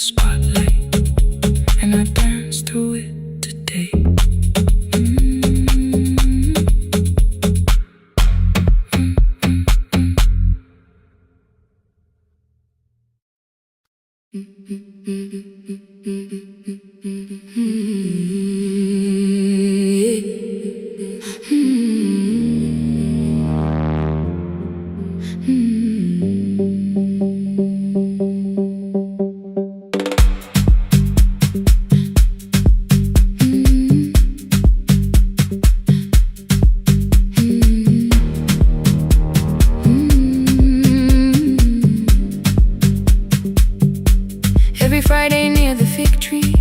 spotlight, and I dance through it today. Every Friday near the fig tree,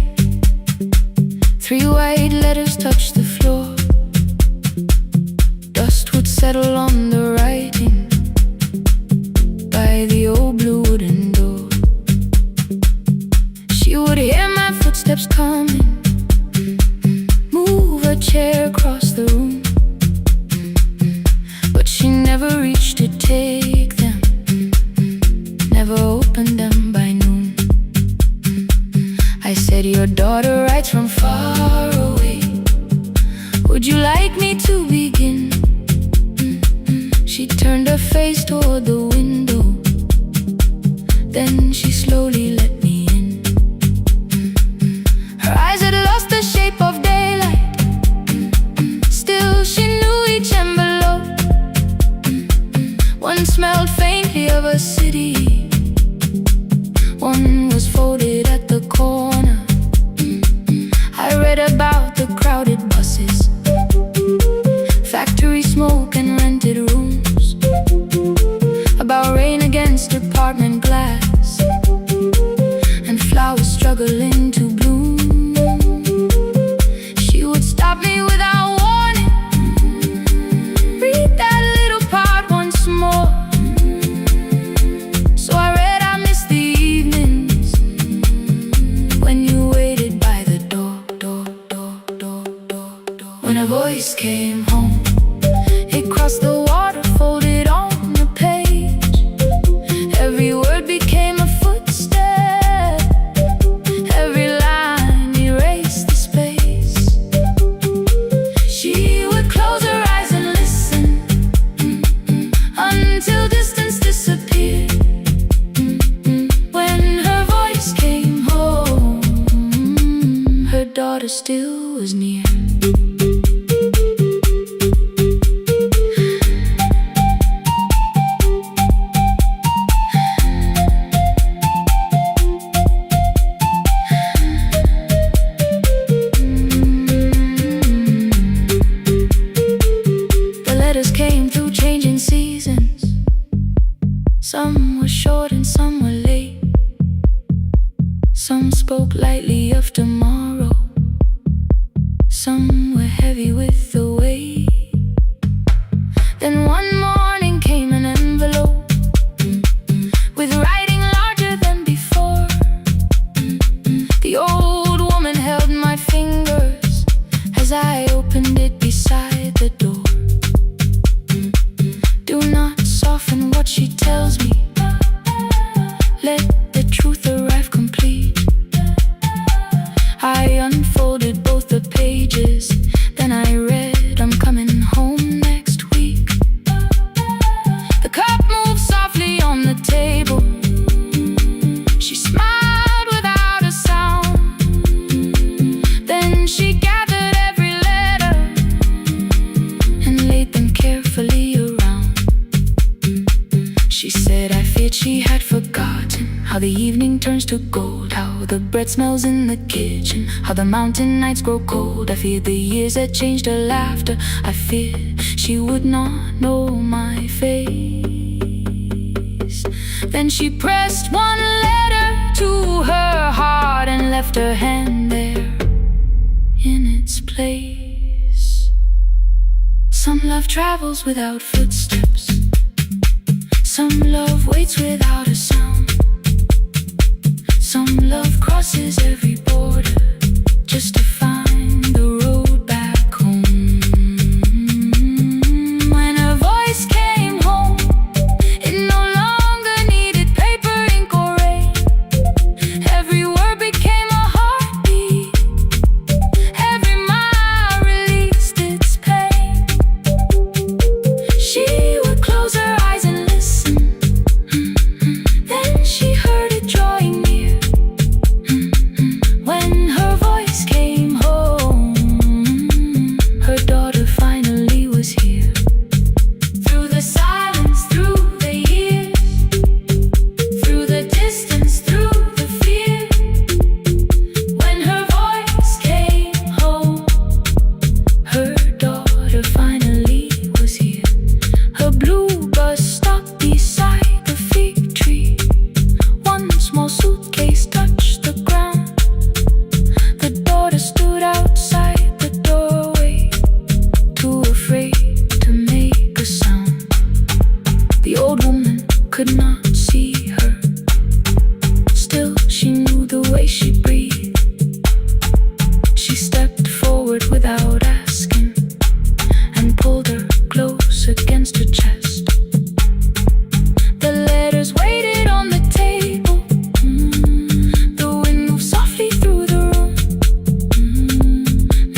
3 white letters touched the floor. Dust would settle on the writing by the old blue wooden door. She would hear my footsteps coming, move a chair across the room, but she never reached to take them, never opened them by noon. I said, your daughter writes from far away. Would you like me to begin? She turned her face toward the window, then she slowly let me in. Her eyes had lost the shape of daylight, still she knew each envelope. One smelled faintly of a city, one was folded at the corner. I read about the crowded buses, factory smoke and rented rooms, about rain against apartment glass, and flowers struggling to bloom. She would stop me without warning, read that little part once more. So I read, I miss the evenings when you waited by the door. When a voice came home, it crossed the water, folded on the page. Every word became a footstep, every line erased the space. She would close her eyes and listen until distance disappeared. When her voice came home, her daughter still was near. The letters came through changing seasons. Some were short and some were late. Some spoke lightly of tomorrow, some were heavy with the weight. Then one morning came an envelope with writing larger than before. The old woman held my fingers as I opened it beside the door. Do not soften what she tells me, let the truth arrive complete. I unfolded both the pages, then I read, I'm coming home next week. The cup moved softly on the table. She smiled without a sound. Then she gathered every letter and laid them carefully around. She said, I feared she had forgotten how the evening turns to gold, how the bread smells in the kitchen, how the mountain nights grow cold. I feared the years had changed her laughter. I feared she would not know my face. Then she pressed one letter to her heart and left her hand there in its place. Some love travels without footsteps, some love waits without a sound. Some love crosses every border just to find the road back home. When her voice came home, it no longer needed paper, ink, or rain. Every way she breathed. She stepped forward without asking and pulled her close against her chest. The letters waited on the table. The wind moved softly through the room.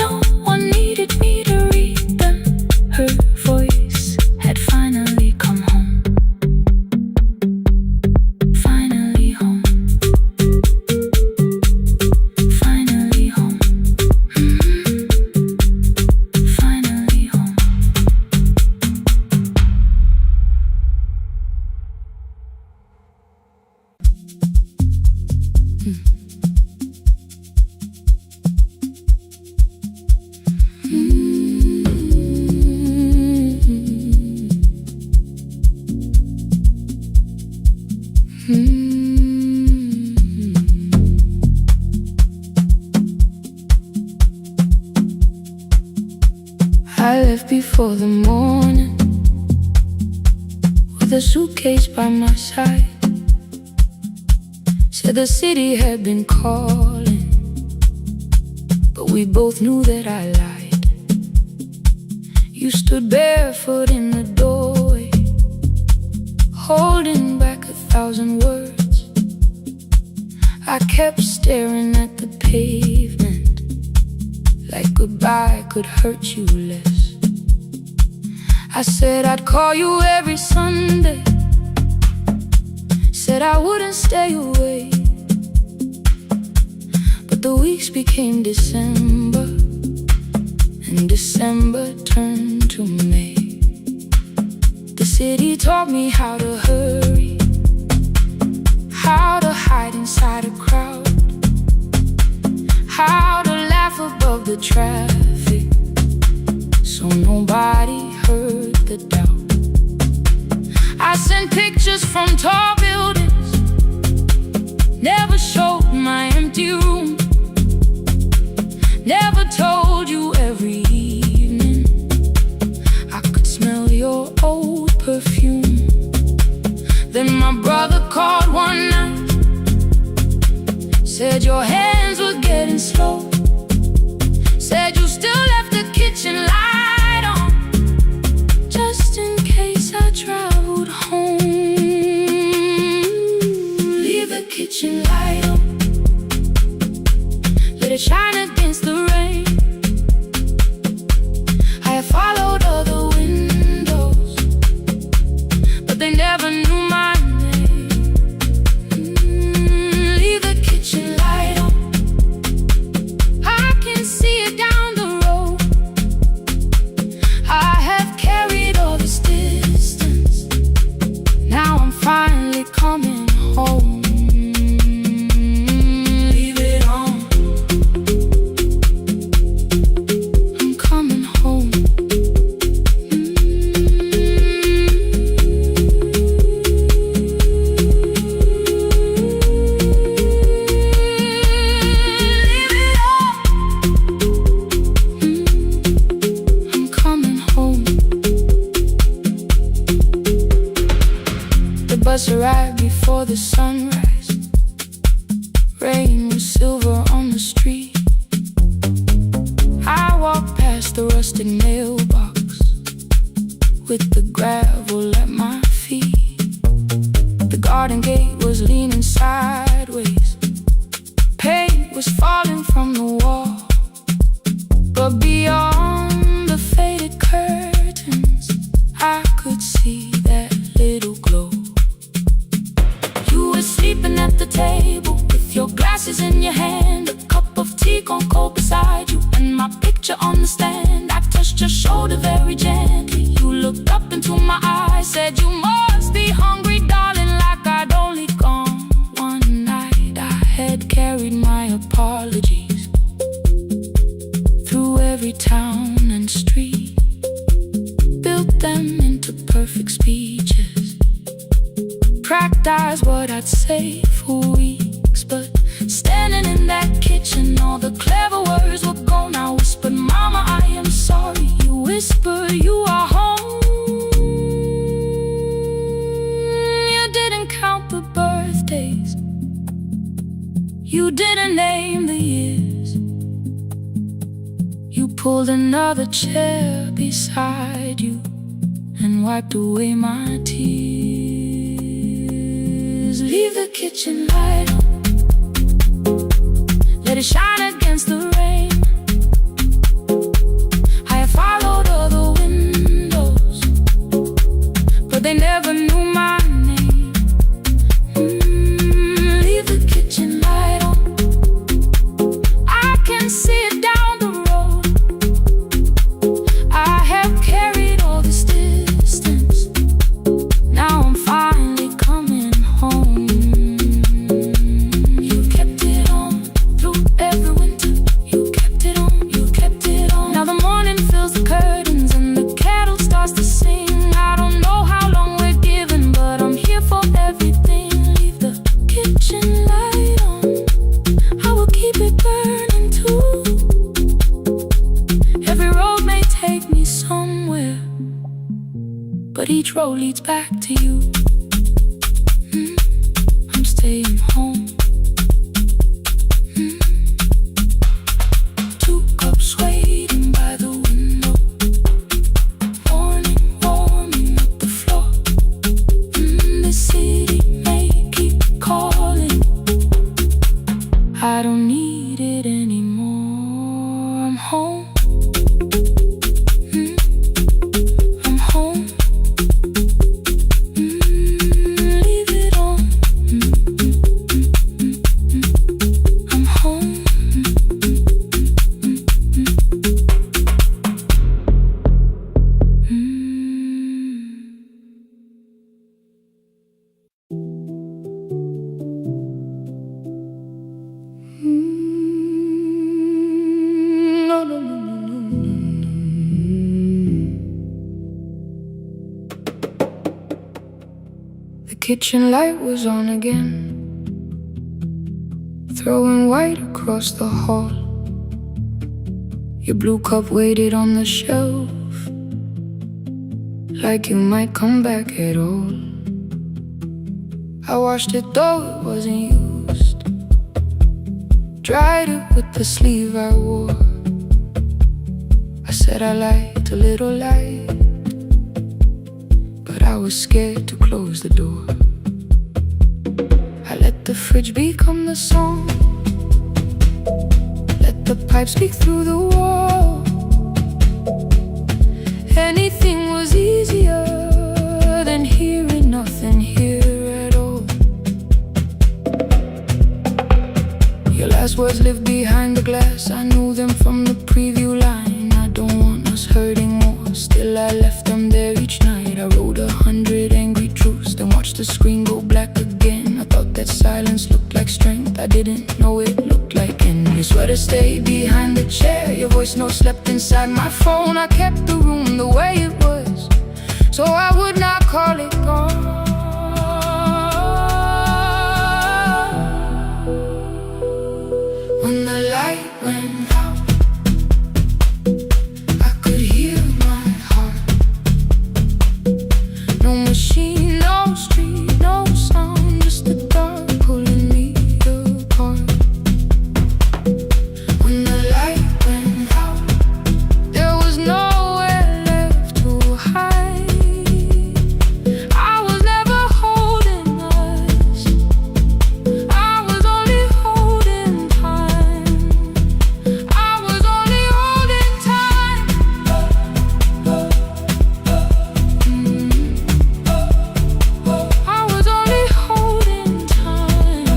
No one needed me to read them. Her voice had finally come home. Finally home. Finally home. Finally home. I left before the morning with a suitcase by my side. Said the city had been calling, but we both knew that I lied. You stood barefoot in the doorway, holding back 1,000 words. I kept staring at the pavement, like goodbye could hurt you less. I said I'd call you every Sunday, said I wouldn't stay away. But the weeks became December, and December turned to May. The city taught me how to hurry, how to hide inside a crowd, how to laugh above the traffic, so nobody heard the doubt. I sent pictures from tall buildings, never showed my empty room, never told you every evening I could smell your old perfume. Then my brother called one night, said your hands were getting slow, said you still left the kitchen light on, just in case I traveled home. Leave the kitchen light on, let it shine against the rain. I have followed other windows, but they never knew my name. Leave the kitchen light on, I can see it down the road. I have carried all this distance, now I'm finally coming home. Leave it on, I'm coming home. Leave it on, I'm coming home. The bus arrived before the sunrise. Rain was silver on the street. I walked past the rustic mailbox with the gravel at my feet. The garden gate was leaning sideways, paint was falling from the wall, but beyond the faded curtains I could see that little glow. You were sleeping at the table with your glasses in your hand, a cup of tea gone cold beside you, and my picture on the stand. I touched your shoulder very gently. You looked up into my eyes, said you must be hungry, darling, like I'd only gone one night. I had carried my apologies through every town and street, built them into perfect speeches, practiced what I'd say for weeks. But standing in that kitchen, all the clever words were gone. I whispered, Mama, I am sorry. You whisper, you are home. You didn't count the birthdays, you didn't to name the years. You pulled another chair beside you and wiped away my tears. Leave the kitchen light on, let it shine against the rain. I have followed other windows, but they never knew my name. Leave the kitchen light on, I can see it down the road. I have carried all this distance, now I'm finally coming home. You kept it on through every winter, you kept it on, you kept it on. Now the morning fills the curtains and the kettle starts to sing. I don't know how long we're given, but I'm here for everything. Leave the kitchen light on, I will keep it burning too. Every road may take me somewhere, but each road leads back to you. I'm staying home. 2 cups waiting by the window, morning warming up the floor. The city may keep calling, I don't need it anymore. I'm home. I'm home. Leave it on. I'm home. No, no, no, no, no, no, no. The kitchen light was on again, throwing white across the hall. Your blue cup waited on the shelf, like you might come back at all. I washed it though it wasn't used, dried it with the sleeve I wore. I said I liked a little light, but I was scared to close the door. I let the fridge become the song, let the pipe speak through the wall. Anything was easier than hearing nothing here at all. Your last words lived behind the glass, I knew them from the preview line. I don't want us hurting more, still I left them there each night. I wrote 100 angry truths, then watched the screen go black again. I thought that silence looked like strength, I didn't know it looked like end. Your sweater stayed behind the chair, your voice note slept inside my phone. I kept the room the way it was, so I would not call it gone. When the light went out, I could hear my heart. No machine, no street, no sound, just the dark pulling me apart. When the light went out, there was nowhere left to hide. I was never holding us, I was only holding time. I was only holding time. I was only holding time.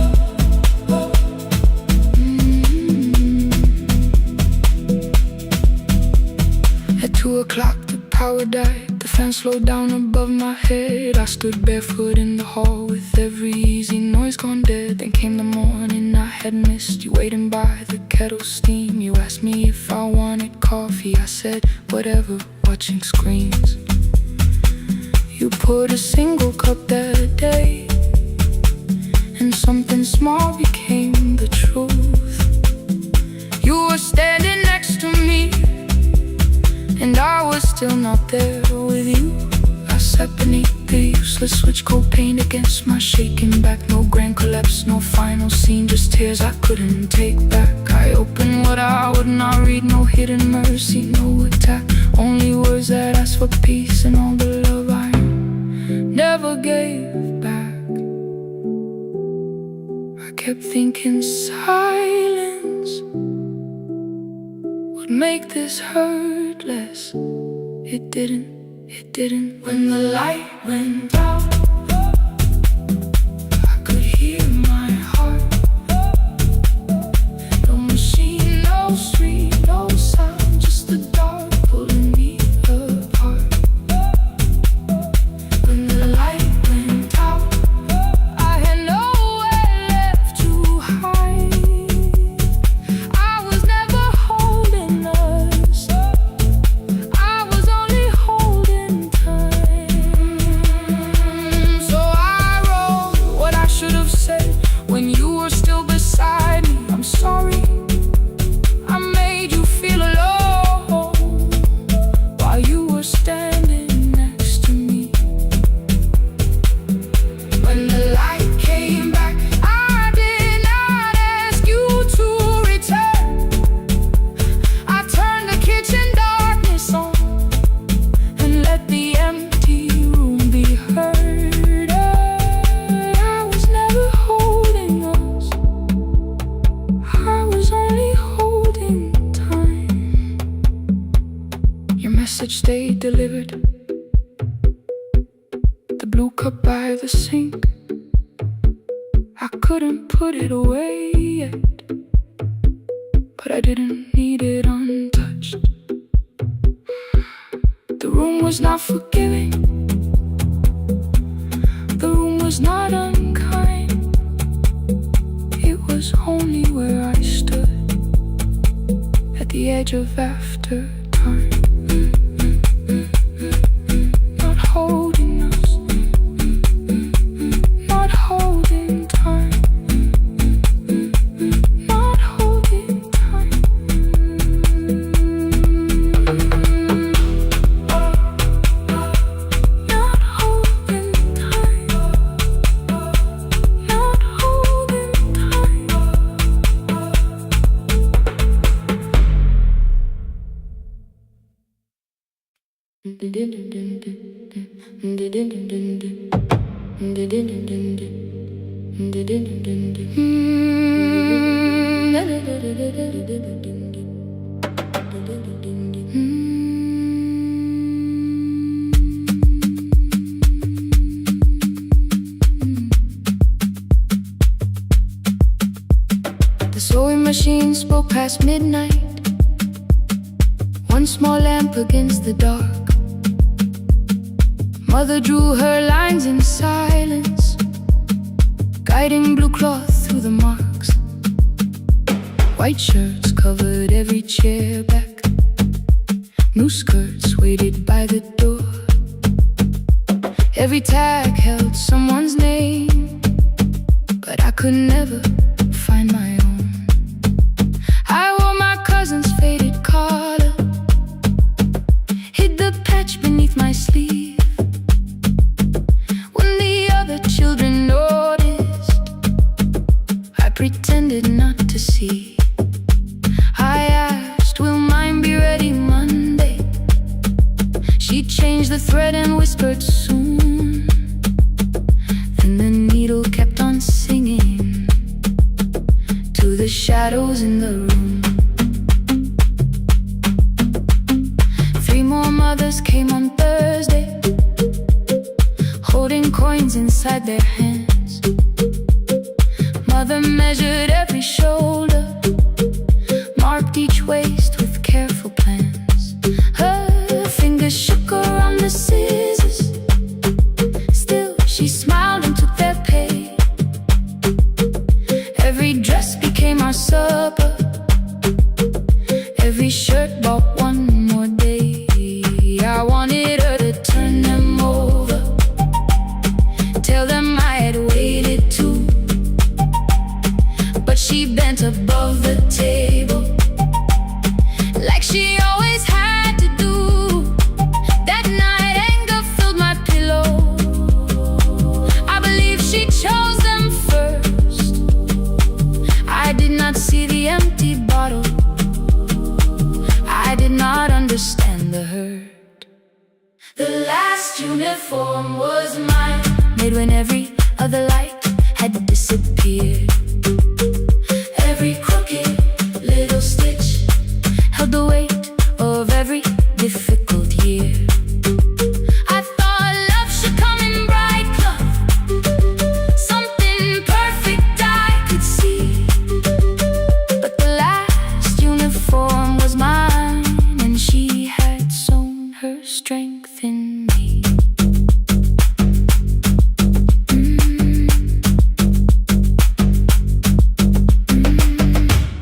At 2 o'clock the power died, the fan slowed down above my head. I stood barefoot in the hall with every easy noise gone dead. Then came the morning I had missed, you waiting by the kettle steam. You asked me if I wanted coffee, I said whatever, watching screens. You poured a single cup that day, and something small became the truth. You were standing next to me, and I was still not there with you. I sat beneath the useless switch, cold pain against my shaking back. No grand collapse, no final scene, just tears I couldn't take back. I opened what I would not read, no hidden mercy, no attack, only words that asked for peace and all the love I never gave back. I kept thinking silence would make this hurt less. It didn't. When the light went out, I could hear my heart. No machine, no street, no sound, just the dark pulling me apart. When the light went out, I had nowhere left to hide. I was never holding us, I was only holding time. So I wrote what I should have said when you were still beside me. I'm sorry I made you feel alone while you were standing next to me. When the light came back, I did not ask you to return. I turned the kitchen darkness on and let the empty room be heard. I was never holding us, I was only holding time. Your message stayed delivered, the blue cup by the sink. I couldn't put it away yet, but I didn't need it untouched. The room was not forgiving, the room was not unkind. It was only where I stood at the edge of after time. Not holding us, not holding time, not holding time. Not holding time, not holding The sewing machine spoke past midnight, one small lamp against the dark. Mother drew her lines in silence, guiding blue cloth through the marks. White shirts covered every chair back, new skirts waited by the door. Every tag held someone's name, but I could never find my own. I wore my cousin's faded collar, hid the patch beneath my sleeve. When the other children noticed, I pretended not to see. I asked, will mine be ready Monday? She changed the thread and whispered soon. Then the needle kept on singing to the shadows in the room. 3 more mothers came on Thursday, holding coins inside their hands. Mother measured every shoulder, marked each waist with careful plans. Her fingers shook around the scissors, still she smiled and took their pay. Every dress became our supper, every shirt bought one more day. I wanted her to turn them over, tell them I had waited too, but she bent above the table like she always had to do. That night anger filled my pillow. uniform was mine, made when every other light had disappeared. Every crooked little stitch held the weight of every difficult year. I thought love should come in bright cloth, something perfect I could see. But the last uniform was mine, and she had sewn her strength in me.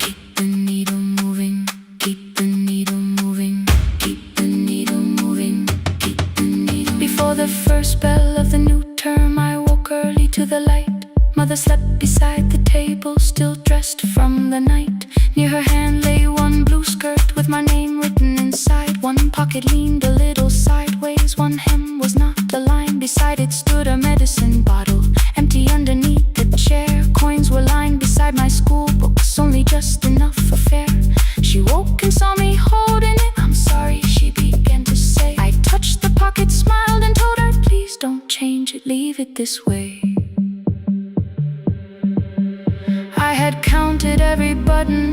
Keep the needle moving, keep the needle moving, keep the needle moving, keep the needle. Before the first bell of the new term, I woke early to the light. Mother slept beside the table, still dressed from the night. Near her hand lay one blue skirt with my name written inside. One pocket leaned a little sideways, one hem was not aligned. Beside it stood a medicine bottle, empty underneath the chair. Coins were lined beside my school books, only just enough for fare. She woke and saw me holding it. I'm sorry, she began to say. I touched the pocket, smiled and told her, please don't change it, leave it this way. I had counted every button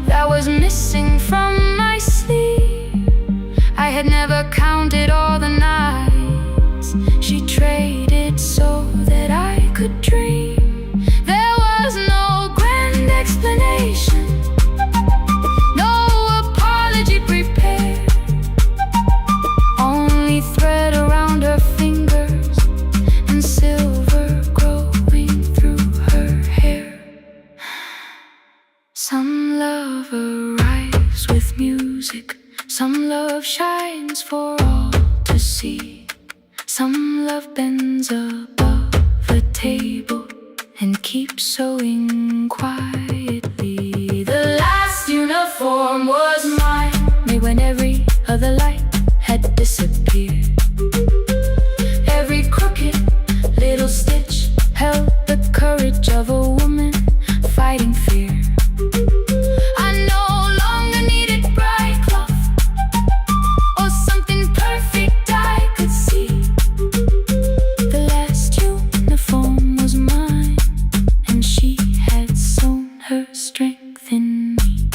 that was missing from my sleeve. I had never counted all the nights she traded so that I could dream. There was no grand explanation, no apology prepared, only thread around her fingers and silver growing through her hair. Some love arrives with music, some love shines for all to see. Some love bends above a table and keeps sewing quietly. The last uniform was mine, made when every other light had disappeared. Every crooked little stitch held the courage of a woman fighting fear. I no longer needed bright cloth or something perfect I could see. The last uniform was mine, and she had sewn her strength in me.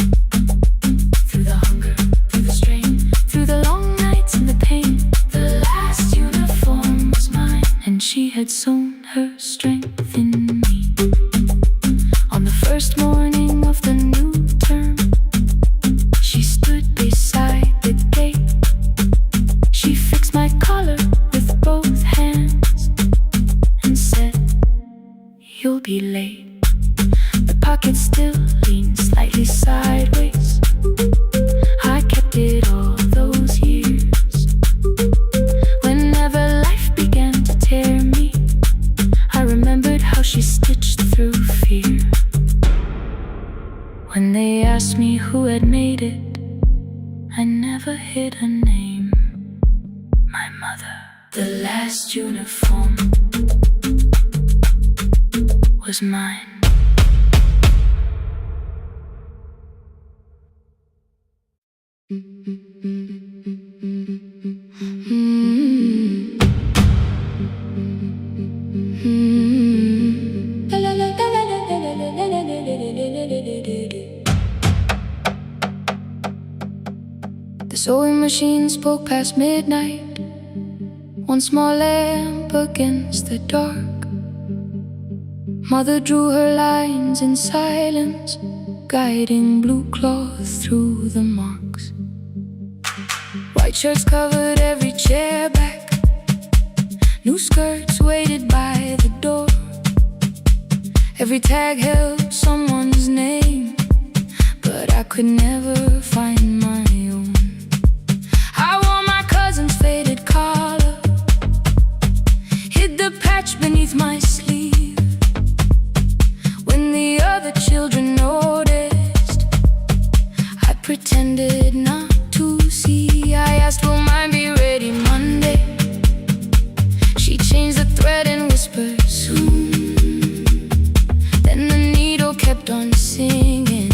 Through the hunger, through the strain, through the long nights and the pain, the last uniform was mine, and she had sewn her strength in me. On the first morning of the new term, she stood beside the gate. She fixed my collar with both hands and said, you'll be late. The pocket still leaned slightly sideways. I kept it all those years. Whenever life began to tear me, I remembered how she stitched through fear. When they asked me who had made it, I never hid her name. My mother. The last uniform was mine. The sewing machine spoke past midnight, one small lamp against the dark. Mother drew her lines in silence, guiding blue cloth through the marks. White shirts covered every chair back, new skirts waited by the door. Every tag held someone's name, but I could never find my own. I wore my cousin's faded collar, hid the patch beneath my sleeve. When the other children noticed, I pretended not to see. I asked, will mine be ready Monday? She changed the thread and whispered, soon. Then the needle kept on singing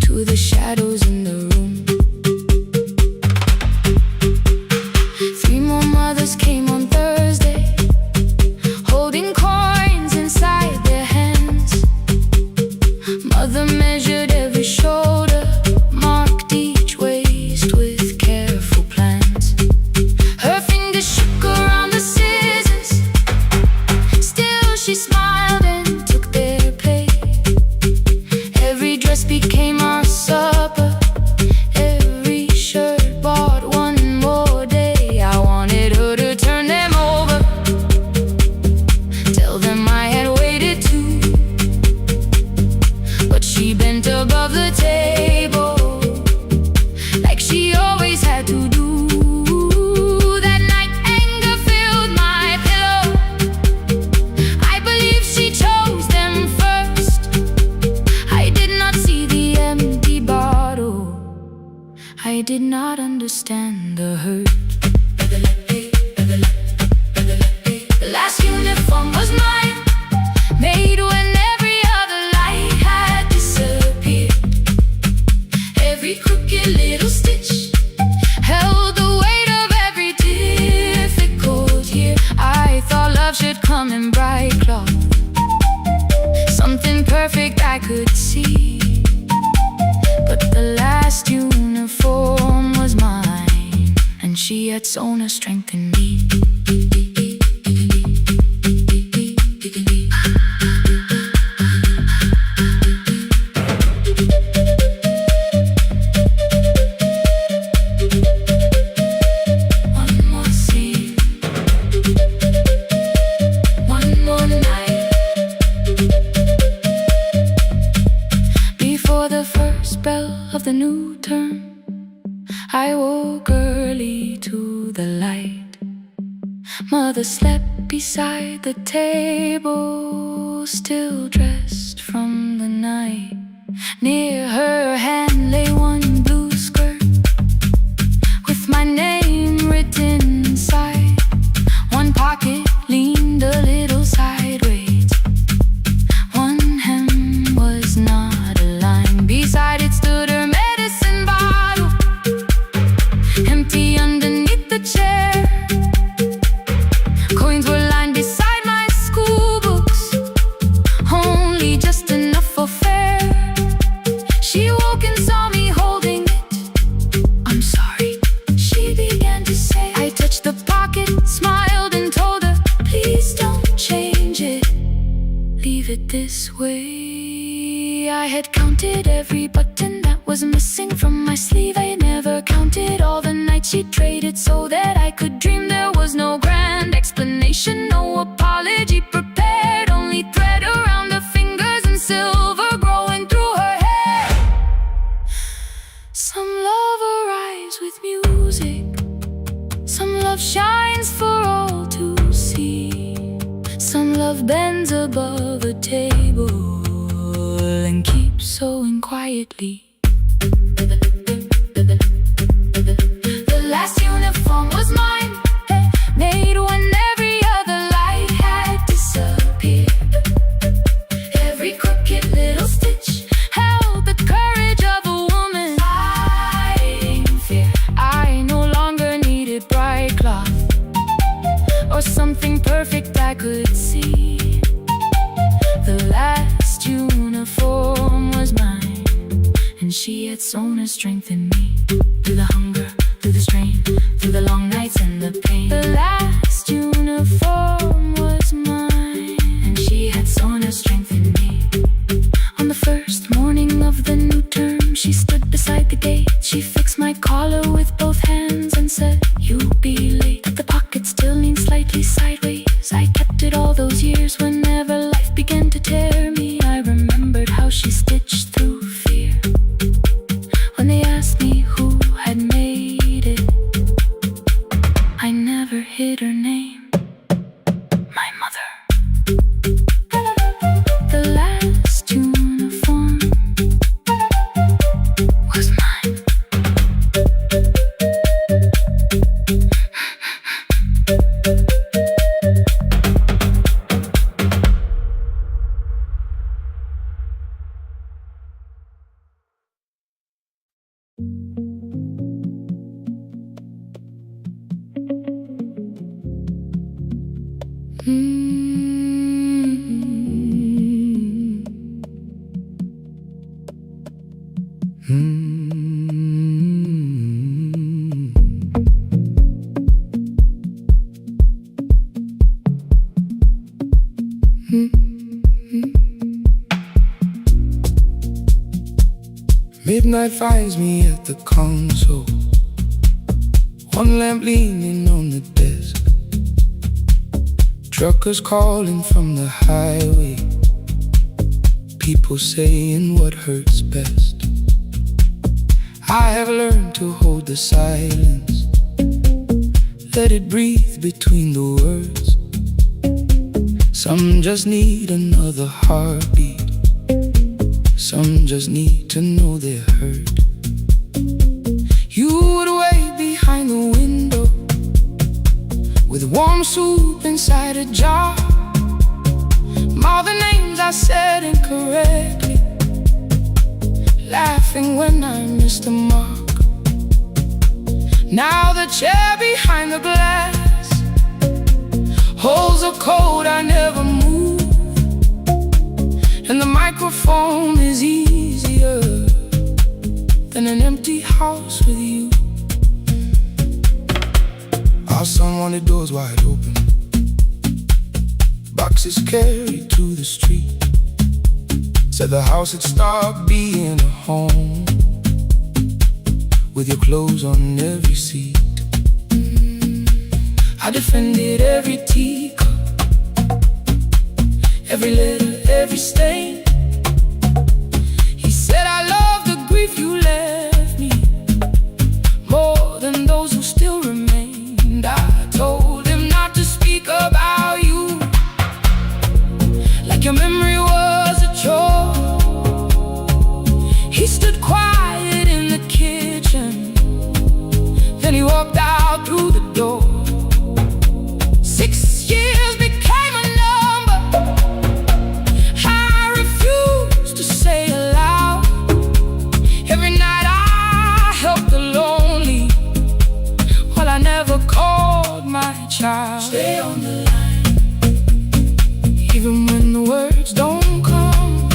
to the of the table, like she always had to do. That night anger filled my pillow. I believe she chose them first. I did not see the empty bottle. I did not understand the hurt. The last uniform was mine, made when every other light had disappeared. Every crooked little stitch held the weight of every difficult year. I thought love should come in bright cloth, something perfect I could see. But the last uniform was mine, and she had sewn her strength in me. The new term, I woke early to the light. Mother slept beside the table, still dressed from the night. Near her hand lay one blue skirt with my name written inside. One pocket leaned a little sideways, one hem was not aligned. Beside it stood her medicine bottle, empty underneath the chair. Coins were lined beside my school books, only just enough for fare. She woke and saw me holding it. I'm sorry, she began to say. I touched the pocket, smiled and told her, please don't change it, leave it this way. I had counted every button that was missing from my sleeve. I never counted all the nights she traded so that I could dream. There was no grand explanation, no apology prepared, only thread around her fingers and silver growing through her hair. Some love arrives with music, some love shines for all to see. Some love bends above a table and keeps sewing quietly. The last uniform was mine, made when every other light had disappeared. Every crooked little stitch held the courage of a woman fighting fear. I no longer needed bright cloth or something perfect I could see. The last uniform was mine, and she had sewn her strength in me. Through the hunger, through the strain, through the long nights and the pain. The last uniform was mine, and she had sewn her strength in me. On the first morning of the new term, she stood beside the gate. She fixed my collar with both hands and said, you'll be late. The pocket still leaned slightly sideways. I kept it all those years. Whenever life began to tear me, I remembered how she stitched through fear. When they asked me who had made it, I never hid her name, my mother. The last uniform was mine. Midnight finds me at the console, one lamp leaning on the desk. Truckers calling from the highway, people saying what hurts best. I have learned to hold the silence, let it breathe between the words. Some just need another heartbeat, some just need to know they're heard. You would wait behind the window with warm soup inside a jar. All the names I said incorrectly, laughing when I missed the mark. Now the chair behind the glass holds a code I never moved, and the microphone is easier than an empty house with you. Our son wanted doors wide open, boxes carried to the street. Said the house had stopped being a home, with your clothes on every seat. I defended every teacup, every letter, every stain. He said I love the grief you left me more than those who still remained. I told him not to speak about you like your memory was a chore. He stood quiet in the kitchen, then he walked out through the door. 6 years became a number I refused to say aloud. Every night I helped the lonely, while I never called my child. Stay on the line, even when the words don't come.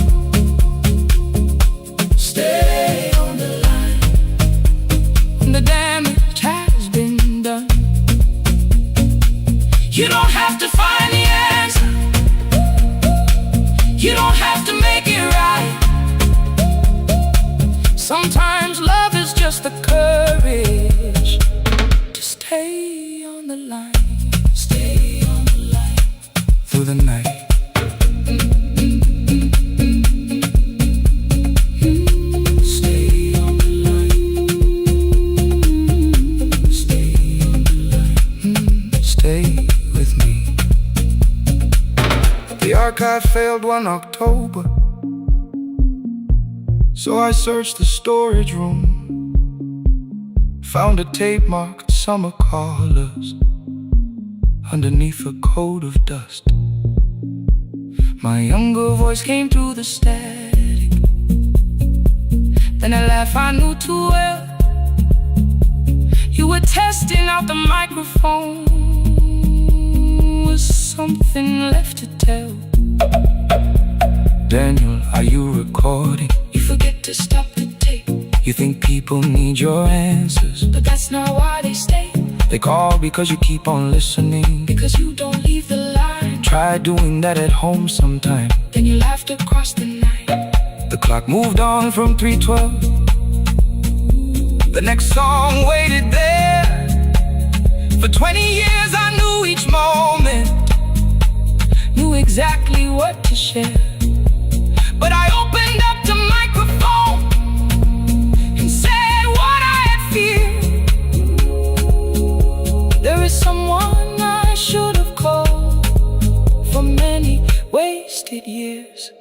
Stay on the line, when the damage has been done. You don't have to find the answer, you don't have to make it right. Sometimes love is just the courage to stay on the line. Stay on the line through the night. The archive failed one October, so I searched the storage room, found a tape marked summer callers underneath a coat of dust. My younger voice came through the static, then a laugh I knew too well. You were testing out the microphone, was something left to tell? Daniel, are you recording? You forget to stop the tape. You think people need your answers, but that's not why they stay. They call because you keep on listening, because you don't leave the line. Try doing that at home sometime, then you laughed across the night. The clock moved on from 3:12. The next song waited there. For 20 years I knew each moment, knew exactly what to share. But I opened up the microphone and said what I had feared. There is someone I should have called for many wasted years.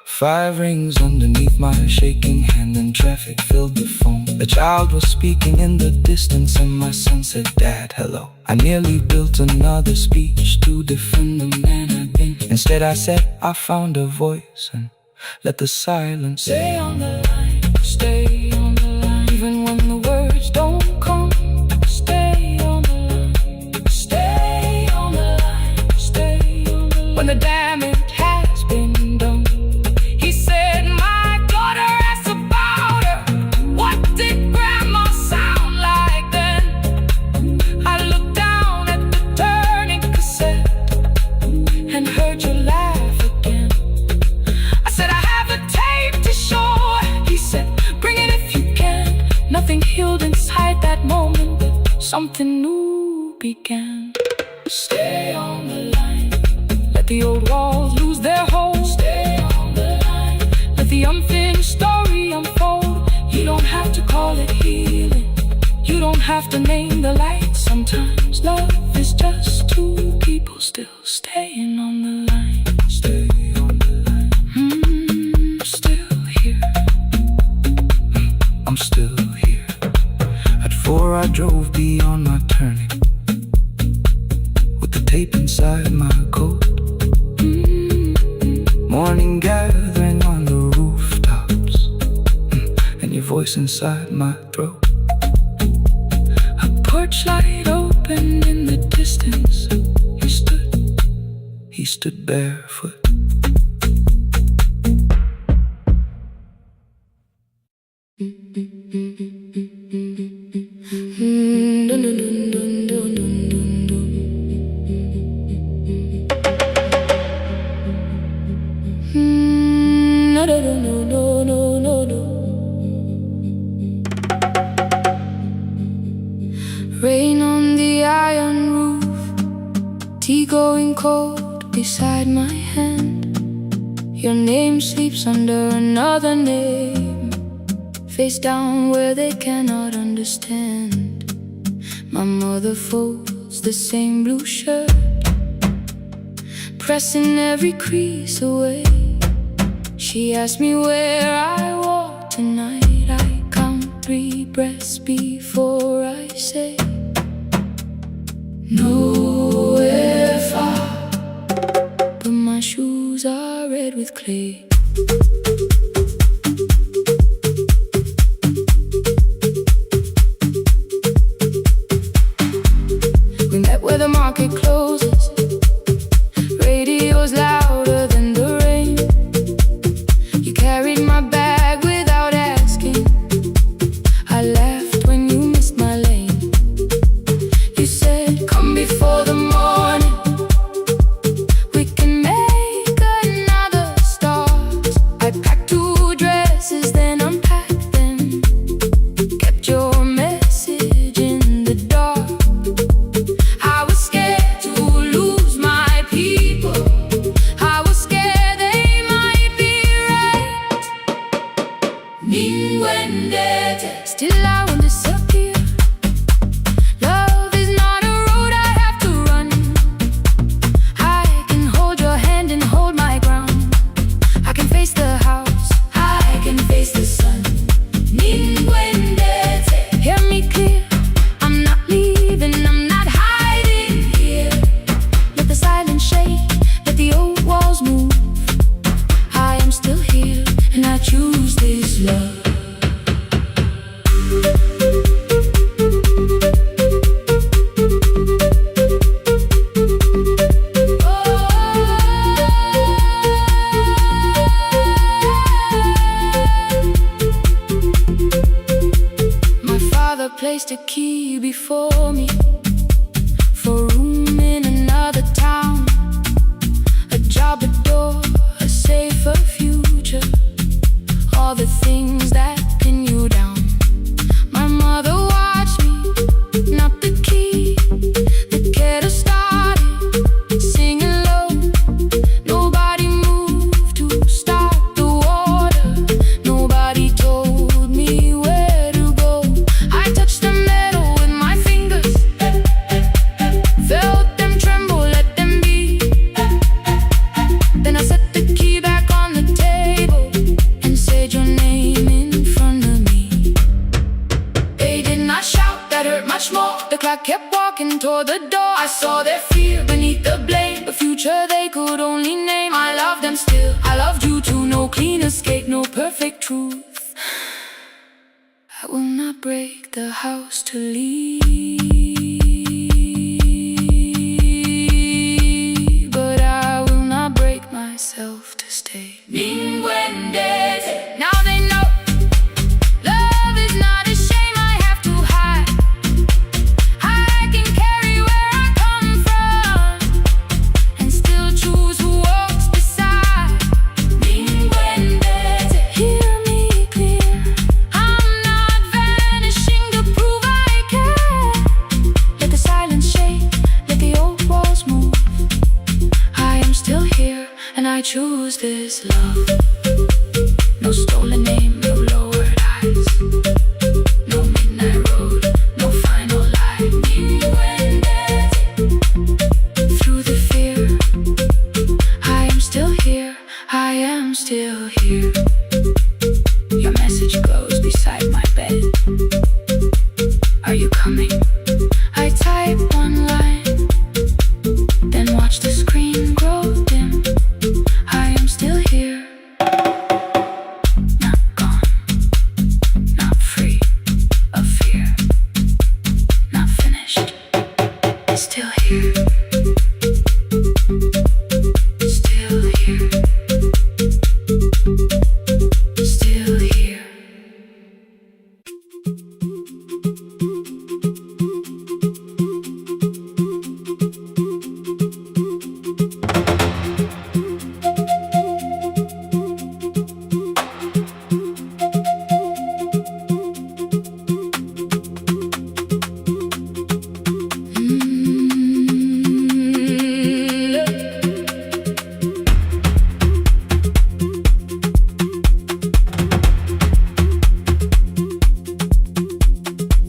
5 rings underneath my shaking hand, and traffic filled the phone. A child was speaking in the distance, and my son said, "Dad, hello." I nearly built another speech to defend the man I've been. Instead I said, I found a voice, and let the silence stay on the line. Stay on the line, even when the words don't come. Stay on the line, stay on the line, stay on the line. When the damage has been done. He said, my daughter asked about her. What did grandma sound like then? I looked down at the turning cassette and heard you laugh again. I said, I have a tape to show. He said, bring it if you can. Nothing healed inside that moment, but something new began. Stay on the line, let the old walls lose their hold. Stay on the unfinished story unfold. You don't have to call it healing, you don't have to name the light. Sometimes love is just two people still staying on the line. Stay on the line. I'm still here. I'm still here. At 4 I drove beyond my turning, with the tape inside my coat. Morning gathering on the rooftops, and your voice inside my throat. A porch light opened in the distance. He stood barefoot. Rain on the iron roof, tea going cold beside my hand. Your name sleeps under another name, face down where they cannot understand. My mother folds the same blue shirt, pressing every crease away. She asked me where I walk tonight. I count 3 breaths before I say nowhere far, but my shoes are red with clay. We met where the market closes, radio's louder than the rain. You carried my bag without asking, I laughed when you missed my lane. You said, come before the morning, we can make another start. I packed 2 dresses, then unpacked them, kept your message in the dark. I was scared to lose my people, I was scared they might be right. Ninguendete, still I won't disappear. Love is not a road I have to run. I can hold your hand and hold my ground. I can face the house, I can face the sun. Ninguendete, hear me clear, I'm not leaving, I'm not hiding here. Let the silence shake, let the old walls move. I am still here, and I choose this love. My father placed a key before me for room in another town, a job, a door, a safer future, all the things that pin you down. My mother watched me, not the key that get us started, singing low. Nobody moved to stop the water, nobody told me where to go. I touched the metal with my fingers, felt them tremble, let them be. Then I set the key back on the table and said your name in front of me. They did not shout, that hurt much more. The clock kept walking toward the door. I saw their fear beneath the blame, a future they could only name. I loved them still, I loved you too. No clean escape, no perfect truth. I will not break the house to leave, but I will not break myself to stay. Ninguendete, now they know love is not a shame I have to hide. I can carry where I come from and still choose who walks beside. Ninguendete, hear me clear, I'm not vanishing to prove I care. Let the silence shake, let the old walls move. I am still here, and I choose this love. here. Your message glows beside my bed. Are you coming? I type one line, then watch the screen grow dim. I am still here. Not gone, not free of fear, not finished. Still here. Still here. Still here.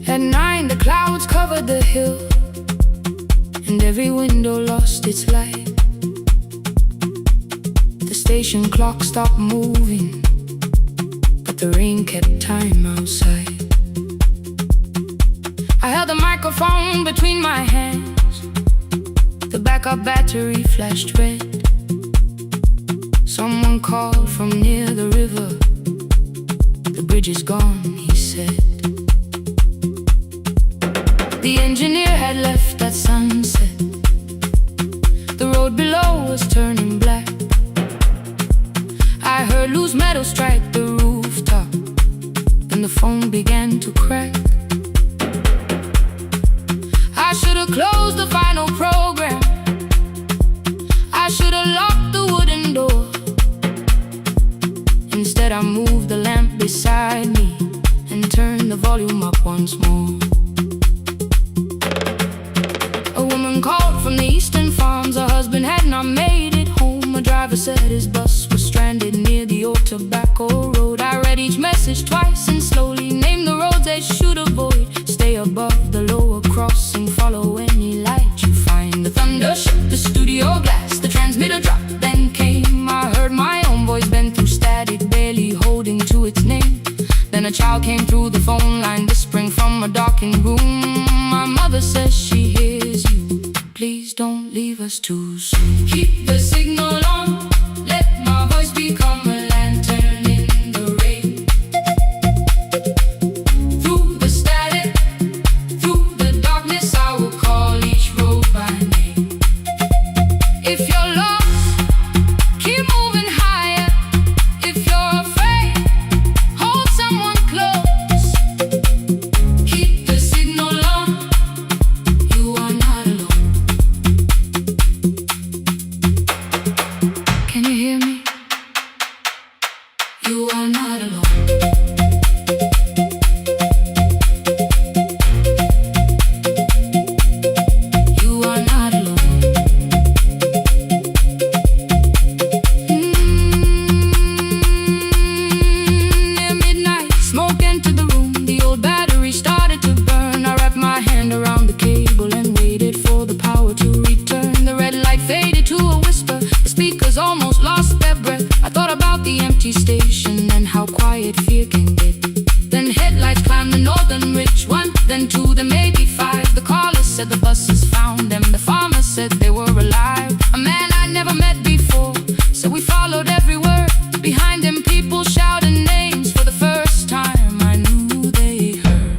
At 9, the clouds covered the hill, and every window lost its light. The station clock stopped moving, but the rain kept time outside. I held the microphone between my hands. The backup battery flashed red. Someone called from near the river. The bridge is gone, he said. The engineer had left at sunset. The road below was turning black. I heard loose metal strike the rooftop, and the phone began to crack. I should have closed the final program. I should have locked the wooden door. Instead I moved the lamp beside me and turned the volume up once more. A woman called from the eastern farms. Her husband had not made it home. A driver said his bus was stranded near the old tobacco road. I read each message twice and slowly named the roads they should avoid. Stay above the lower crossing, follow any light you find. The thunder shook the studio glass, the transmitter dropped, then came. I heard my own voice bend through static, barely holding to its name. Then a child came through the phone line, whispering from a darkened room. My mother says she hears you. Please don't leave us too soon. Keep the signal on. Let my voice become a lantern in the rain. Through the static, through the darkness, I will call each road by name. If you're lost, keep moving higher. If you're afraid, hold someone close. Keep the signal on. You are not alone. Can you hear me? You are not alone. You are not alone. Near midnight, smoke entered the room. The old battery started to burn. I wrapped my hand around the cable and waited for the power to return. The red light faded to a whisper. The speakers almost lost their breath. I thought about the empty station and how quiet fear can get. Then headlights climbed the northern ridge. 1, then 2, then maybe 5. The caller said the buses found them. The farmer said they were alive. A man I'd never met before, so we followed every word. Behind him people shouted names. For the first time I knew they heard.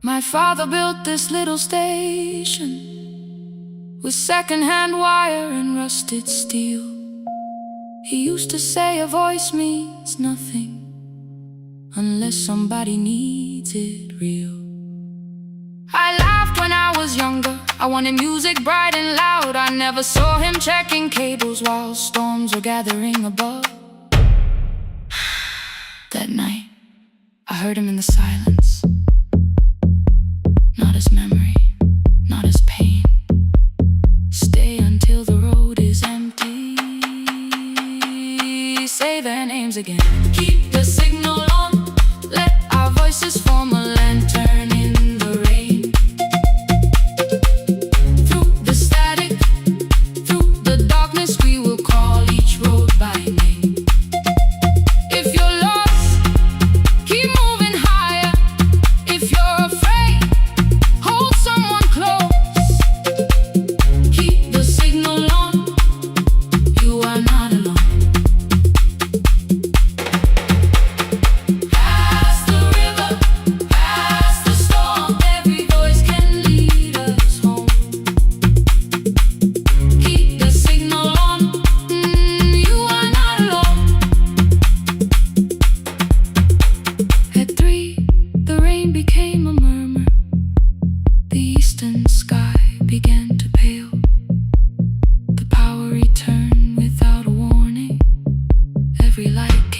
My father built this little station with second-hand wire and rusted steel. He used to say a voice means nothing unless somebody needs it real. I laughed when I was younger. I wanted music bright and loud. I never saw him checking cables while storms were gathering above. That night, I heard him in the silence. Not as memory, not as pain. Stay until the road is empty. Say their names again. Keep the signal on. Let our voices form a lantern in the rain. Through the static, through the darkness, we will call each road by name.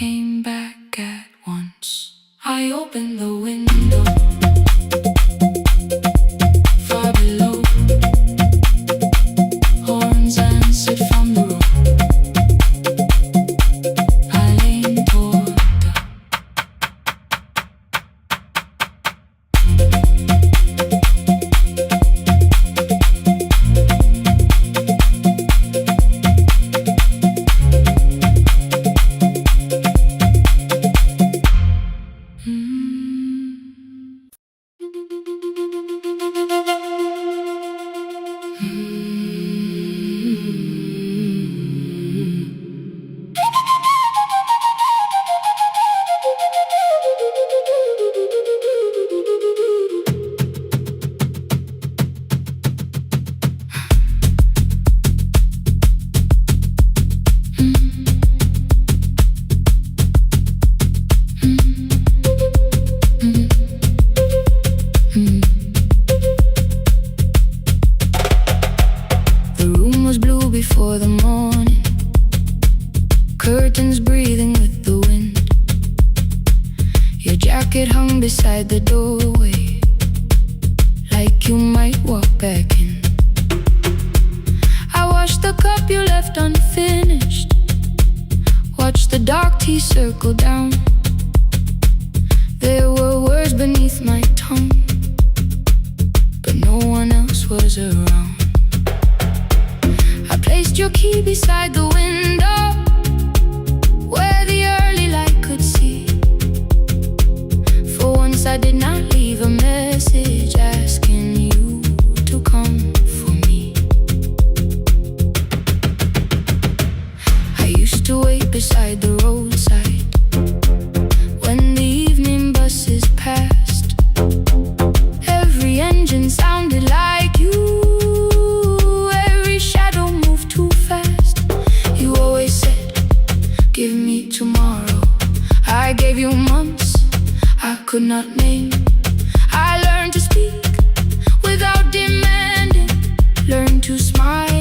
came back at once. I opened the window. Far below, horns answered from the road. I leaned toward before the morning, curtains breathing with the wind. Your jacket hung beside the doorway, like you might walk back in. I washed the cup you left unfinished, watched the dark tea circle down. There were words beneath my tongue, but no one else was around. I placed your key beside the window, where the early light could see. For once I did not leave a message asking you to come for me. I used to wait beside the roadside when the evening buses passed. Every engine sounded like you. Give me tomorrow. I gave you months I could not name. I learned to speak without demanding, learned to smile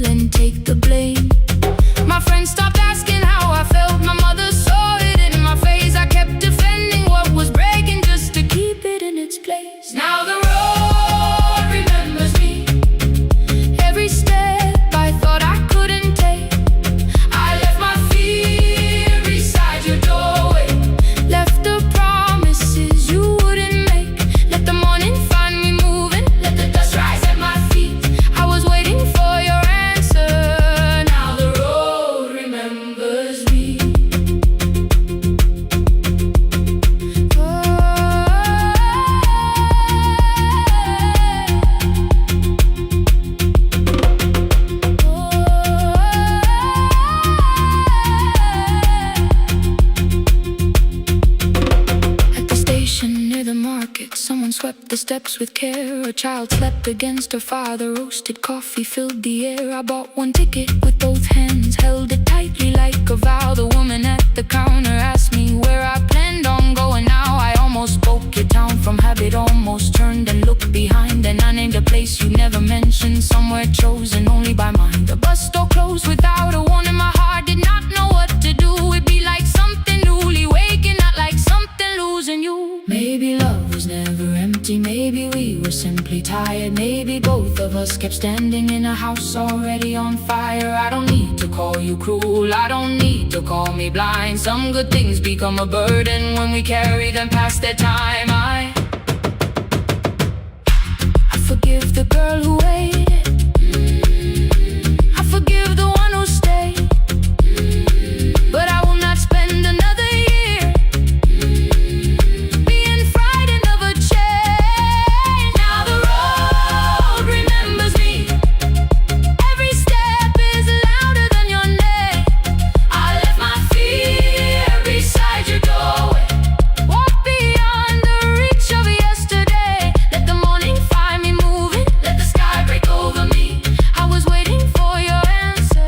and take the blame. My friends stopped asking how I felt. My mother saw it in my face. I kept defending what was breaking just to keep it in its place. Now the road remembers me. Every step I thought I couldn't take, I left my fear beside your doorway, left the promises you wouldn't make. Let the morning find me moving, let the dust rise at my feet. I was waiting for your answer. Now the road remembers me. At the station near the market, someone swept the steps with care. A child slept against her father. Roasted coffee filled the air. I bought one ticket with both hands, held it tightly like a vow. The woman at the counter asked me where I planned on going now. I almost spoke your town from habit, almost turned and looked behind. And I named a place you never mentioned, somewhere chosen only by mine. The bus store closed without a warning. My heart did not know what to do. It'd be like something newly waking, not like something losing you. Maybe love was never empty, maybe we were simply tired. Maybe both of us kept standing in a house already on fire. I don't need to call you cruel, I don't need to call me blind. Some good things become a burden when we carry them past their time. I forgive the girl who waited, I forgive the one who stayed, but I will not spend another year being frightened of a change. Now the road remembers me. Every step is louder than your name. I left my fear beside your doorway, walk beyond the reach of yesterday. Let the morning find me moving, let the sky break over me. I was waiting for your answer.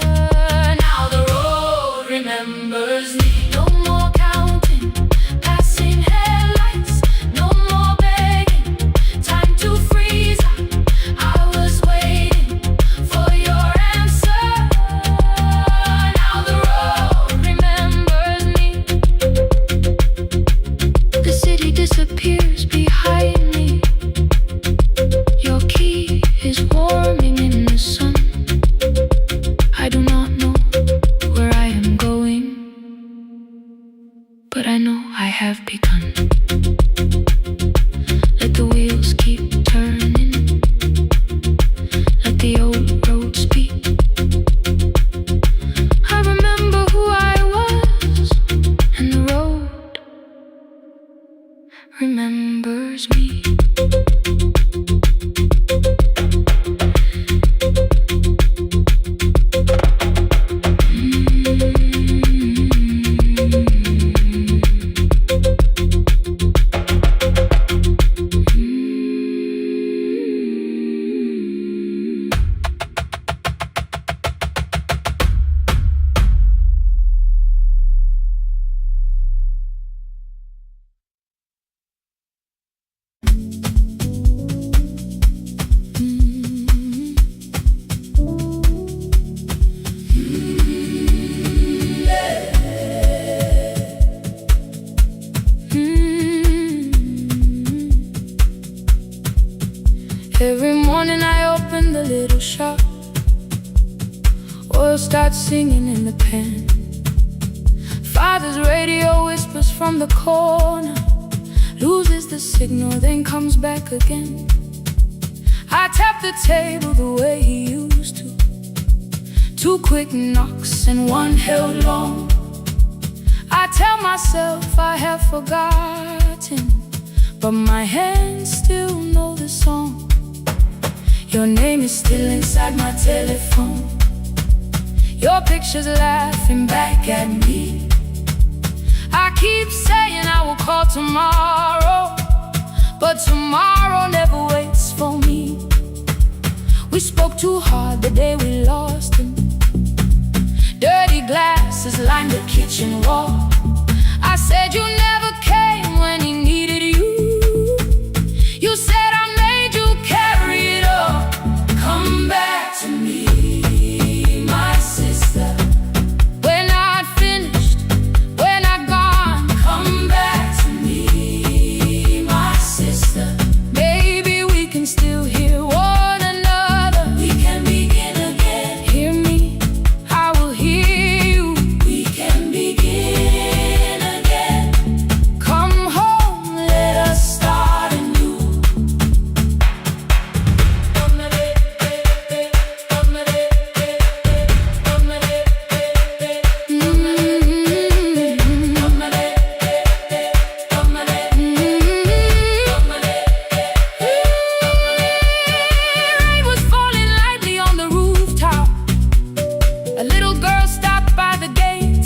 but I know I have begun. Let the wheels keep turning, let the old road speak. I remember who I was, and the road remembers me. Every morning I open the little shop. Oil starts singing in the pan. Father's radio whispers from the corner, loses the signal, then comes back again. I tap the table the way he used to. 2 quick knocks and 1 held long. I tell myself I have forgotten, but my hands still know the song. Your name is still inside my telephone. Your picture's laughing back at me. I keep saying I will call tomorrow, but tomorrow never waits for me. We spoke too hard the day we lost him. Dirty glasses lined the kitchen wall. I said you never came when he needed you. You said I made you carry it all. Come back to me, my sister. We're not finished, we're not gone. Come back to me, my sister. Maybe we can still hear one another. We can begin again. Hear me, I will hear you. We can begin again. Come home, let us start anew. Rain was falling lightly on the rooftop. A little girl stopped by the gate.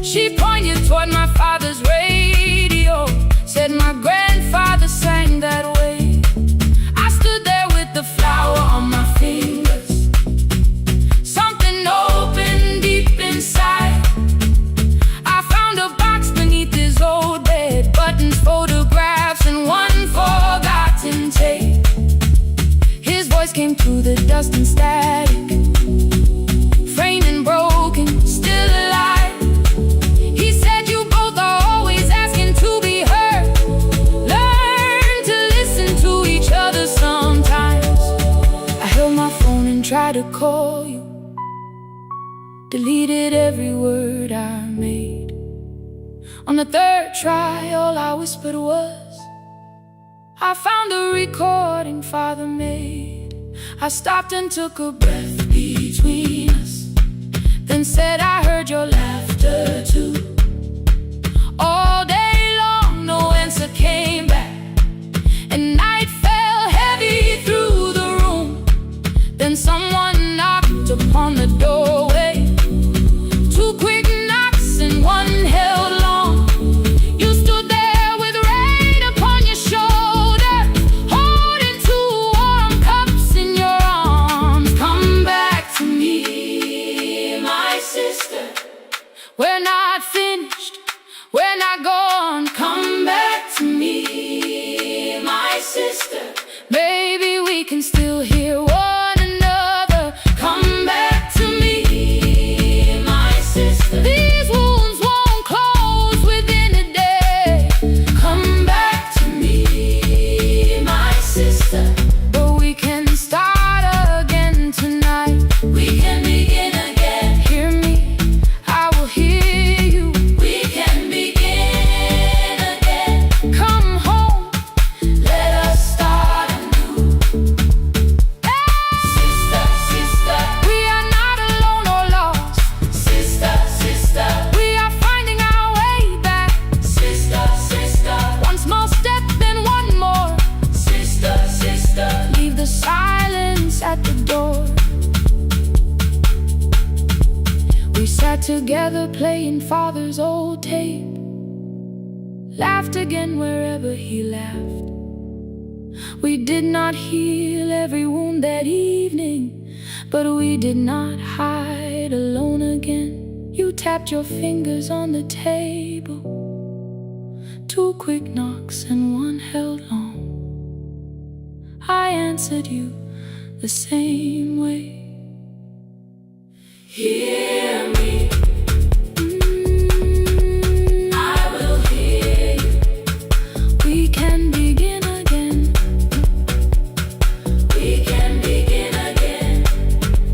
She pointed toward my father's radio, said my grandfather sang that way. I stood there with the flower on my fingers. Something opened deep inside. I found a box beneath his old bed, buttons, photographs, and 1 forgotten tape. His voice came through the dust and static, framed and broken, still alive. He said you both are always asking to be heard. Learn to listen to each other sometimes. I held my phone and tried to call you, deleted every word I made. On the 3rd try, all I whispered was, I found a recording Father made. I stopped and took a breath between us, then said I heard your laughter too. All day long no answer came back, and night fell heavy through the room. Then someone knocked upon the doorway. 2 quick knocks and 1 held long. You stood there with rain upon your shoulder, holding 2 warm cups in your arms. Come back to me, my sister. We're not finished, we're not gone. Come back to me, my sister. Maybe we can still hear one another. Come back to me, my sister. These wounds won't close within a day. Come back to me, my sister. But we can start again tonight. We can begin again. Hear me, I will hear you. We can grandfather's old tape, laughed again wherever he laughed. We did not heal every wound that evening, but we did not hide alone again. You tapped your fingers on the table, 2 quick knocks and 1 held long. I answered you the same way. Hear me. I will hear you. We can begin again. We can begin again.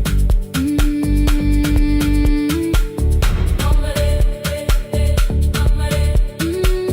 We can begin again.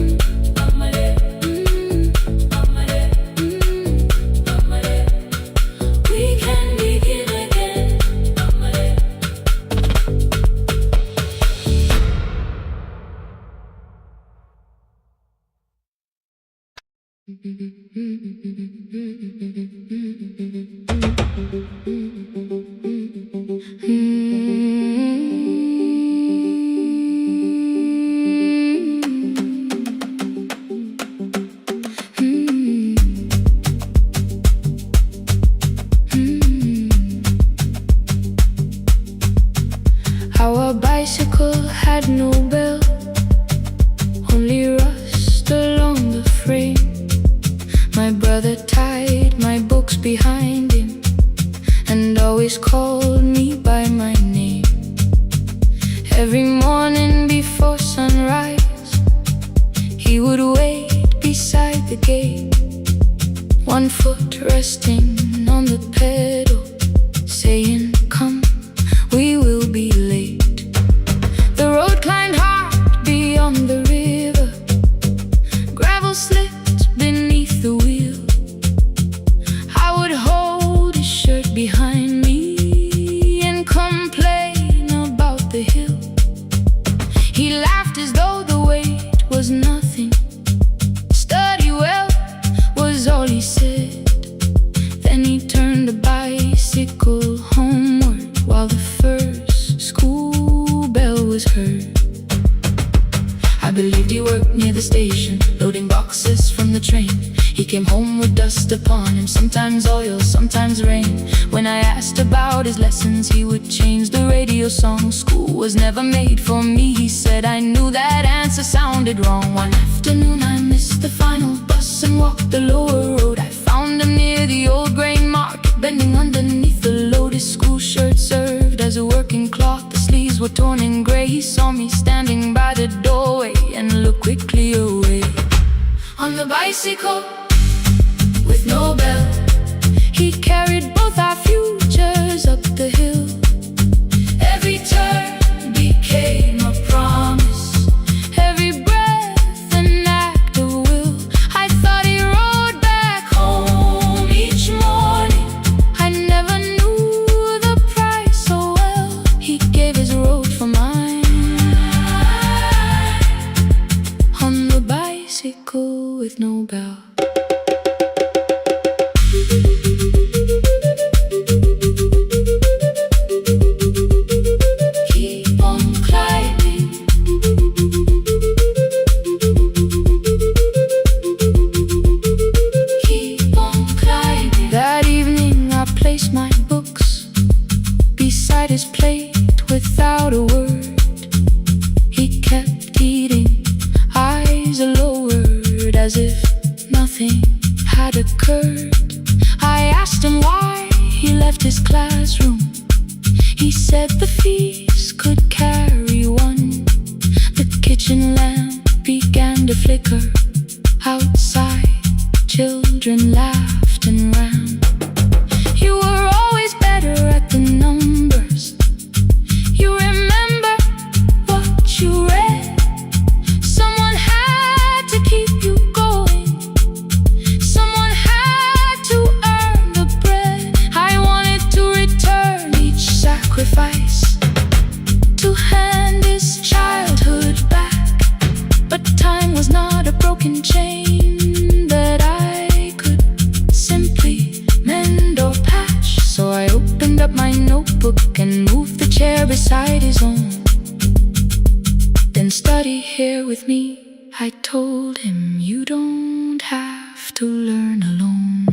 Our bicycle had no bell, only rust along the frame. My brother tied my books behind him and always called me by my name. Every morning before sunrise, he would wait beside the gate, 1 foot resting on the pedal, saying, "Come, we will be late." The road climbed hard beyond the river, gravel slipped beneath the wheel. I would hold his shirt behind me and complain about the hill. He laughed as though the weight was nothing. Study well was all he said. Then he turned the bicycle homeward while the first school bell was heard. I believed he worked near the station, loading boxes from the train. He came home with dust upon him, sometimes oil, sometimes rain. When I asked about his lessons, he would change the radio song. School was never made for me, he said. I knew that answer sounded wrong. One afternoon I missed the final bus and walked the lower road. I found him near the old grain market, bending underneath the load. His school shirt served as a working cloth, the sleeves were torn and gray. He saw me standing by the doorway and looked quickly away. On the bicycle with no bell, he carried both our futures up the hill. Every turn became a promise, every breath an act of will. I thought he rode back home each morning. I never knew the price so well. He gave his road for mine. On the bicycle with no bell. His plate without a word, he kept eating, eyes lowered, as if nothing had occurred. I asked him why he left his classroom. He said the fees could carry one. The kitchen lamp began to flicker. Outside, children laughed and ran. You were always better at the numbers. You remember what you read. Someone had to keep you going. Someone had to earn the bread. I wanted to return each sacrifice, to hand his childhood back. But time was not a broken chain that I could simply study here with me. I told him you don't have to learn alone.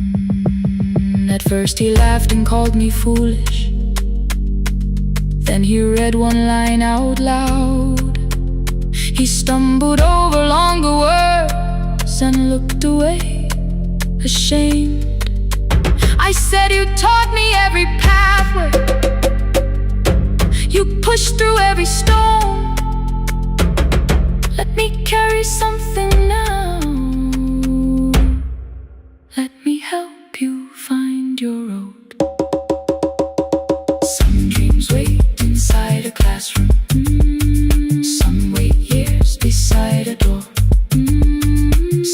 At first he laughed and called me foolish. Then he read one line out loud. He stumbled over longer words and looked away, ashamed. I said, you taught me every pathway, you pushed through every stone. Let me carry something now. Let me help you find your road. Some dreams wait inside a classroom. Some wait years beside a door.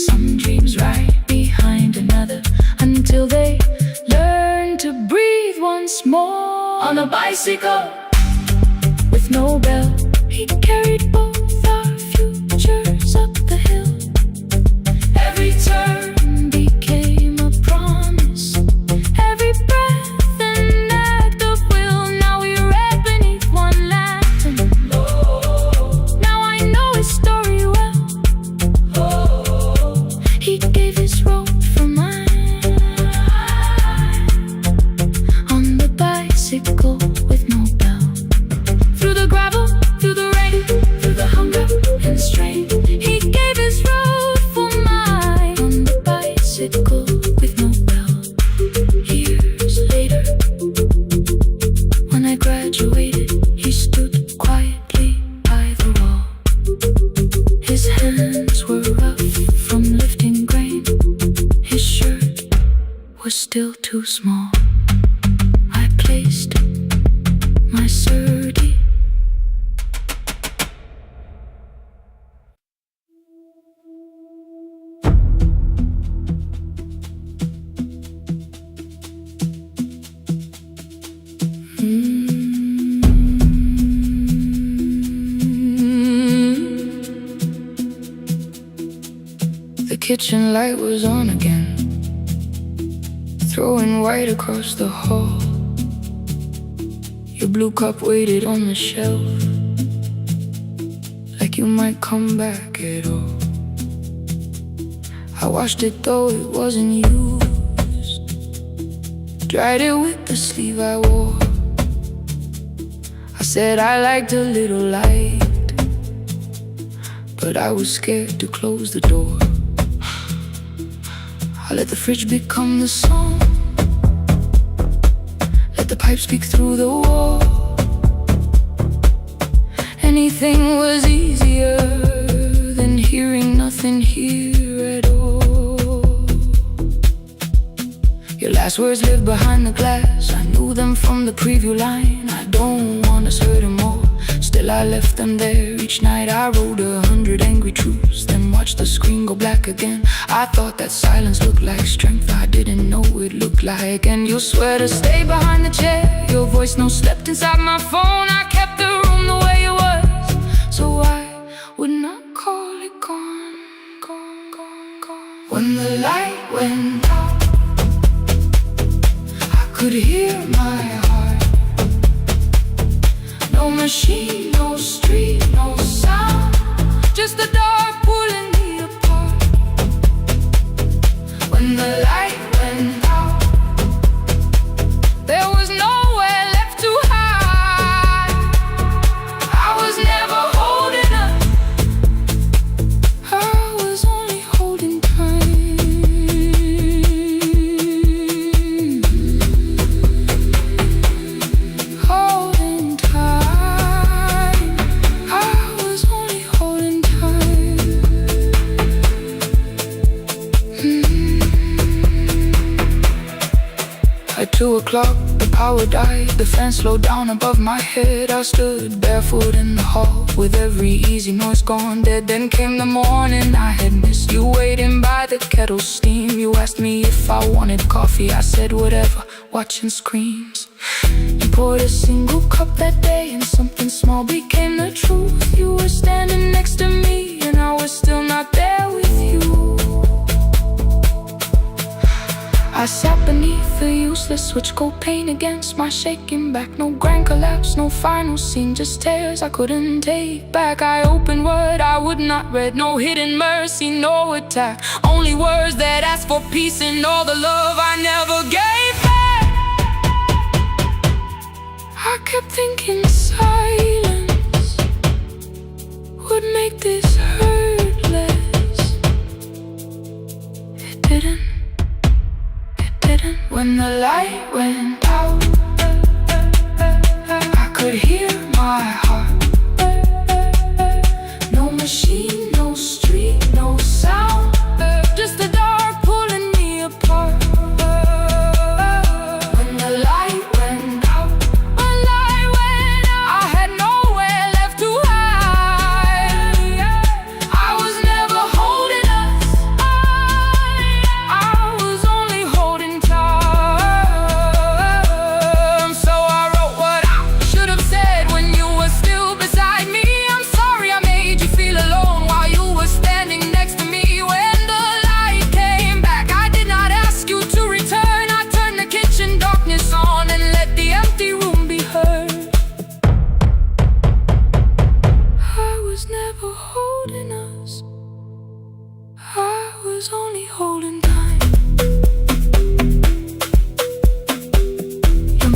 Some dreams right behind another until they learn to breathe once more. On a bicycle with no bell, he carried both our futures up the hill. Every turn became a promise, every breath an act of will. Now we read beneath one lantern. Now I know his story well. He gave his road for mine. On the bicycle with no bell, through the gravel, through the rain, through the hunger and strain, he gave his road for mine. On the bicycle with no bell. Years later, when I graduated, he stood quietly by the wall. His hands were rough from lifting grain. His shirt was still too small. I placed my surdy. The kitchen light was on again, throwing white across the hall. Your blue cup waited on the shelf, like you might come back at all. I washed it though it wasn't used, dried it with the sleeve I wore. I said I liked a little light, but I was scared to close the door. I let the fridge become the song, let the pipe speak through the wall. Anything was easier than hearing nothing here at all. Your last words lived behind the glass. I knew them from the preview line. I don't want us hurting more. Still I left them there. Each night I wrote 100 angry truths, then watched the screen go black again. I thought that silence looked like strength, I didn't know it looked like. And you swear to stay behind the chair. Your voice no slept inside my phone. I kept the room the way it was, so I would not call it gone, gone, gone, gone. When the light went out, I could hear my heart. No machine, no street, no sound, just the dark pulling me apart. When the light went out, there was nowhere left to hide. I was never holding up, I was only holding time. Holding time, I was only holding time. At 2 o'clock, the power died. The fan slowed down above my head. I stood barefoot in the hall with every easy noise gone dead. Then came the morning I had missed. You waiting by the kettle steam. You asked me if I wanted coffee. I said whatever, watching screens. You poured a single cup that day, and something small became the truth. You were standing next to me, and I was still not there with you. I I sat beneath the useless switch, cold pain against my shaking back. No grand collapse, no final scene, just tears I couldn't take back. I opened what I would not read, no hidden mercy, no attack. Only words that ask for peace and all the love I never gave back. I kept thinking silence would make this hurt less. It didn't. When the light went out, I could hear my heart. No machine, no street, no sound, just the dark pulling me apart. When the light went out, I had nowhere left to hide. I was never holding us, I was only holding tight.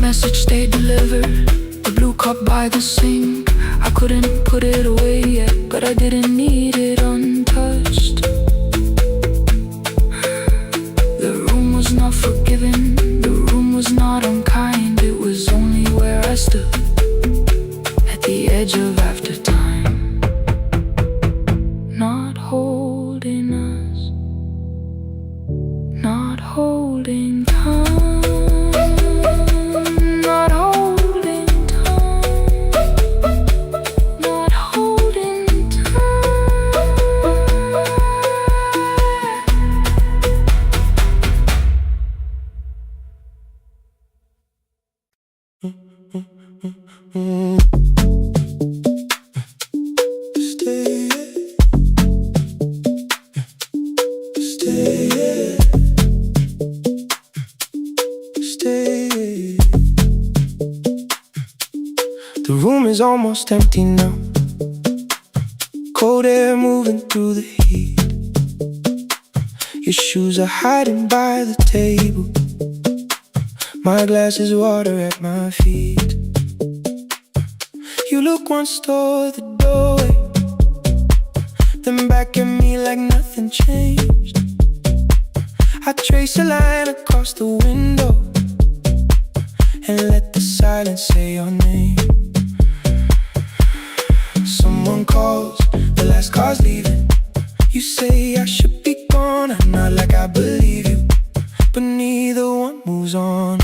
Message stayed delivered, the blue cup by the sink. I couldn't put it away yet, but I didn't need it untouched. The room was not forgiving, the room was not unkind. It was only where I stood, at the edge of after time. Not holding us, not holding time. The room is almost empty now, cold air moving through the heat. Your shoes are hiding by the table, my glass is water at my feet. You look once toward the doorway, then back at me like nothing changed. I trace a line across the window and let the silence say your name. Someone calls, the last car's leaving. You say I should be gone, I nod like I believe you, but neither one moves on.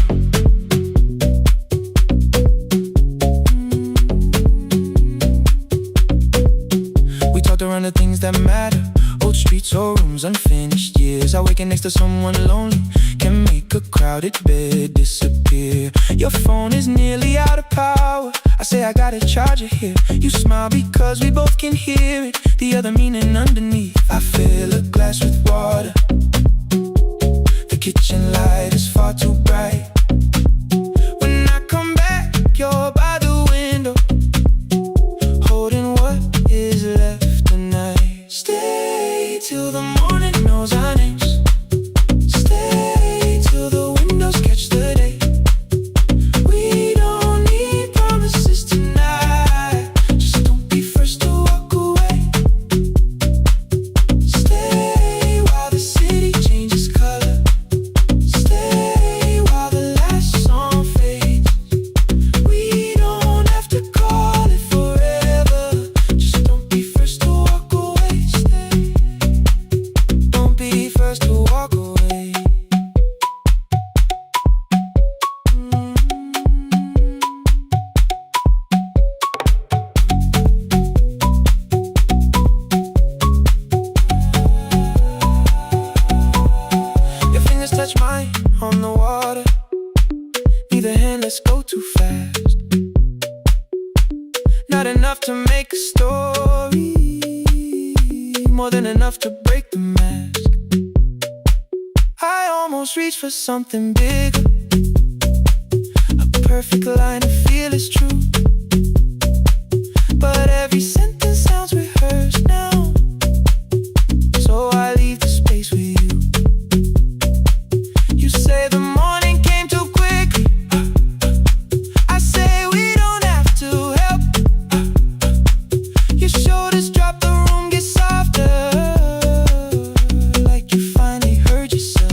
We talked around the things that matter, old streets or rooms, unfinished years. I waking next to someone lonely can make a crowded bed disappear. Your phone is nearly out of power, I say I got a charger here. You smile because we both can hear it, the other meaning underneath. I fill a glass with water, the kitchen light is far too bright. When I come back, you're by the window, holding what is left tonight. Stay till the morning knows our names, stay till the windows catch the day. We don't need promises tonight, just don't be first to walk away. Stay while the city changes color, stay while the last song fades. We don't have to call it forever, just don't be first to walk away. Stay, don't be first to walk away. Your fingers touch mine on the water, neither hand, let's go too fast. Not enough to make a story, more than enough to break the mask. I almost almost reached for something bigger. A perfect line to feel is true, but every sentence sounds rehearsed now. So I leave the space with you. You say the morning came too quick. I say we don't have to help. Your shoulders drop, the room gets softer, like you finally heard yourself.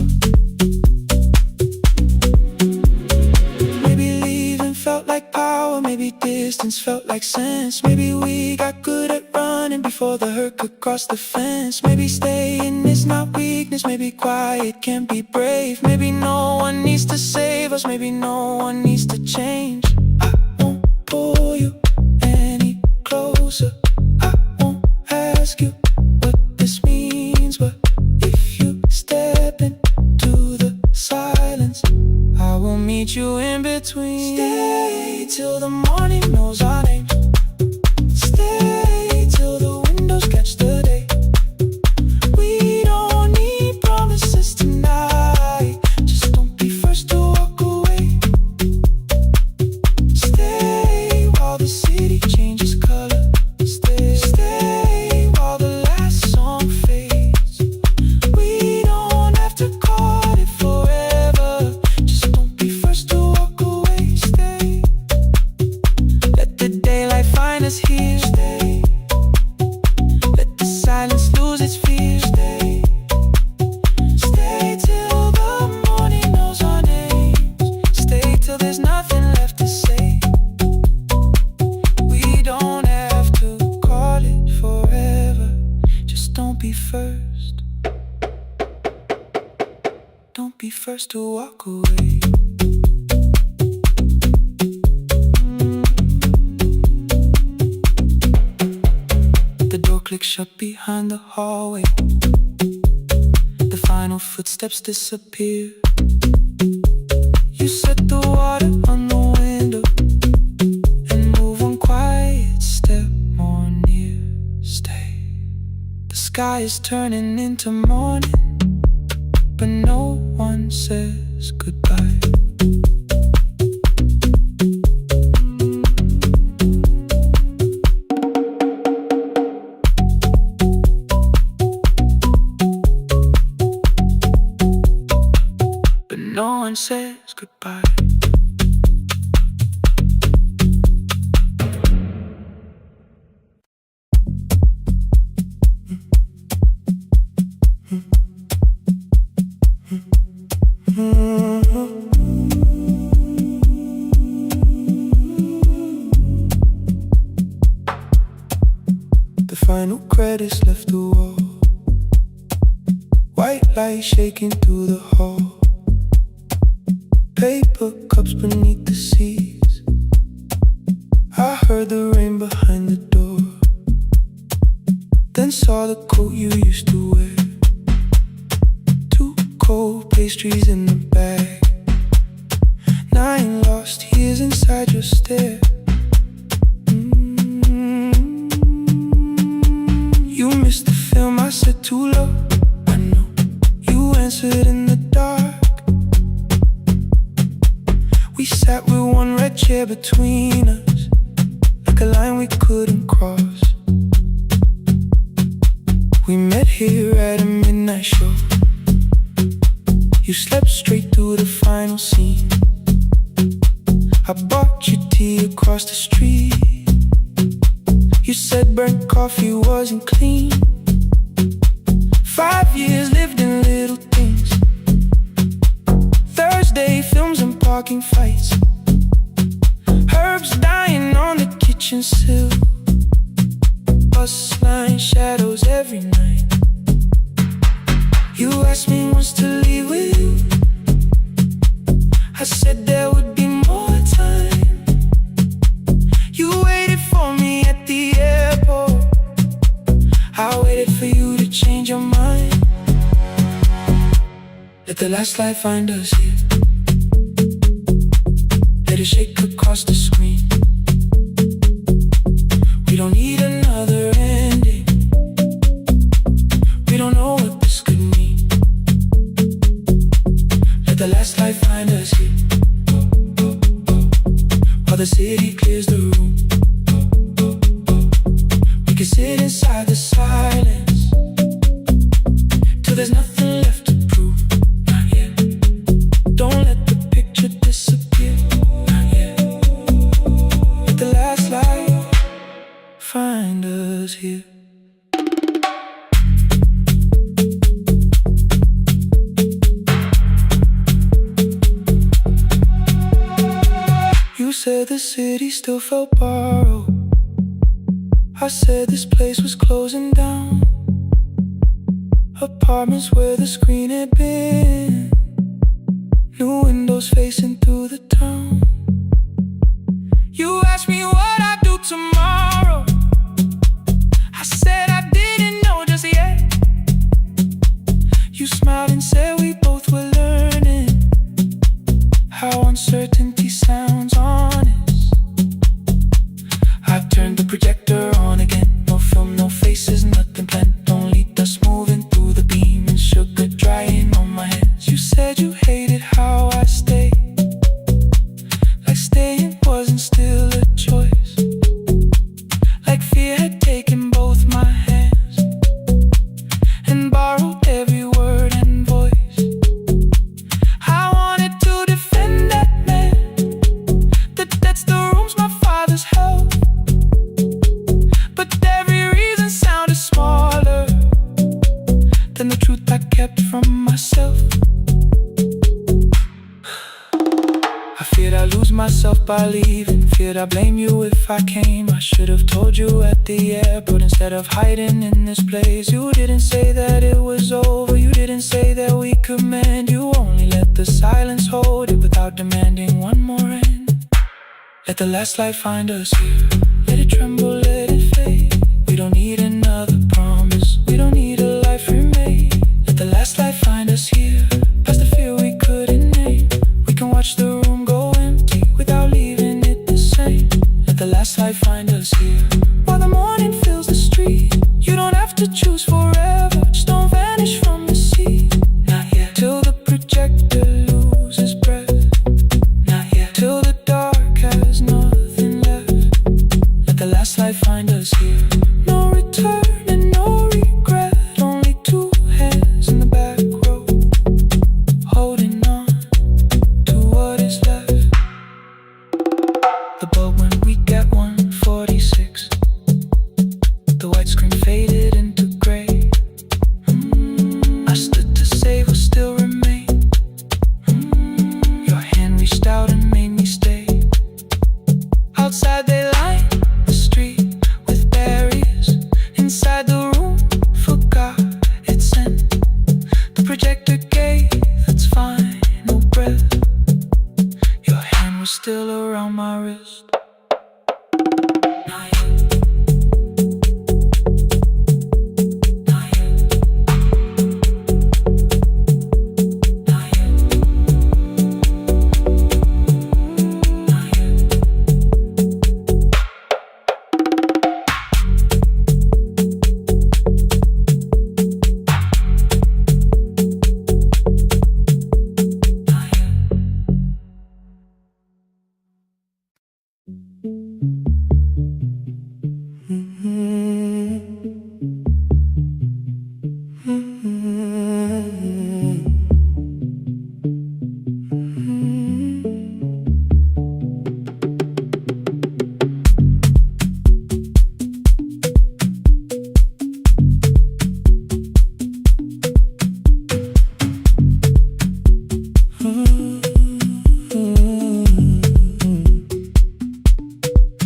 Maybe leaving felt like power, maybe distance felt like sense. Maybe we got good at running before the hurt could cross the fence. Maybe staying is not weakness, maybe quiet can be brave. Maybe no one needs to save us, maybe no one needs to change. I won't pull you any closer, I won't ask you what this means, but if you step into the silence, I will meet you in between. Stay till the morning knows our names. Stay till the windows catch the day. We don't need promises tonight, just don't be first to walk away. Stay while the city changes color. Stay while the last song fades. We don't have to call it forever, just don't be first to walk away. Stay, let the daylight find us here. Stay, let the silence lose its fear. Stay, stay till the morning knows our names. Stay till there's nothing left to say. We don't have to call it forever, just don't be first. Don't be first to walk away. The door clicks shut behind the hallway. The final footsteps disappear. You set the water on the window and move one quiet step more near. Stay. The sky is turning into morning, but no one says goodbye. But no one says goodbye. The final credits left the wall. White light shaking through the hall. Paper cups beneath the seats. I heard the rain behind the door, then saw the coat you used to wear. Two cold pastries in the bag. 9 lost years inside your stare. You missed the film, I said too low. I know, you answered in the dark. We sat with one red chair between us, like a line we couldn't cross. We met here at a midnight show. You slept straight through the final scene. I bought you tea across the street. You said burnt coffee wasn't clean. 5 years lived in little things. Thursday films and parking fights. Herbs dying on the kitchen sill. Bus line shadows every night. You asked me once to leave with you. I said there would be more time. You waited for me at the airport. I waited for you to change your mind. Let the last light find us here. Let it shake across the screen. We don't need another ending. We don't know what this could mean. said the city still felt borrowed. I said this place was closing down. Apartments where the screen had been, new windows facing through the town. You asked me what I'd do tomorrow. I said I didn't know just yet. You smiled and said we both were learning how uncertainty sounds honest. I've turned the projector on again. No film, no faces, nothing planned. Only dust moving through the beam and sugar drying on my hands. You said you hated how I stayed, like staying wasn't still a choice, like fear had taken both my hands and borrowed every word and voice. I wanted to defend that man, that's the rooms my father's held, but every reason sounded smaller than the truth I kept from myself. I feared I'd lose myself by leaving, feared I'd blame you if I came. I should have told you at the airport instead of hiding in this place. You didn't say that it was over, you didn't say that we could mend. You only let the silence hold it without demanding one more end. Let the last light find us here, let it tremble, let it fade. We don't need another promise, we don't need a life remade. Let the last light find us here, past the fear we couldn't name. We can watch the room go empty without leaving it the same. Let the last light find us here, while the morning fills the street. You don't have to choose forever, just don't vanish from the sea. Not yet, till the projector loses breath. Not yet, till the dark has nothing left. Let the last light find us here. No return and no regret, only two hands in the back row, holding on to what is left. The bulb went weak at 1:46. The white screen faded into gray. I stood to save what still remained. Your hand reached out and made me stay. Outside they lined the street with barriers. Inside the room forgot its scent. The projector gave its final breath. Your hand was still around my wrist. Not yet. Not yet. Not yet. Not yet.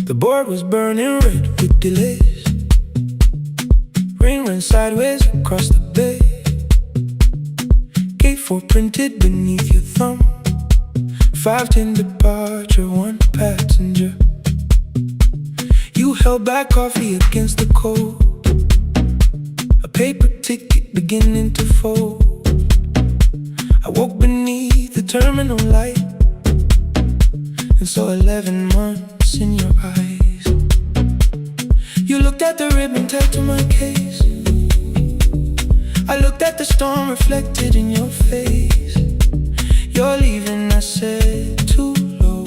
The board was burning red with delays. Rain ran sideways across the bay. Gate 4 printed beneath your thumb. 5:10 departure, 1 passenger. You held back coffee against the cold, a paper ticket beginning to fold. I woke beneath the terminal light and saw 11 months in your eyes. You looked at the ribbon tagged to my case. I looked at the storm reflected in your face. You're leaving, I said, too low.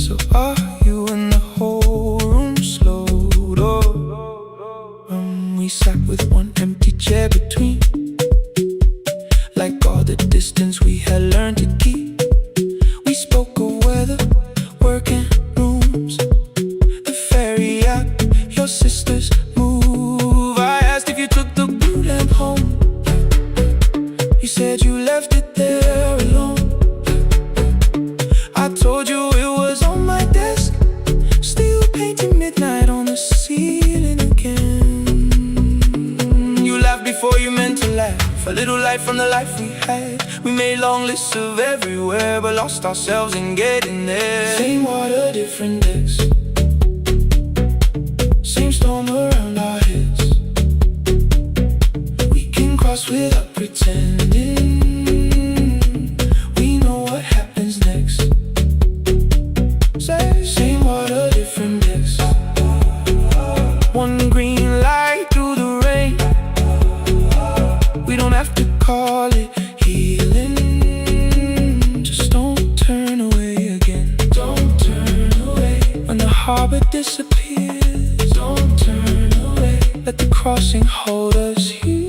So are you, and the whole room slowed up. We sat with one empty chair between, like all the distance we had learned to keep. We spoke of weather, work and rooms, the ferry act, your sister's move. I asked if you took the blue lamp home. You said you left it there alone. I told you it was on my day. before you meant to laugh. A little light from the life we had. We made long lists of everywhere, but lost ourselves in getting there. Same water, different decks. Same storm around our heads. We can cross without pretending. We know what happens next. Same water, different decks. One green light through the rain. We don't have to call it healing. Just don't turn away again. Don't turn away. When the harbor disappears, don't turn away. Let the crossing hold us here.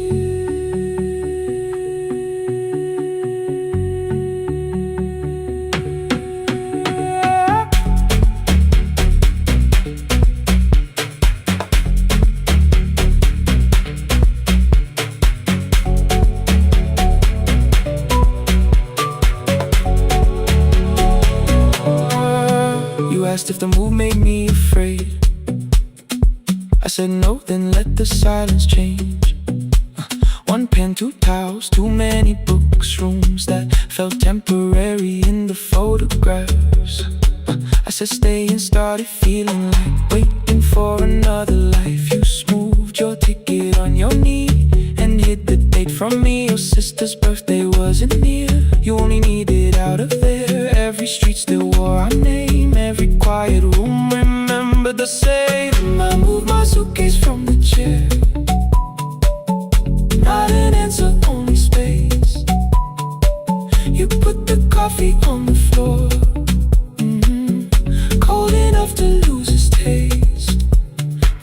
Asked if the move made me afraid. I said no, then let the silence change. One pen, two towels, too many books, rooms that felt temporary in the photographs. I said stay and started feeling like waiting for another life. You smoothed your ticket on your knee and hid the date from me. Your sister's birthday wasn't near. You only needed out of there. Every street still wore our name. Every quiet room remembered the same. I moved my suitcase from the chair. Not an answer, only space. You put the coffee on the floor. Cold enough to lose its taste.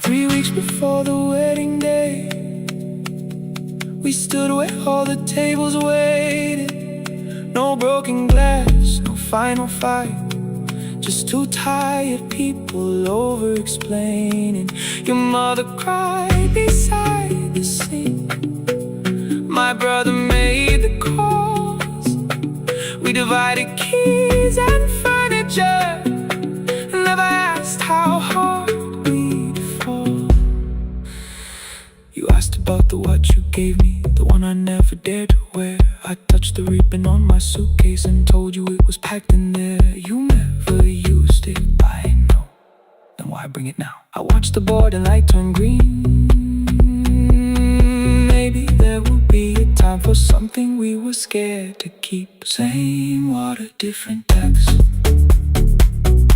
3 weeks before the wedding day, we stood where all the tables waited. No broken glass, no final fight. Just two tired people over-explaining. Your mother cried beside the sink. My brother made the calls. We divided keys and furniture. Never asked how hard we'd fall. You asked about the watch you gave me, the one I never dared to wear. I touched the ribbon on my suitcase and told you it was packed in there. You never used it, I know. Then why bring it now? I watched the border light turn green. Maybe there will be a time for something we were scared to keep. Same water, different decks.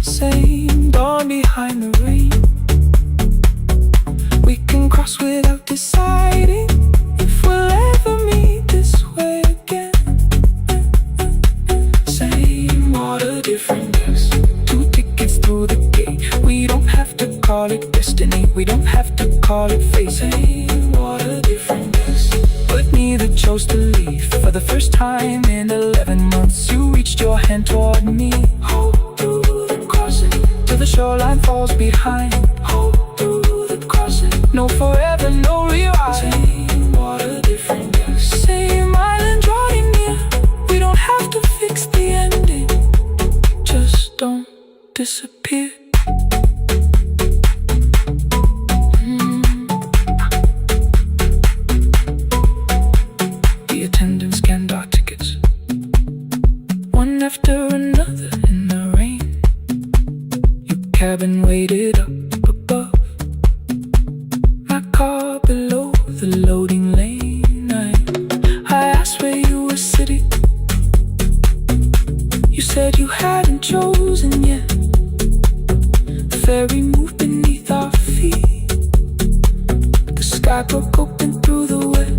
Same dawn behind the rain. We can cross without deciding if we'll ever meet this way again. Same water, different decks. 2 tickets through the gate. We don't have to call it destiny. We don't have to call it fate. Same water, different decks. But neither chose to leave. For the first time in 11 months, you reached your hand toward me. Hold through the crossing till the shoreline falls behind. Hold through the crossing. No forever, no rewrite. Same water, different decks. Same island drawing near. We don't have to fix the ending. Just don't disappear. The attendant scanned our tickets, one after another in the rain. Your cabin waited up above, my car below the loading lane. I asked where you were sitting. You said you hadn't chosen yet. The ferry moved beneath our feet. The sky broke open through the wet.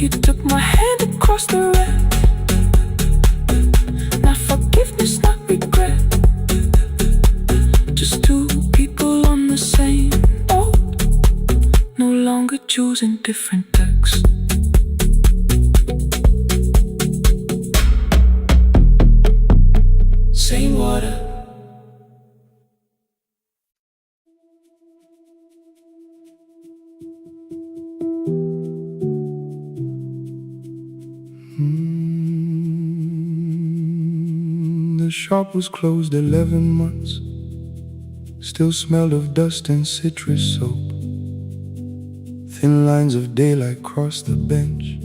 You took my hand across the red. Not forgiveness, not regret. Just two people on the same boat, no longer choosing different decks. Same water. The shop was closed 11 months. Still smelled of dust and citrus soap. Thin lines of daylight crossed the bench,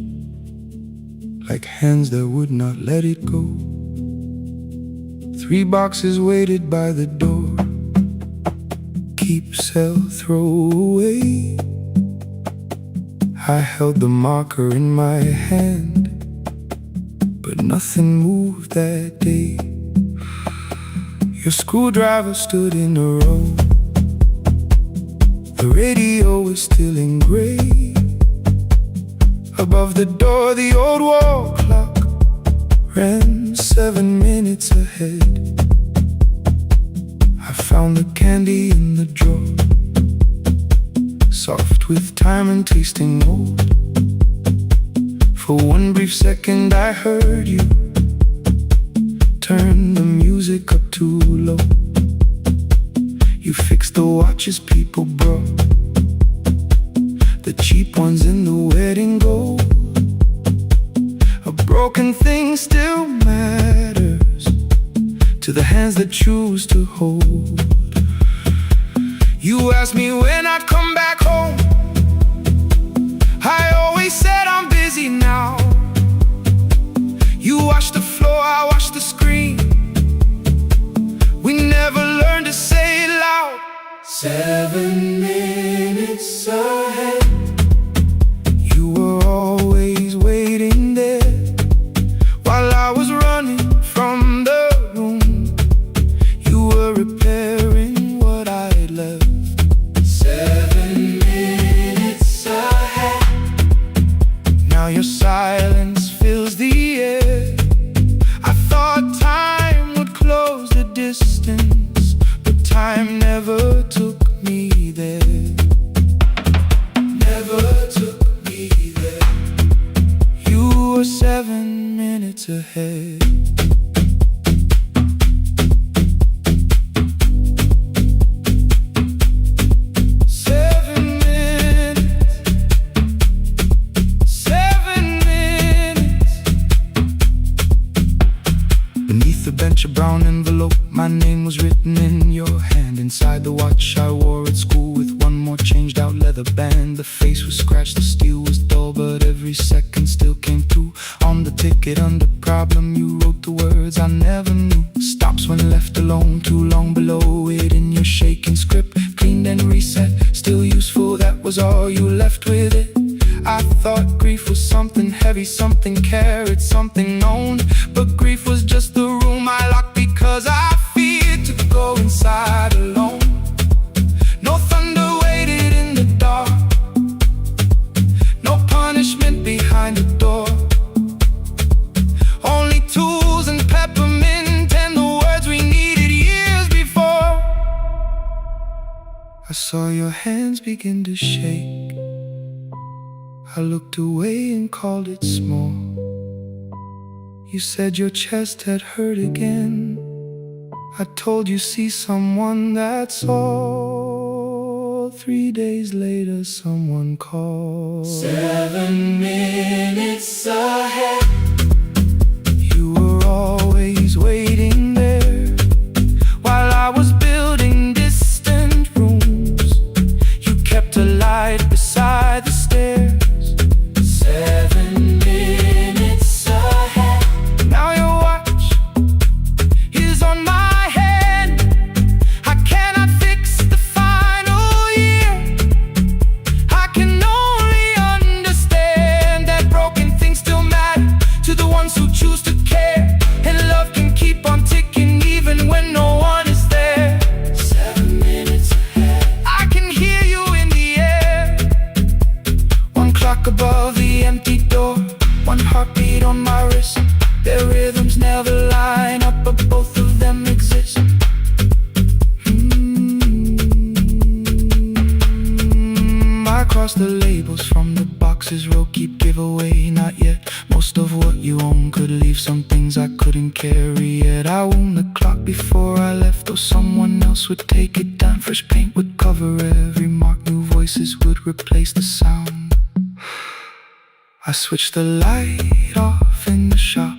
like hands that would not let it go. 3 boxes waited by the door. Keep, sell, throw away. I held the marker in my hand, but nothing moved that day. Your screwdriver stood in a row. The radio was still in gray. Above the door, the old wall clock ran 7 minutes ahead. I found the candy in the drawer, soft with time and tasting old. For one brief second I heard you turn the music up too low. You fixed the watches people brought, the cheap ones in the wedding gold. A broken thing still matters to the hands that choose to hold. You asked me when I'd come back home. I always said I'm busy now. You washed the floor, I washed the screen. We never learned to say it loud. 7 minutes ahead. You were always waiting there while I was running from the room. You were repairing what I had left. 7 minutes ahead. Now your silence fills the air. I thought time would close the distance, but time never took me there. Never took me there. You were 7 minutes ahead. A brown envelope, my name was written in your hand. Inside the watch I wore at school with one more changed out leather band. The face was scratched, the steel was dull, but every second still came through. On the ticket under problem you wrote the words I never knew. Stops when left alone, too long below it in your shaking script. Cleaned and reset, still useful, that was all you left with it. I thought grief was something heavy, something carried, something known. But grief was just the room I locked because I feared to go inside alone. No thunder waited in the dark, no punishment behind the door. Only tools and peppermint and the words we needed years before. I saw your hands begin to shake. I looked away and called it small. You said your chest had hurt again. I told you see someone, that's all. 3 days later someone called. 7 minutes ahead. You were always waiting there while I was building distant rooms. You kept a light beside the stairs. 7 minutes ahead. Now your watch is on my hand. I cannot fix the final year. I can only understand that broken things still matter to the ones who choose to care. And love can keep on ticking even when no one is there. 7 minutes ahead. I can hear you in the air. 1 clock above the empty door, 1 heartbeat on my wrist. Their rhythms never line up, but both of them exist. I cross the labels from the boxes, row keep giveaway, not yet. Most of what you own could leave, some things I couldn't carry yet. I wound the clock before I left, or someone else would take it down. Fresh paint would cover every mark, new voices would replace the sound. I switched the light off in the shop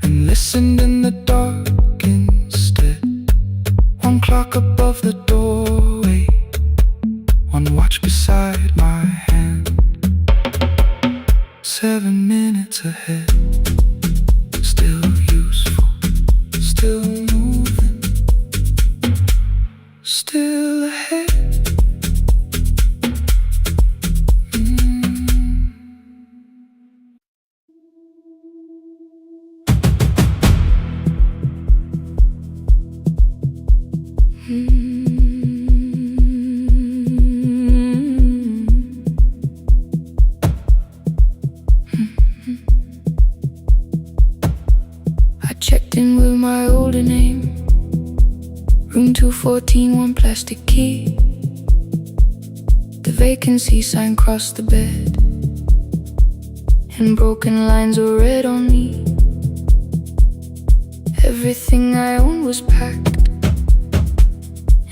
and listened in the dark instead. 1 clock above the doorway, 1 watch beside my hand. 27 minutes ahead. Still useful, still moving, still ahead. I checked in with my older name, room 214, one plastic key. The vacancy sign crossed the bed, and broken lines were read on me. Everything I owned was packed,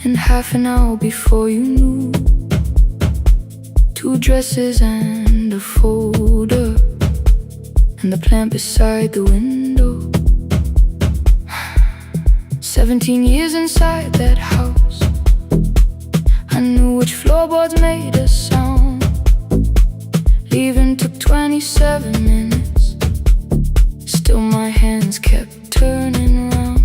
and half an hour before you knew, 2 dresses and a folder, and the plant beside the window. 17 years inside that house, I knew which floorboards made a sound. Leaving took 27 minutes, still my hands kept turning round.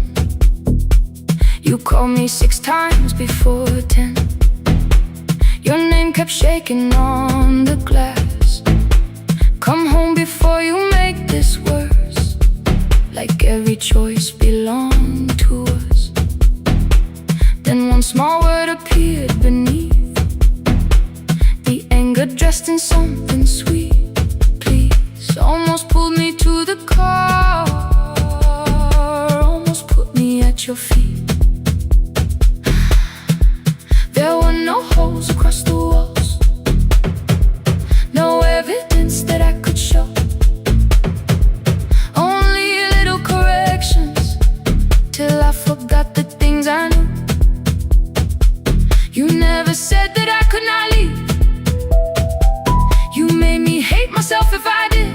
You called me 6 times before 10. Your name kept shaking on the glass. Come home before you make this worse, like every choice belonged to us. Then one small word appeared beneath, the anger dressed in something sweet. Please, almost pulled me to the car, almost put me at your feet. There were no holes across the walls, no evidence that I could show, only little corrections, till I forgot the things I knew. You never said that I could not leave. You made me hate myself if I did.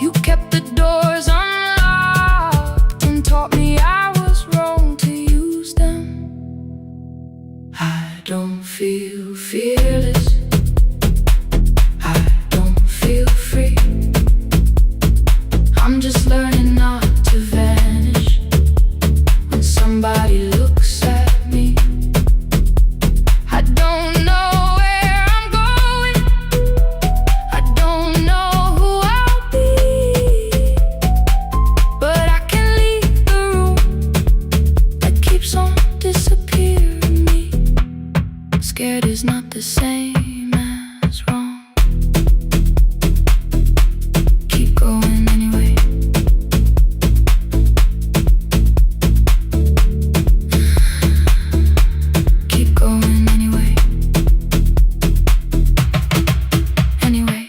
You kept the doors unlocked and taught me I was wrong to use them. I don't feel fearless, I don't feel free. I'm just learning not to vanish when somebody looks at me. I don't know where I'm going, I don't know who I'll be, but I can leave the room that keeps on disappearing me. Scared is not the same as wrong. Keep going anyway. Keep going anyway. Anyway,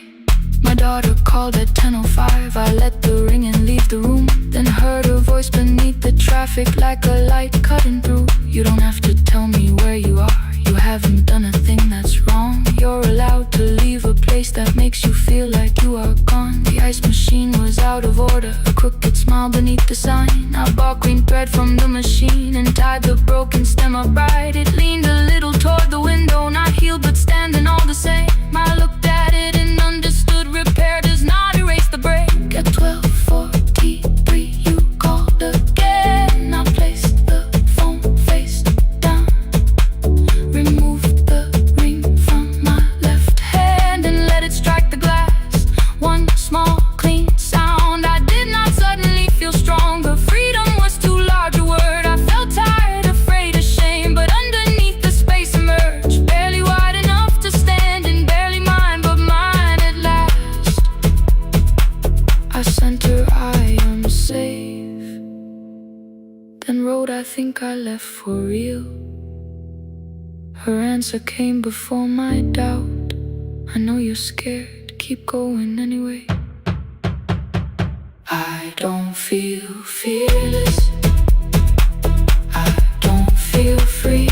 my daughter called at 10:05. I let the ring and leave the room, then heard her voice beneath the traffic like a light cutting through. You don't have to tell me where you are, you haven't done a thing that's wrong. You're allowed to leave a place that makes you feel like you are gone. The ice machine was out of order, a crooked smile beneath the sign. I bought green thread from the machine and tied the broken stem upright. It leaned a little toward the window, not healed but standing all the same. I looked at it and understood repair does not erase the break. At 12:43 you called again. I placed the phone face down, removed the ring from my left hand and let it strike the glass. One small clean sound. I did not suddenly feel stronger. Freedom was too large a word. I felt tired, afraid, ashamed, but underneath the space emerged, barely wide enough to stand and barely mine, but mine at last. I sent her, I am safe, then wrote, I think I left for real. Her answer came before my doubt. I know you're scared, keep going anyway. I don't feel fearless, I don't feel free.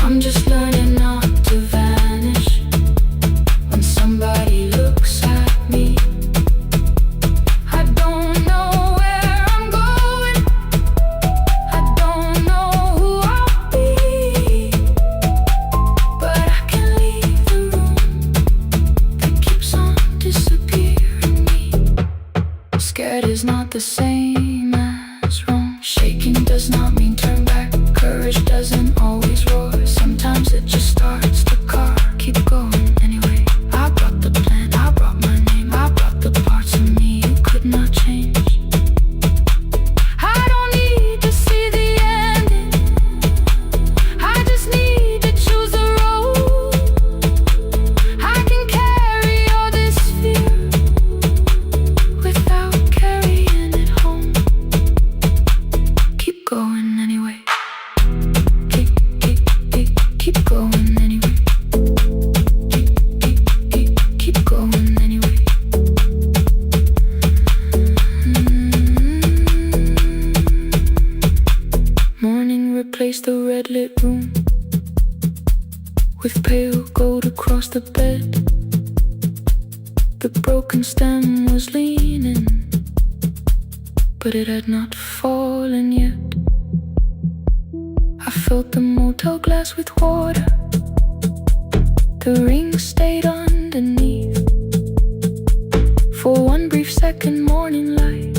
I'm just learning not to vanish when somebody looks at me. I don't know where I'm going, I don't know who I'll be, but I can leave the room the same as wrong. Shaking does not mean turn back. Courage doesn't always roar. Sometimes it just starts the car. Keep going anyway. I brought the plan, I brought my name, I brought the parts of me you could not change. I don't need to see the ending, I just need to choose the road. I can carry all this fear without carrying it home. Keep going anyway. Keep going anyway. Keep going anyway. Morning replaced the red lit room with pale gold across the bed. The broken stem was leaning, but it had not fallen yet. I filled the motel glass with water. The ring stayed underneath. For one brief second, morning light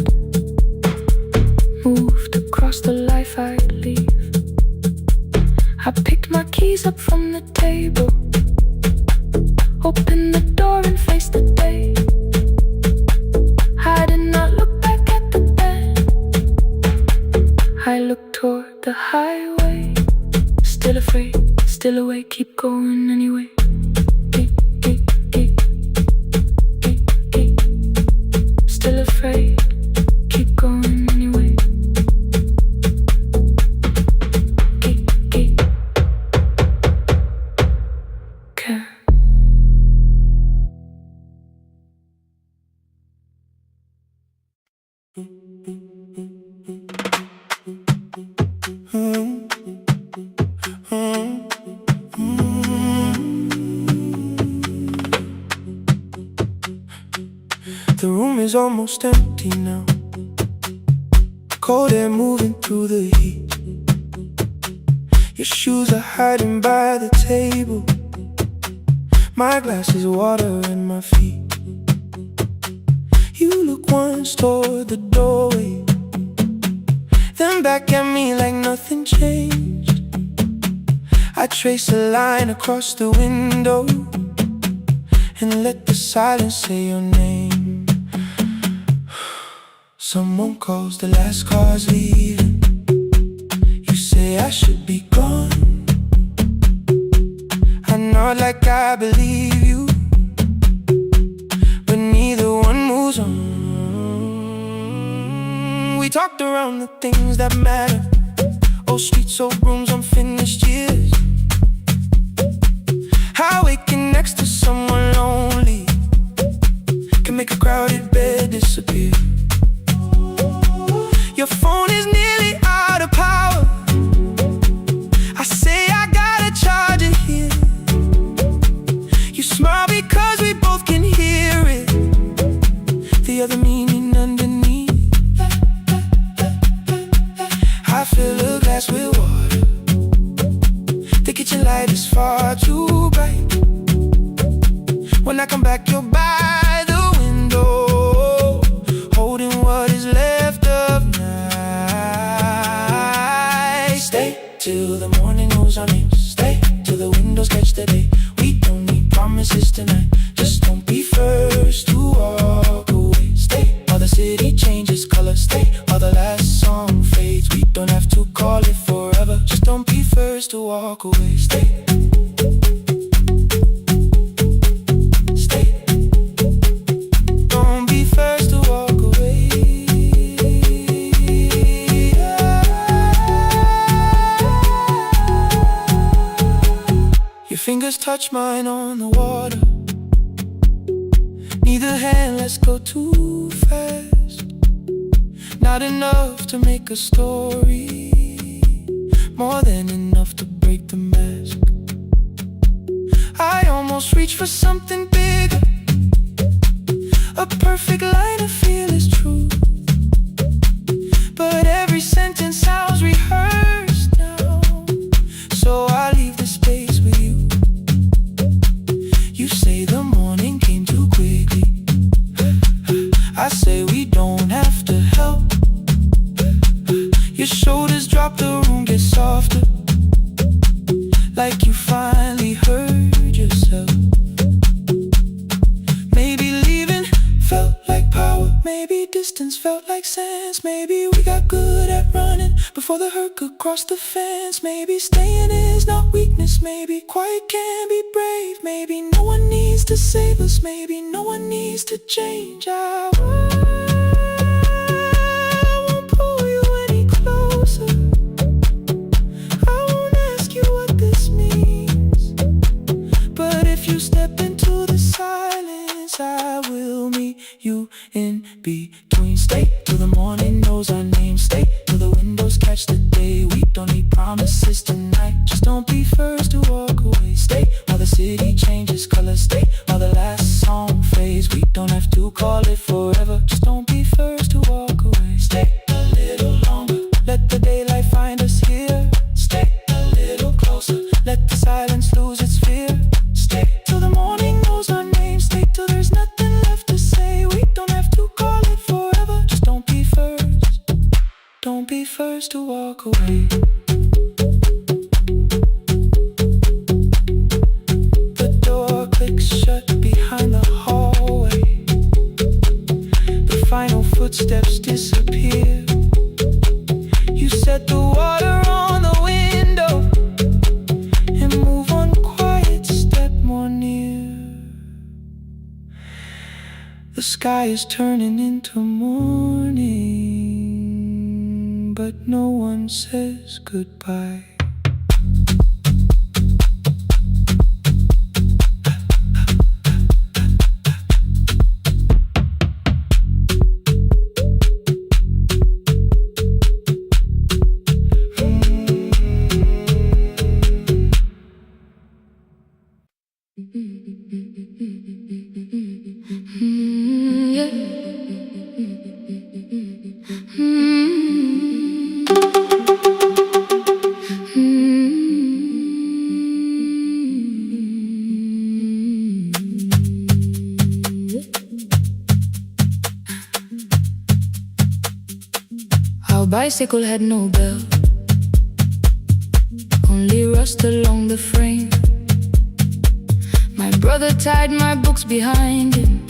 moved across the life I'd leave. I picked my keys up from the table, opened the door and faced the day. I did not look back at the bed, I looked toward the highway. Still afraid, still awake, keep going anyway. Still afraid, keep going anyway. Care. The room is almost empty now. Cold air moving through the heat. Your shoes are hiding by the table. My glass is water in my feet. You look once toward the doorway, then back at me like nothing changed. I trace a line across the window and let the silence say your name. Someone calls, the last car's leaving. You say I should be gone. I nod like I believe you, but neither one moves on. We talked around the things that matter. Old streets, old rooms, unfinished years. How waking next to someone lonely can make a crowded bed disappear. Your phone is nearly out of power. I say I gotta charge it here. You smile because we both can hear it, the other meaning underneath. I fill a glass with water. The kitchen light is far too bright. When I come back, you're by the window, holding what is left of night. Stay till the morning knows our names. Stay till the windows catch the day. We don't need promises tonight. Just don't be first to walk away. Stay while the city changes color. Stay while the last song fades. We don't have to call it forever. Just don't be first to walk away. Stay. Fingers touch mine on the water. Neither hand lets go too fast. Not enough to make a story, more than enough to break the mask. I almost reach for something bigger, a perfect line of fearless truth. But every sentence sounds rehearsed now, so I leave the space with you. You say the morning came too quickly. I say we don't have to help before the hurt could cross the fence. Maybe staying is not weakness. Maybe quiet can be brave. Maybe no one needs to save us. Maybe no one needs to change. I won't pull you any closer. I won't ask you what this means. But if you step into the silence, I will meet you in between. Stay till the morning knows our name. Stay till the windows catch the day. We don't need promises tonight. Just don't be first to walk away. Stay while the city changes color. Stay while the last song fades. We don't have to call it forever. Just don't be first to walk away. Stay a little longer. Let the daylight find us here. Stay a little closer. Let the silence lose its fear. Stay till the morning knows our name. Stay till there's nothing left to say. We don't have to call it forever. Just don't be first. Don't be first to walk away. The door clicks shut behind the hallway. The final footsteps disappear. You set the water on the window and move on quiet, step more near. The sky is turning into morning, but no one says goodbye. Our bicycle had no bell, only rust along the frame. My brother tied my books behind him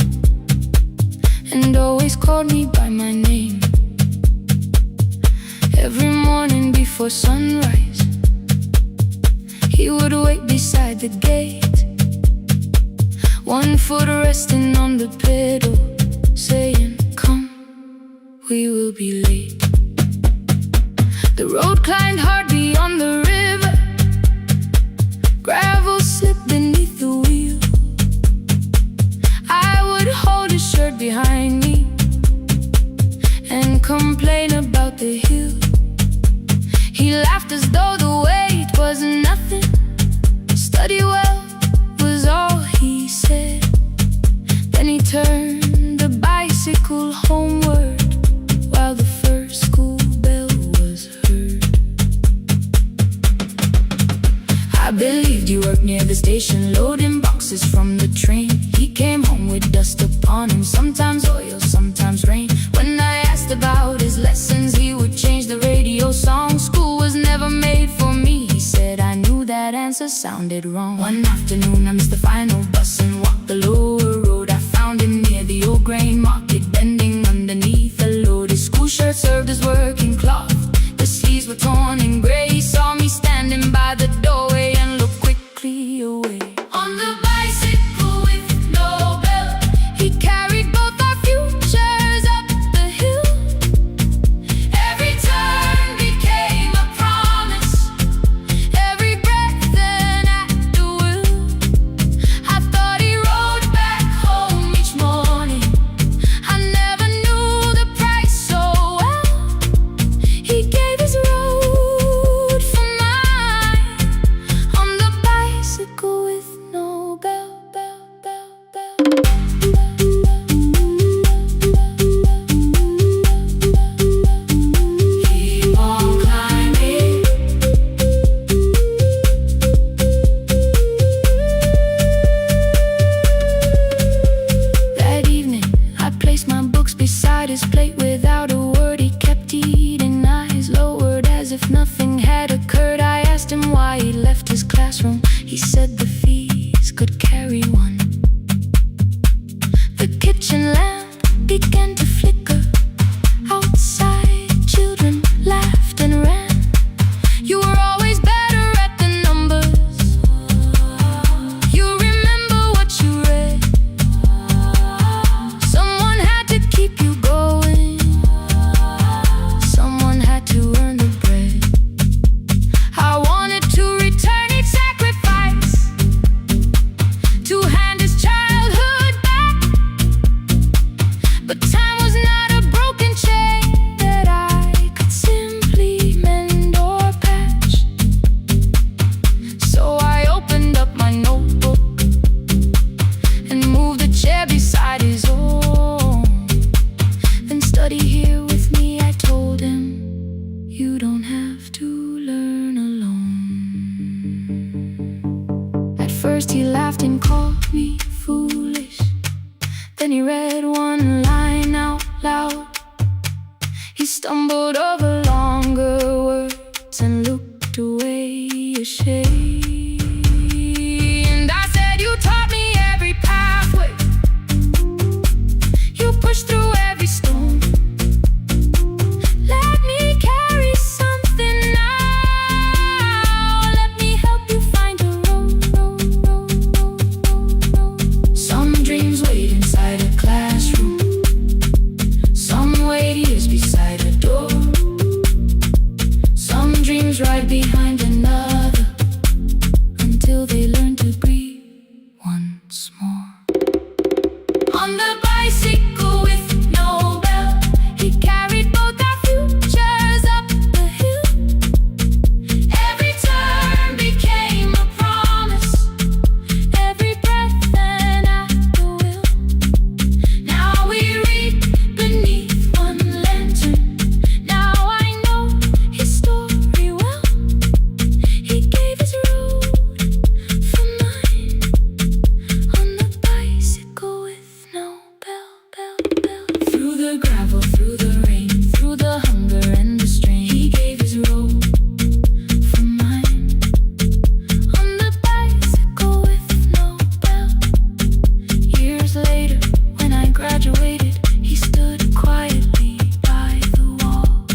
and always called me by my name. Every morning before sunrise, he would wait beside the gate, one foot resting on the pedal, saying, "Come, we will be late." The road climbed hard beyond the river. Gravel slipped beneath the wheel. I would hold his shirt behind me and complain about the hill. He laughed as though the weight was nothing. Study well was all he said. Then he turned the bicycle homeward while the first school bell was heard. I believed you worked near the station, loading boxes from the train. He came home with dust upon him, sometimes oil, sometimes rain. When I asked about his lessons, he would change the radio song. School was never made for me, he said. I knew that answer sounded wrong. One afternoon I missed the final bus and walked the lower road. I found him near the old grain market, bending underneath a load. His school shirt served as working cloth. The sleeves were torn and gray. He saw me standing by the doorway and looked quickly away. On the bicycle with no bell, he carried both our futures up the hill. Every turn became a promise, every breath an act of will. I thought he rode back home each morning. I never knew the price so well. He gave his road for mine on the bicycle with no bell, bell, bell, bell. Keep on climbing. That evening, I placed my books beside his plate without a word. He kept eating, eyes lowered as if nothing had occurred. I asked him why he left his classroom. He said the fees could carry one. The kitchen lamp began to flicker. Outside, children laughed and ran. First he laughed and called me foolish. Then he read one line out loud. He stumbled over longer words and looked away ashamed. And I said, you taught me every pathway, you pushed through every stone. Let me carry something now. Let me help you find a road. Some dreams wait inside a classroom, some wait years beside a door, some dreams right behind another, until they learn to breathe once more. On the bicycle with no bell, he carried both our futures up the hill. Every turn became a promise, every breath an act of will. Now we read beneath one lantern. Now I know his story well. He gave his road for mine, on the bicycle with no bell. Through the gravel, through the rain, through the hunger and the strain, he gave his road for mine, on the bicycle with no bell. Years later, when I graduated, he stood quietly by the wall.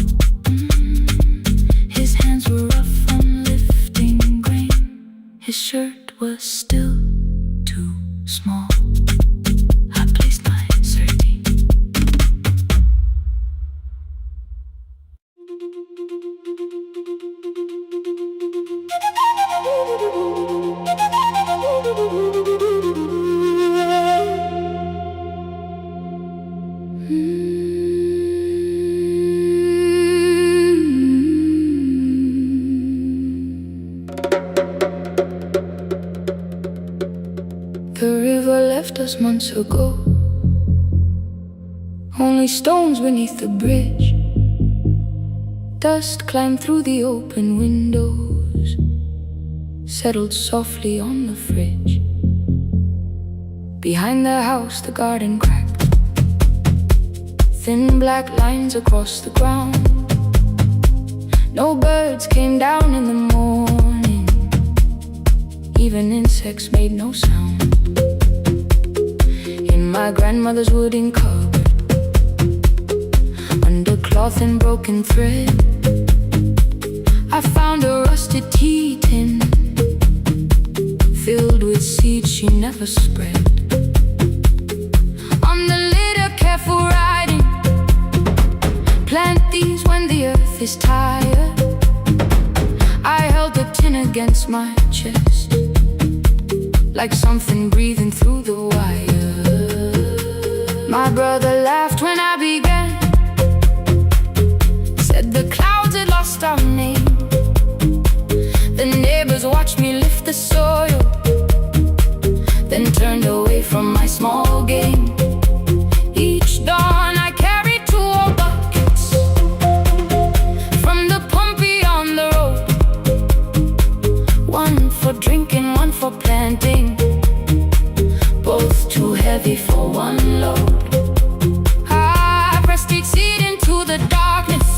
His hands were rough from lifting grain, his shirt was still too small. I placed my certainty. The river left us months ago, only stones beneath the bridge. Dust climbed through the open windows, settled softly on the fridge. Behind the house the garden cracked, thin black lines across the ground. No birds came down in the morning, even insects made no sound. In my grandmother's wooden cupboard, under cloth and broken thread, I found a rusted tea tin filled with seeds she never spread. On the lid a careful writing, plant these when the earth is tired. I held the tin against my chest, like something breathing through the wire. My brother laughed when I began, said the clouds had lost our name. The neighbors watched me lift the soil, then turned away from my small game. Each dawn I carried 2 old buckets from the pump beyond the road, one for drinking, one for planting, both too heavy for one load. I pressed each seed into the darkness,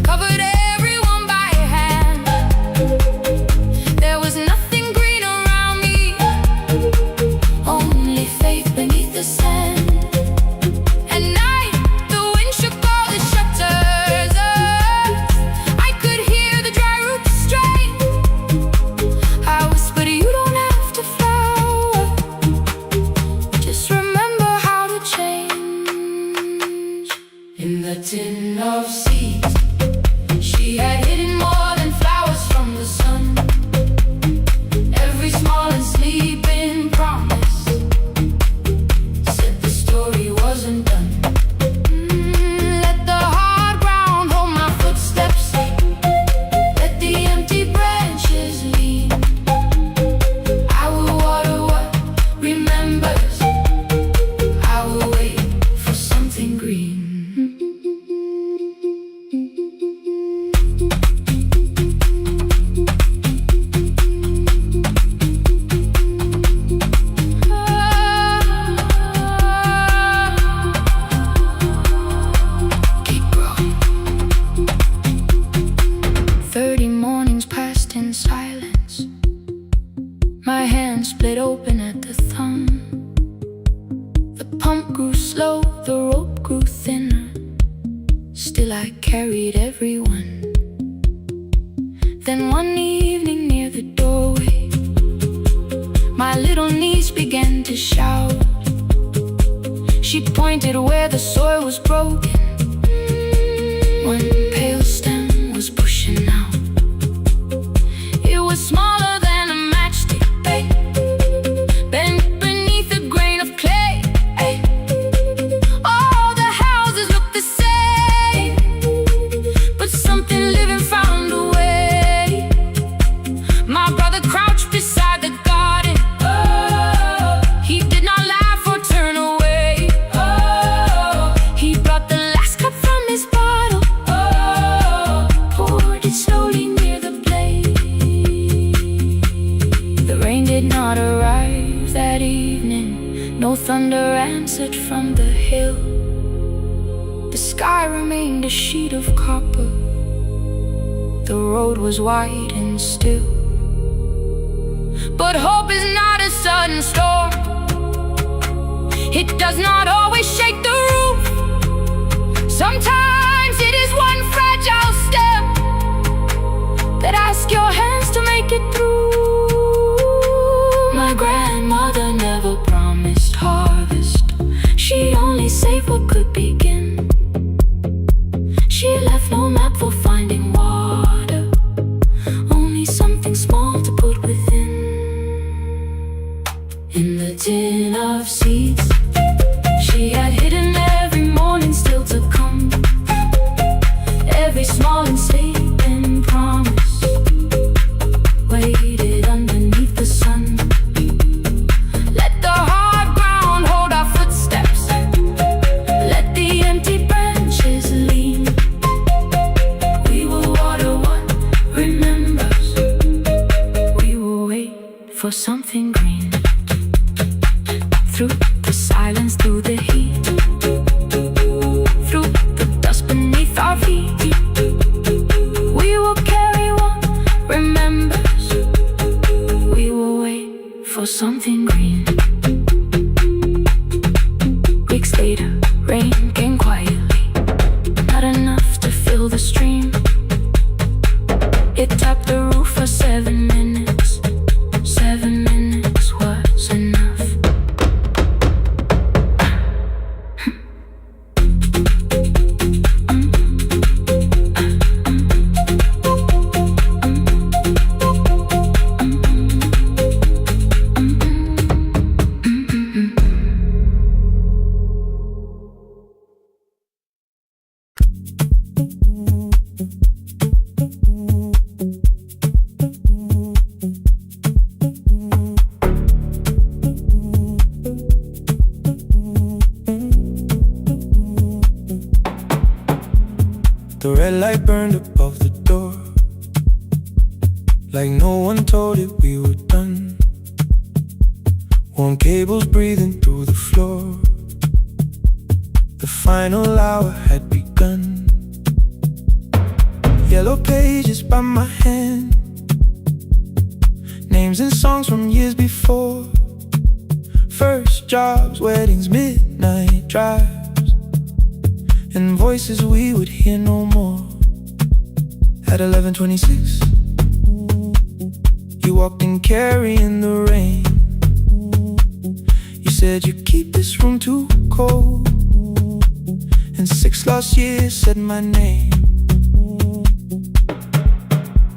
covered everyone by hand. There was nothing green around me, only faith beneath the sand. At night, the wind shook all the shutters up. I could hear the dry roots strain. I whispered, you don't have to flower, just remember My hand split open at the thumb. The pump grew slow, the rope grew thinner. Still I carried everyone. Then one evening near the doorway, my little niece began to shout. She pointed where the soil was broken. One pale stem was pushing out. It was smaller than a matchstick, babe, bent beneath a grain of clay. All the houses looked the same, but something living found a way. My brother crouched beside the garden. He did not laugh or turn away. He brought the last cup from his bottle, poured it slowly near the blaze. The rain did not arrive that evening. No thunder answered from the hill. The sky remained a sheet of copper. The road was wide and still. But hope is not a sudden storm. It does not always shake the roof. Sometimes it is one fragile step that asks your hands to make it through. My grandmother never promised harvest. She only saved what could begin. She left no map for finding water, only something small to put within. In the tin of seeds she had hidden every morning still to come. Every small enslaving promise waited underneath the sun. Let the hard ground hold our footsteps. Let the empty branches lean. We will water what remembers. We will wait for something green. Through the silence, through the heat, through the dust beneath our feet, we will carry what remembers. We will wait for something green. Weeks later, rain came quietly, not enough to fill the stream. It tapped the roof for 7 minutes. 7 minutes was enough. The red light burned above the door, like no one told it we were done. Warm cables breathing through the floor. The final hour had begun. Yellow pages by my hand, names and songs from years before. First jobs, weddings, midnight drives, and voices we would hear no more. At 11:26, you walked in carrying the rain. You said you keep this room too cold, and 6 lost years said my name.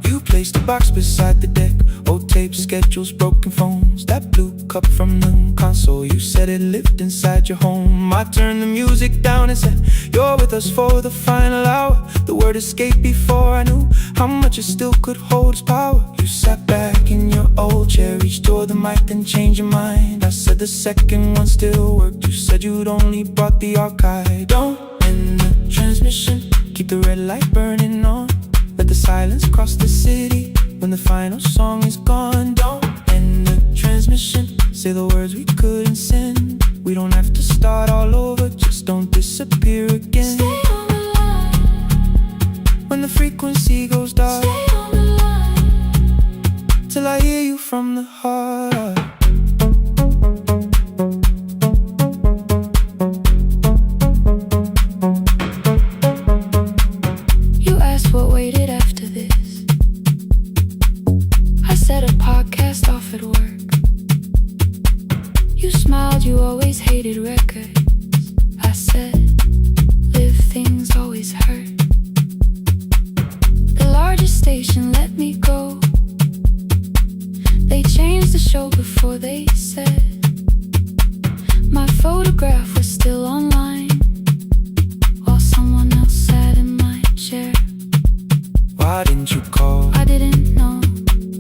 You placed a box beside the deck, old tapes, schedules, broken phones, that blue cup from the console. You said it lived inside your home. I turned the music down and said, you're with us for the final hour. The word escaped before I knew how much it still could hold its power. You sat back in your old chair, reached toward the mic, then changed your mind. I said the second one still worked. You said you'd only brought the archive. Don't end the transmission, keep the red light burning on. Let the silence cross the city when the final song is gone. Don't end the transmission, say the words we couldn't send. We don't have to start all over, just don't disappear again. Stay on the line. When the frequency goes dark, Stay on the line. till I hear you from the heart. You asked what waited after this. I said a podcast off at work. You smiled, you always hated records. I said, live things always hurt. The largest station let me go. They changed the show before they said my photograph was still online, while someone else sat in my chair. Why didn't you call? I didn't know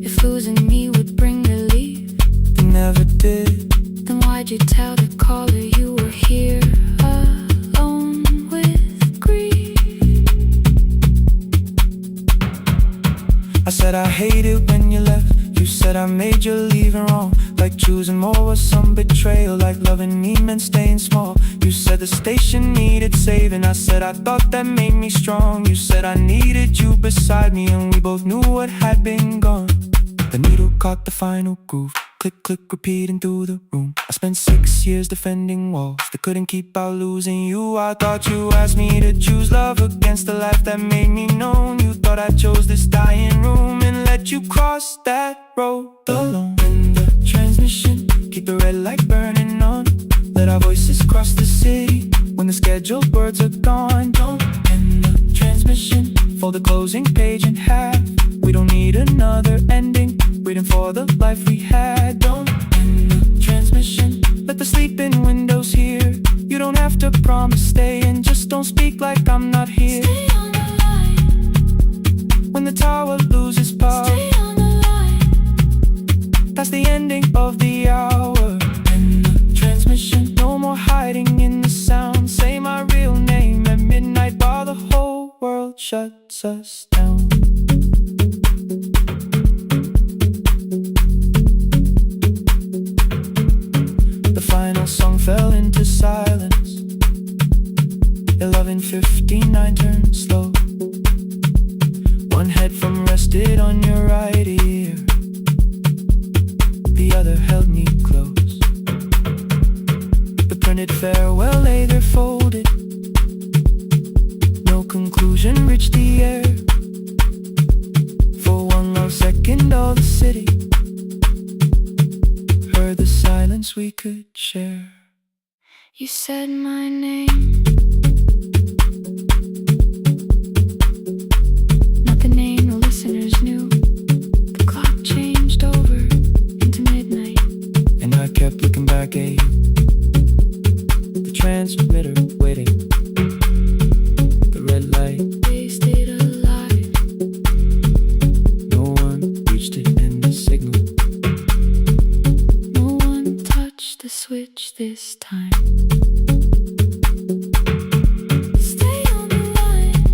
if losing me would bring relief. You never did. Then why'd you tell the caller you were here alone with grief? I said I hate it when you left. You said I made you leaving wrong, like choosing more was some betrayal, like loving me meant staying small. You said the station needed saving. I said I thought that made me strong. You said I needed you beside me, and we both knew what had been gone. The needle caught the final groove. Click, click, repeating through the room. I spent 6 years defending walls that couldn't keep out losing you. I thought you asked me to choose love against the life that made me known. You thought I chose this dying room and let you cross that road alone. In the transmission, keep the red light burning on. Let our voices cross the city when the scheduled words are gone. Don't end the transmission, fold the closing page in half. We don't need another ending, waiting for the life we had. Don't end the transmission, let the sleeping windows hear. You don't have to promise staying, just don't speak like I'm not here. Stay on the line. When the tower loses power, Stay on the line. that's the ending of the hour. End the transmission, no more hiding in the sound. Say my real name at midnight while the whole world shuts us down. The final song fell into silence. 11:59 turned slow. One headphone rested on your right ear, the other held me close. The printed farewell lay there folded. No conclusion reached the air. For one long second all the city heard the silence we could share. You said my name, not the name the listeners knew. The clock changed over into midnight, And I kept looking back at you, the transmitter waiting, the red light. they stayed alive. No one reached it and the signal. No one touched the switch this time. Stay on the line.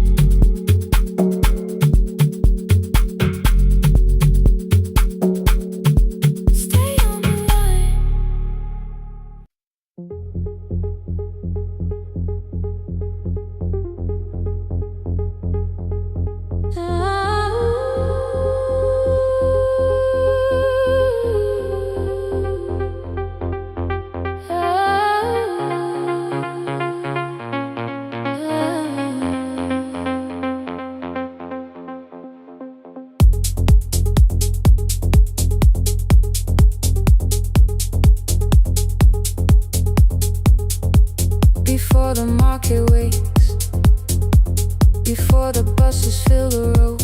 Stay on the line. Before the market wakes, before the buses fill the road,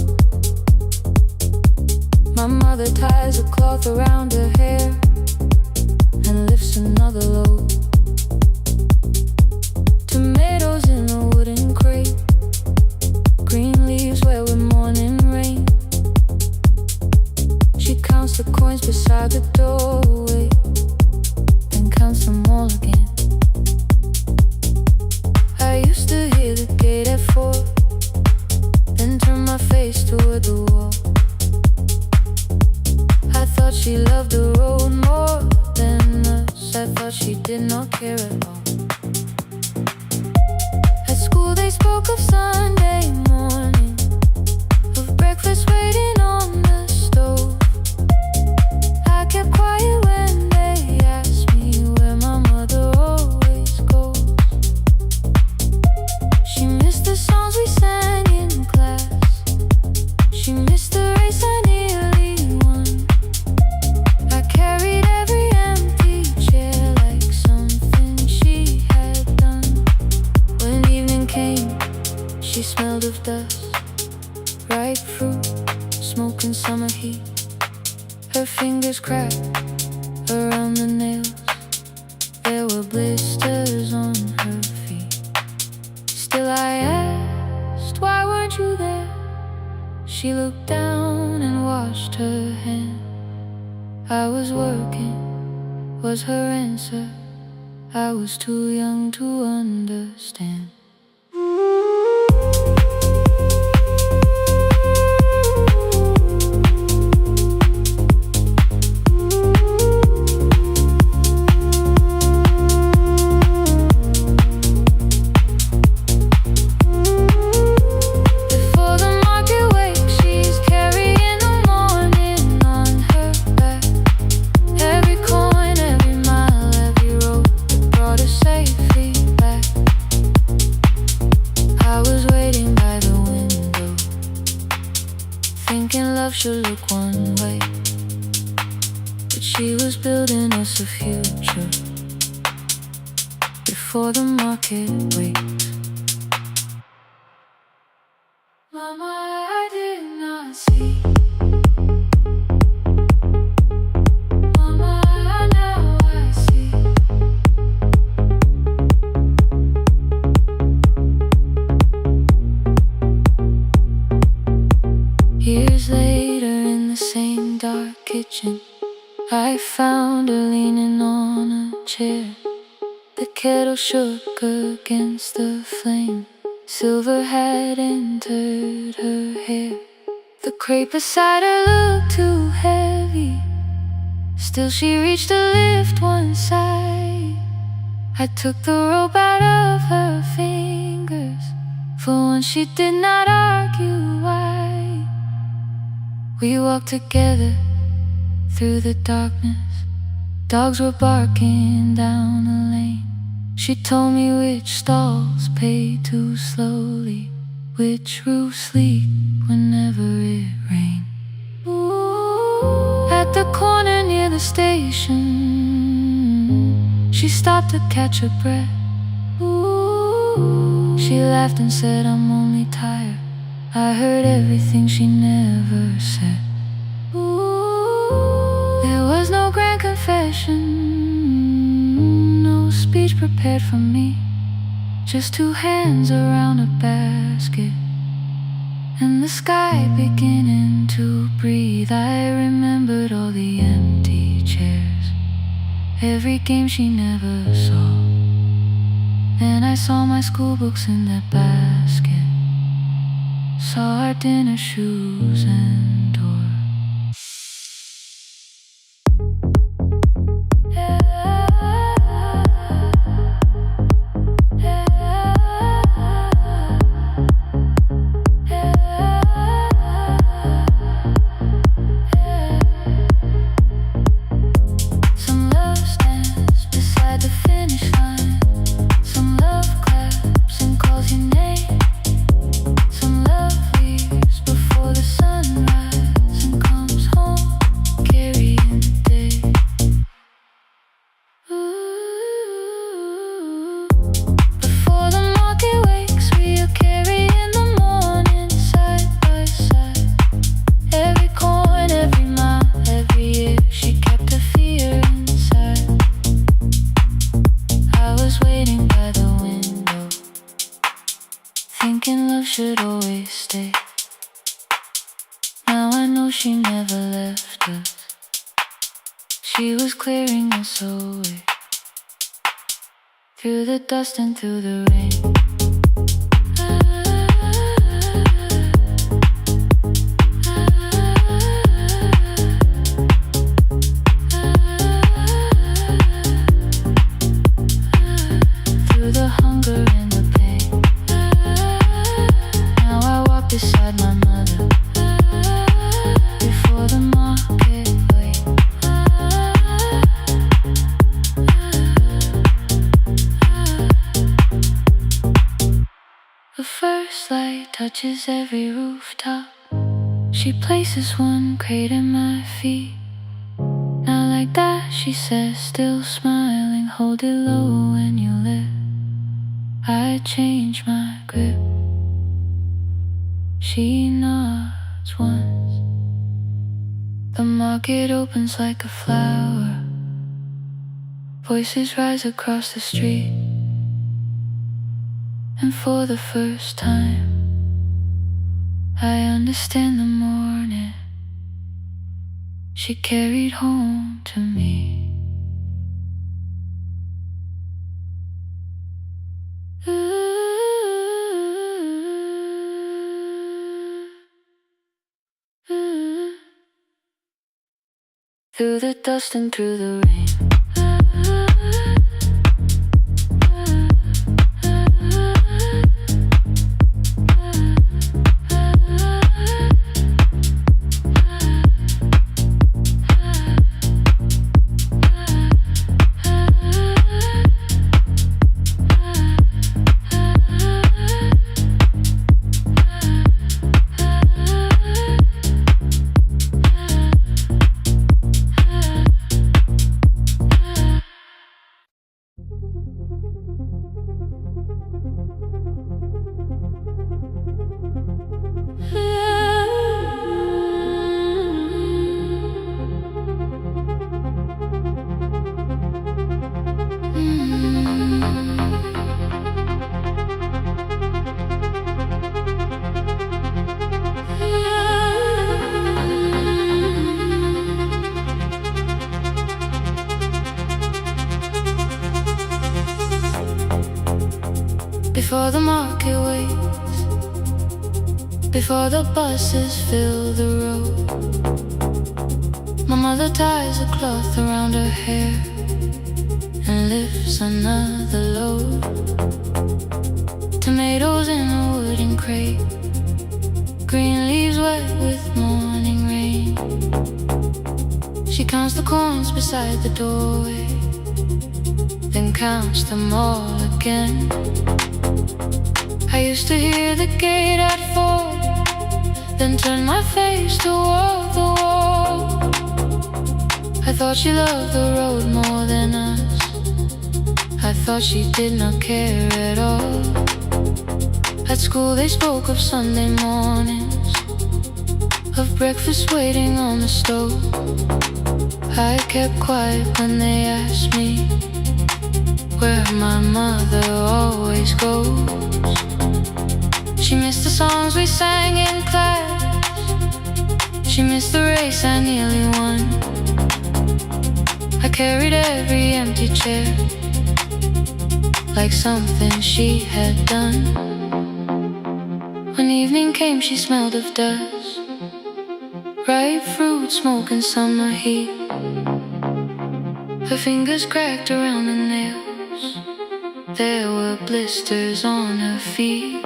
my mother ties a cloth around her hair and lifts another load. Tomatoes in a wooden crate, green leaves where we're mourning rain. She counts the coins beside the doorway, then counts them all again. I used to hear the gate at 4, then turn my face toward the wall. I thought she loved the road more than us. I thought she did not care at all. At school they spoke of Sunday morning, of breakfast waiting on the stove. on the nails. There were blisters on her feet. Still I asked, why weren't you there? She looked down and washed her hand. I was working, was her answer. I was too young to understand. Should look one way, but she was building us a future before the market waits. Mama, I did not see. Mama, now I see. Years later, in the same dark kitchen, I found her leaning on a chair. The kettle shook against the flame. Silver had entered her hair. The crepe beside her looked too heavy. Still she reached to lift one side. I took the rope out of her fingers. For once she did not argue why. We walked together through the darkness. Dogs were barking down the lane. She told me which stalls pay too slowly, which roofs leak whenever it rained. Ooh. At the corner near the station, she stopped to catch her breath. Ooh. She laughed and said, I'm only tired. I heard everything she never said. Ooh, there was no grand confession, no speech prepared for me. Just two hands around a basket, and the sky beginning to breathe. I remembered all the empty chairs, every game she never saw. Then I saw my school books in that basket, saw our dinner shoes and door. Some love stands beside the finish line. Some love claps and calls your name. Some love leaves before the sunrise and comes home carrying the day. Ooh. Before the market wakes, we are carrying the morning side by side. Every coin, every mile, every year, she kept her fear inside. I was waiting by the window, thinking love should always stay. Now I know she never left us. She was clearing us away, through the dust and through the rain. Through the hunger and the pain. Now I walk beside my mother, before the market waits. The first light touches every rooftop. She places one crate at my feet. Now like that, she says, still smiling, hold it low when you lift. I change my grip. She nods once. The market opens like a flower. Voices rise across the street, and for the first time I understand the morning she carried home to me. Through the dust and through the rain, before the market waits, before the buses fill the road, my mother ties a cloth around her hair and lifts another load. Tomatoes in a wooden crate, green leaves wet with morning rain. She counts the coins beside the doorway, then counts them all again. I used to hear the gate at 4, then turn my face toward the wall. I thought she loved the road more than us. I thought she did not care at all. At school they spoke of Sunday mornings, of breakfast waiting on the stove. I kept quiet when they asked me where my mother always goes. She missed the songs we sang in class, she missed the race I nearly won. I carried every empty chair like something she had done. When evening came she smelled of dust, ripe fruit, smoke and summer heat. Her fingers cracked around the nails, there were blisters on her feet.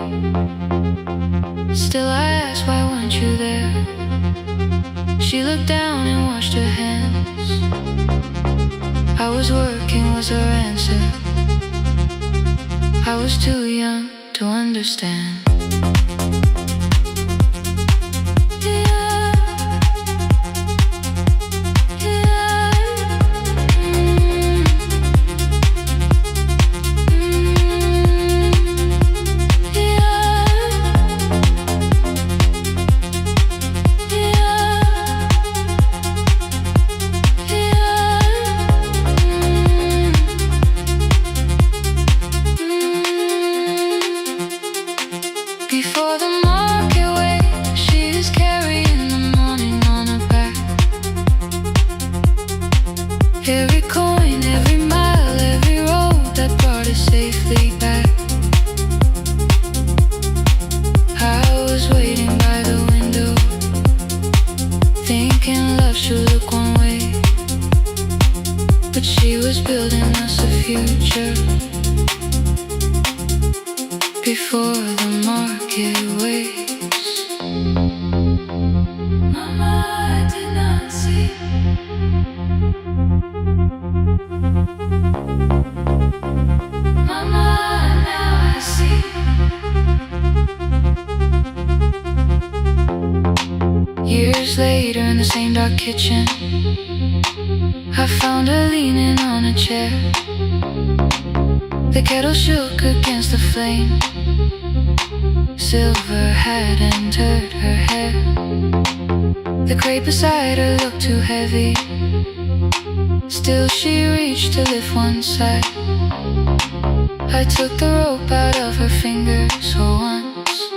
Still I asked, why weren't you there? She looked down and washed her hands. I was working was her answer. I was too young to understand. Before the market waits, she's carrying the morning on her back. Every coin, every mile, every road that brought us safely back. I was waiting by the window, thinking love should look one way, but she was building us a future. Before the market waits, Mama, I did not see. Mama, now I see. Years later in the same dark kitchen, I found her leaning on a chair. The kettle shook against the flame, silver had entered her hair. The crate beside her looked too heavy, Still she reached to lift one side. I took the rope out of her fingers for once.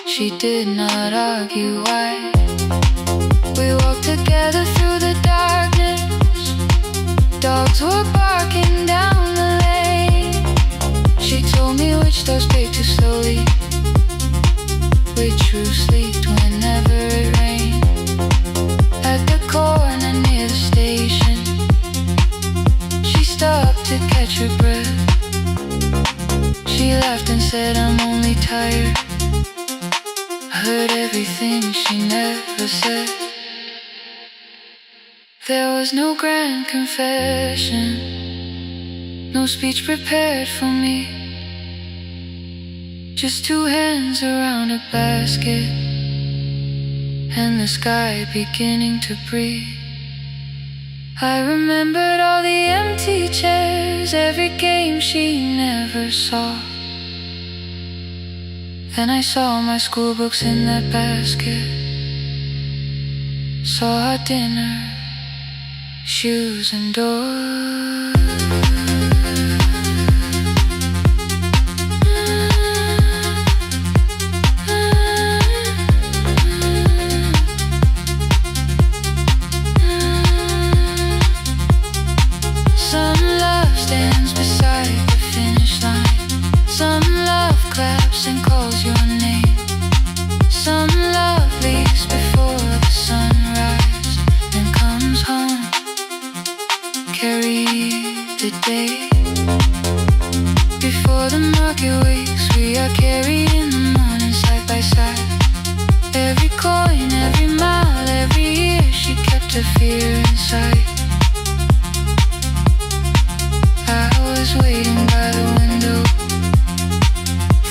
She did not argue why. We walked together through the darkness. Dogs were barking down the lane. She told me which doors pay too slowly, which roofs leaked whenever it rained. At the corner near the station, she stopped to catch her breath. She laughed and said, I'm only tired. I heard everything she never said. There was no grand confession, no speech prepared for me. Just two hands around a basket and the sky beginning to breathe. I remembered all the empty chairs, every game she never saw. Then I saw my school books in that basket, saw our dinner, shoes and doors. Some love stands beside the finish line. Some love claps and calls your name. Some love leaves before the sunrise and comes home. Carry the day before the market wakes. We are carried in the morning side by side. Every coin, every mile, every year, she kept her fear inside. I was waiting by the window,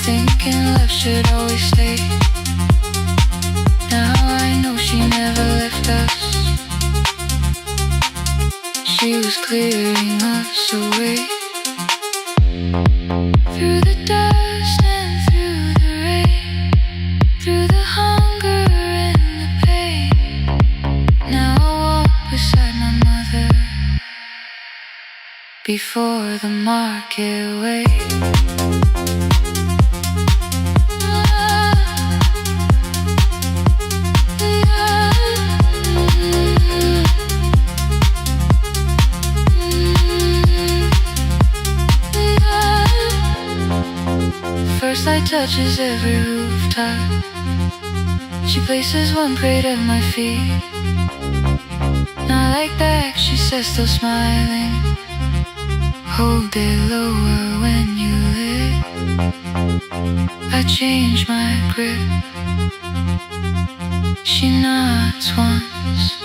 thinking love should always stay. Now I know she never left us. She was clearing us away. Through the dust and through the rain, through the hunger and the pain. Now I walk beside my mother before the market wake. First light touches every rooftop. She places one plate at my feet. Not like that, she says, still smiling. Hold it lower when you lit. I change my grip. She nods once.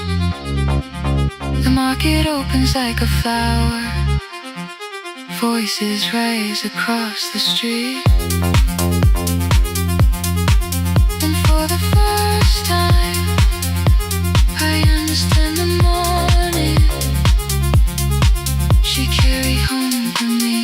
The market opens like a flower. Voices rise across the street. And for the first time, I understand the morning she carried home to me.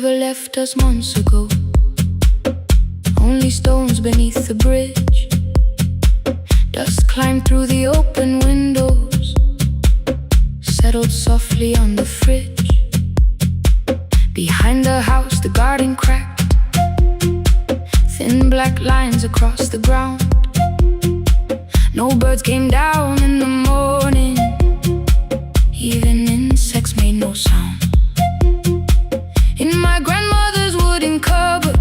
Left us months ago, only stones beneath the bridge. Dust climbed through the open windows, settled softly on the fridge. Behind the house the garden cracked, thin black lines across the ground. No birds came down in the morning, even insects made no sound. In my grandmother's wooden cupboard,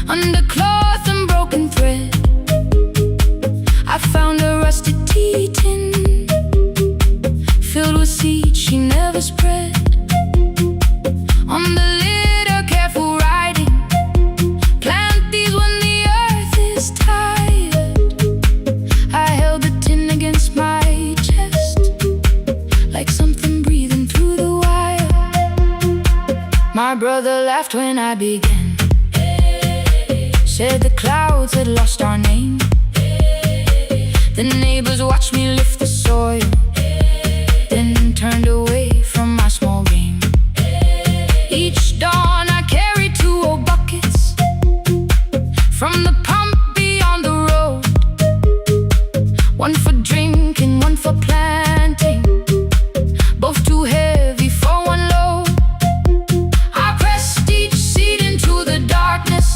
under cloth and broken thread, I found a rusted tea tin seed she never spread. On the litter, careful riding. Plant these when the earth is tired. I held the tin against my chest, like something breathing through the wire. My brother laughed when I began. Said the clouds had lost our name. The neighbors watched me lift the soil, then turned away from my small game. Each dawn I carried 2 old buckets from the pump beyond the road. One for drinking, one for planting, both too heavy for one load. I pressed each seed into the darkness,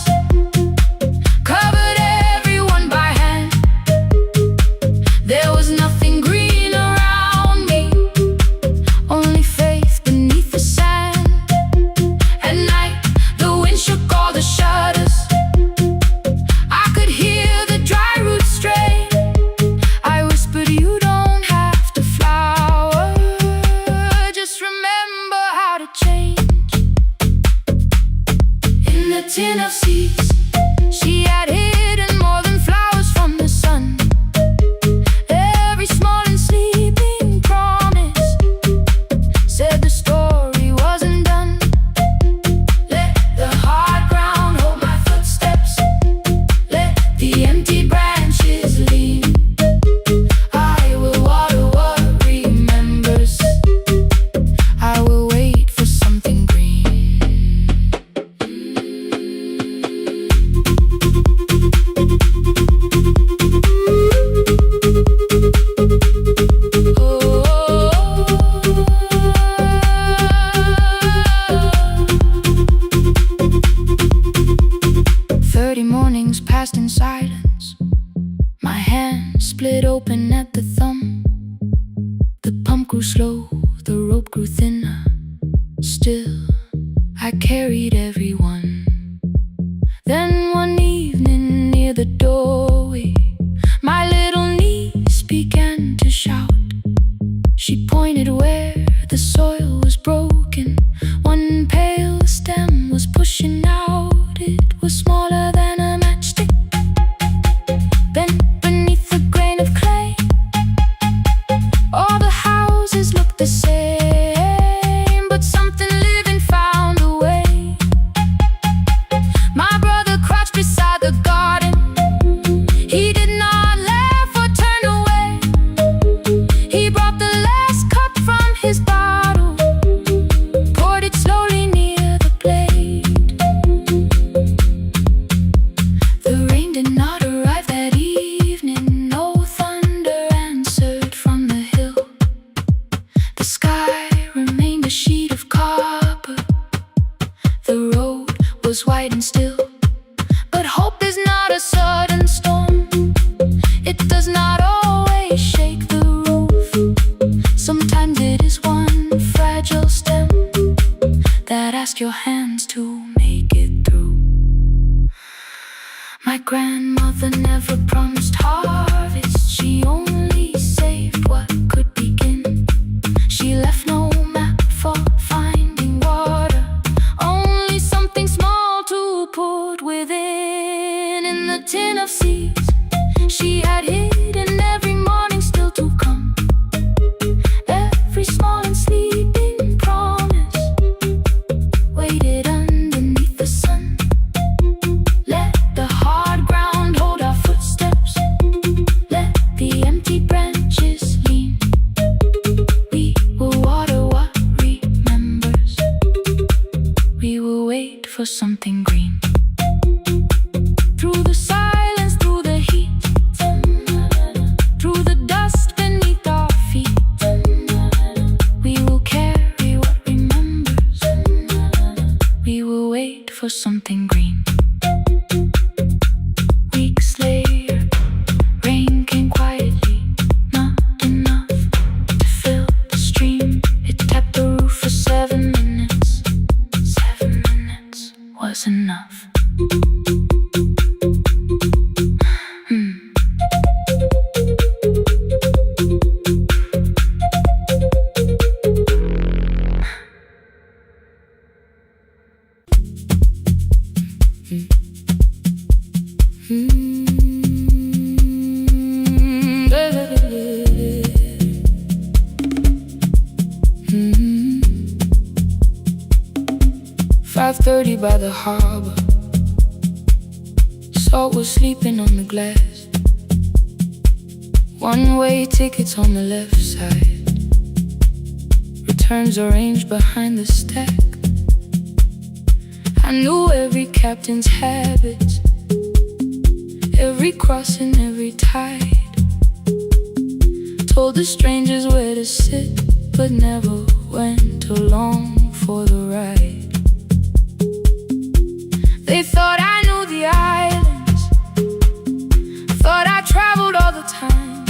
covered everyone by hand. There was nothing green around me, only faith beneath the sand. At night, the wind shook all the shutters. I could hear the dry roots stray. I whispered, you don't have to flower, just remember how to change. In the tin of seeds, she had hidden more than flowers from the sun. Every small and sleeping promise said the story wasn't done. Let the hard ground hold my footsteps, let the empty branches lean. I will water what remembers, I will wait for something green. 30 mornings passed in silence. My hand split open at the thumb. The pump grew slow, the rope grew thinner. Still, I carried everyone. Then one evening near the doorway, my little niece began to shout. She pointed where the soil was broken. One pale stem was pushing out. It was smaller than a matchstick, bent beneath a grain of clay. All the houses looked the same, but something living found a way. My brother crouched beside the garden. He did not laugh or turn away. He brought the last cup from his bottle, poured it slowly near the blade. The rain did not arrive that evening. No thunder answered from the hill. The sky remained a sheet of copper. The road was white and still. But hope is not a sudden storm. It does not always shake the roof. Sometimes it is one fragile stem that asks your hands to make it through. My grandmother never promised harvest. She only saved what could begin. She left no map for finding water, only something small to put within. In the tin of seeds she had hidden every morning still to come. Every small and sleeping promise waited underneath the sun. Let the hard ground hold our footsteps, let the empty branches lean. We will water what remembers, we will wait for something green. Through the silence, through the heat, through the dust beneath our feet, we will carry what remembers, we will wait for something green. Weeks later, rain came quietly, not enough to fill the stream. It tapped the roof for 7 minutes. 7 minutes was enough. 5:30 by the harbor. Salt was sleeping on the glass. One-way tickets on the left side. Returns arranged behind the stack. I knew every captain's habits, every crossing, every tide. Told the strangers where to sit, but never went along for the ride. They thought I knew the islands, thought I traveled all the time.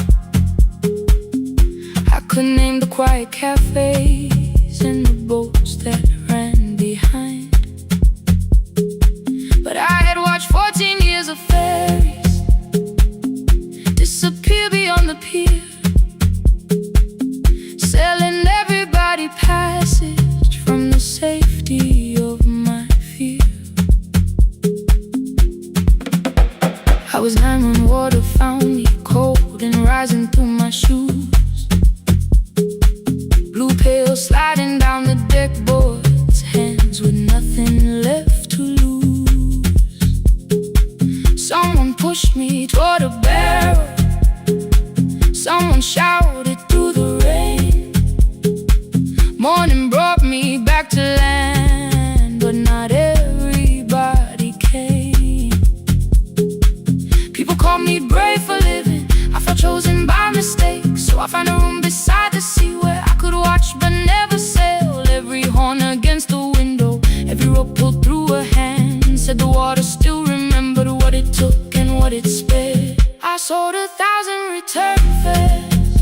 I could name the quiet cafes and the boats that ran behind. But I had watched 14 years of ferries disappear beyond the pier, selling everybody passage from the safety of my fear. I was 9 when water found me, cold and rising through my shoes. Blue pail sliding down the deck boards, hands with nothing left to lose. Someone pushed me toward a barrel, someone shouted through the rain. Morning brought me back to land, but not everybody came. People called me brave for living, I felt chosen by mistake. So I found a room beside the sea where I could watch but never sail. Every horn against the window, every rope pulled through a hand, said the water still remembered what it took and what it spared. I sold 1,000 return fares,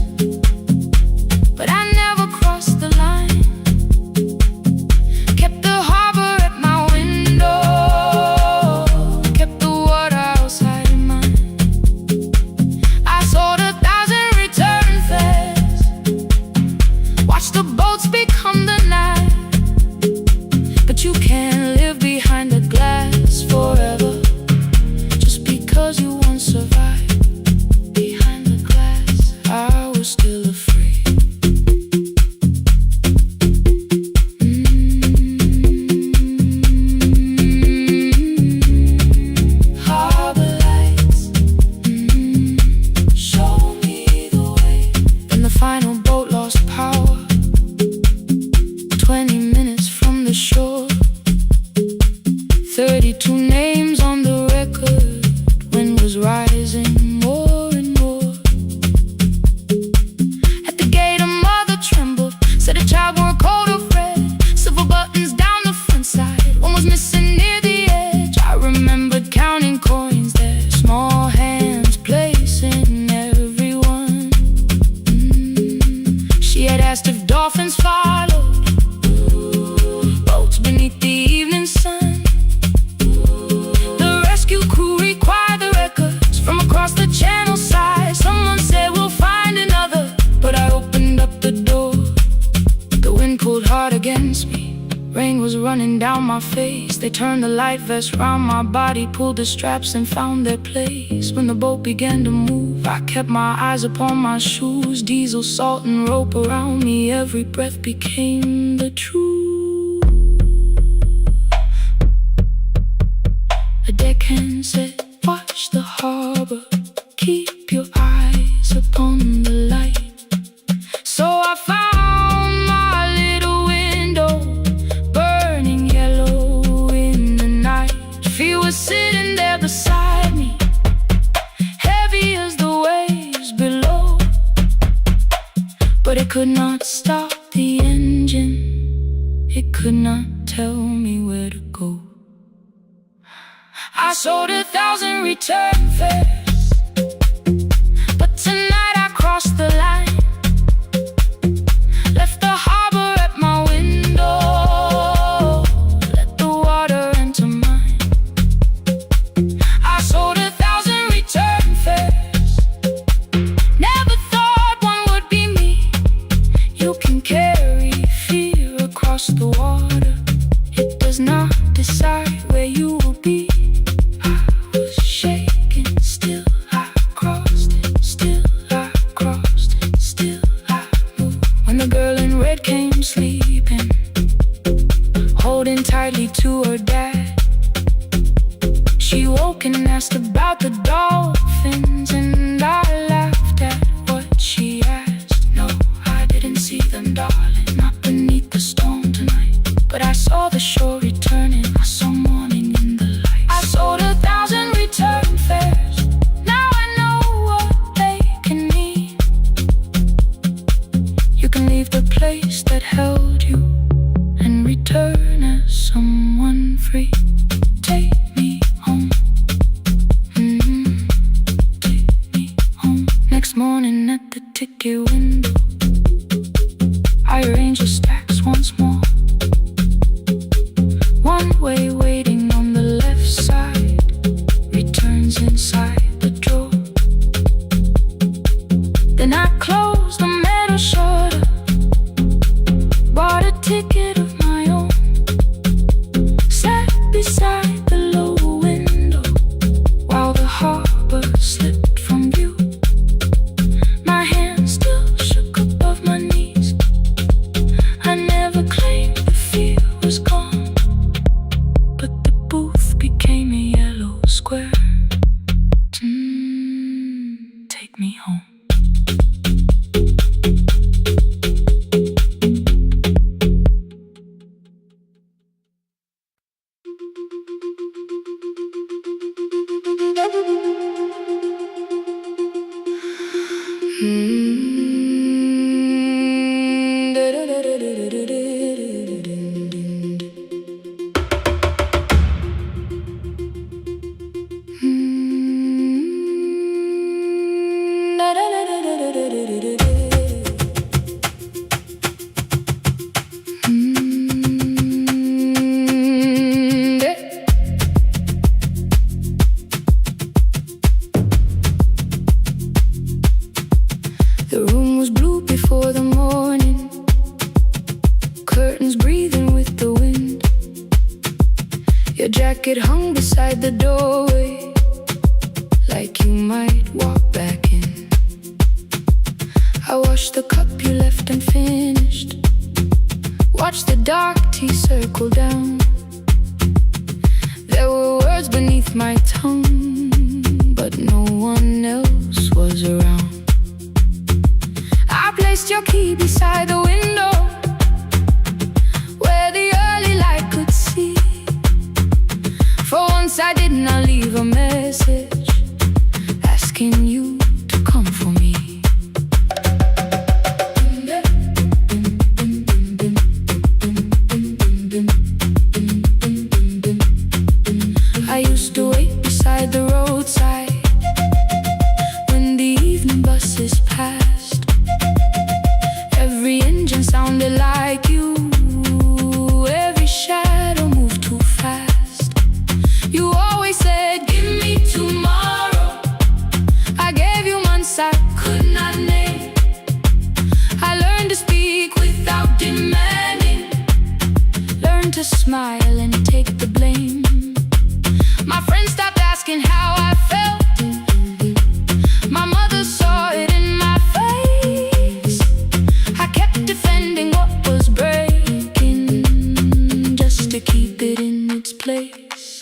but I never crossed the line. Kept the harbor at my window, kept the water outside of mine. I sold 1,000 return fares, watched the boats become the night. But you can't live behind the glass forever, just because you once survived. Behind the glass, I was still afraid. Harbor lights, show me the way. Then the final boat lost power, 20 minutes from the shore. 32 names on the record, wind was rising more and more. At the gate a mother trembled, said a child wore a coat of red, silver buttons down the front side, one was missing near the edge. I remembered counting coins there, small hands placing everyone. She had asked if dolphins followed, boats beneath the evening sun. The rescue crew required the records from across the channel side. Someone said we'll find another, but I opened up the door. The wind pulled hard against me, rain was running down my face. They turned the light vest round my body, pulled the straps and found their place. When the boat began to move, I kept my eyes upon my shoes. Diesel, salt and rope around me, every breath became the truth. A deckhand said, watch the harbor, keep your eyes upon the light. So I found my little window, burning yellow in the night. She was sitting there beside me, heavy as the waves below, but it could not stop the engine, it could not tell me where to go. I sold 1,000 return fares, but tonight I crossed the line. Left the harbor at my window, let the water enter mine. I sold 1,000 return fares, never thought one would be me. You can carry fear across the water, it does not decide where you will be. Shaking, still I crossed it, still I crossed it, still I moved. When the girl in red came sleeping, holding tightly to her dad. She woke and asked about the dolphins, and I laughed at what she asked. No, I didn't see them, darling, not beneath the storm tonight. But I saw the shore returning, I saw morning in the light. I sold 1,000 return fares, now I know what they can mean. You can leave the place that held you and return as someone free. Take me home, take me home. Next morning at the ticket window, I arrange the stacks once more. One way waiting on the left side, returns inside the drawer. Then I close the metal shutter, bought a ticket of my own, sat beside the low window while the harbor slipped from view. My hands still shook above my knees. I never claimed the fear was gone, but the booth became a yellow square. Take me home. The room was blue before the morning, curtains breathing with the wind. Your jacket hung beside the doorway, like you might walk back in. I washed the cup you left unfinished, watched the dark tea circle down. There were words beneath my tongue, but no one else was around. I placed your key beside the window, where the early light could see. For once I did not leave a message asking you to come for me. I used to wait beside the roadside when the evening buses passed. Every engine sounded like you, every shadow moved too fast. You always said, give me tomorrow. I gave you months I could not name. I learned to speak without demanding, learned to smile and take the blame. My friends stopped asking how I felt. My mother saw it in my face. I kept defending what was breaking, just to keep it in its place.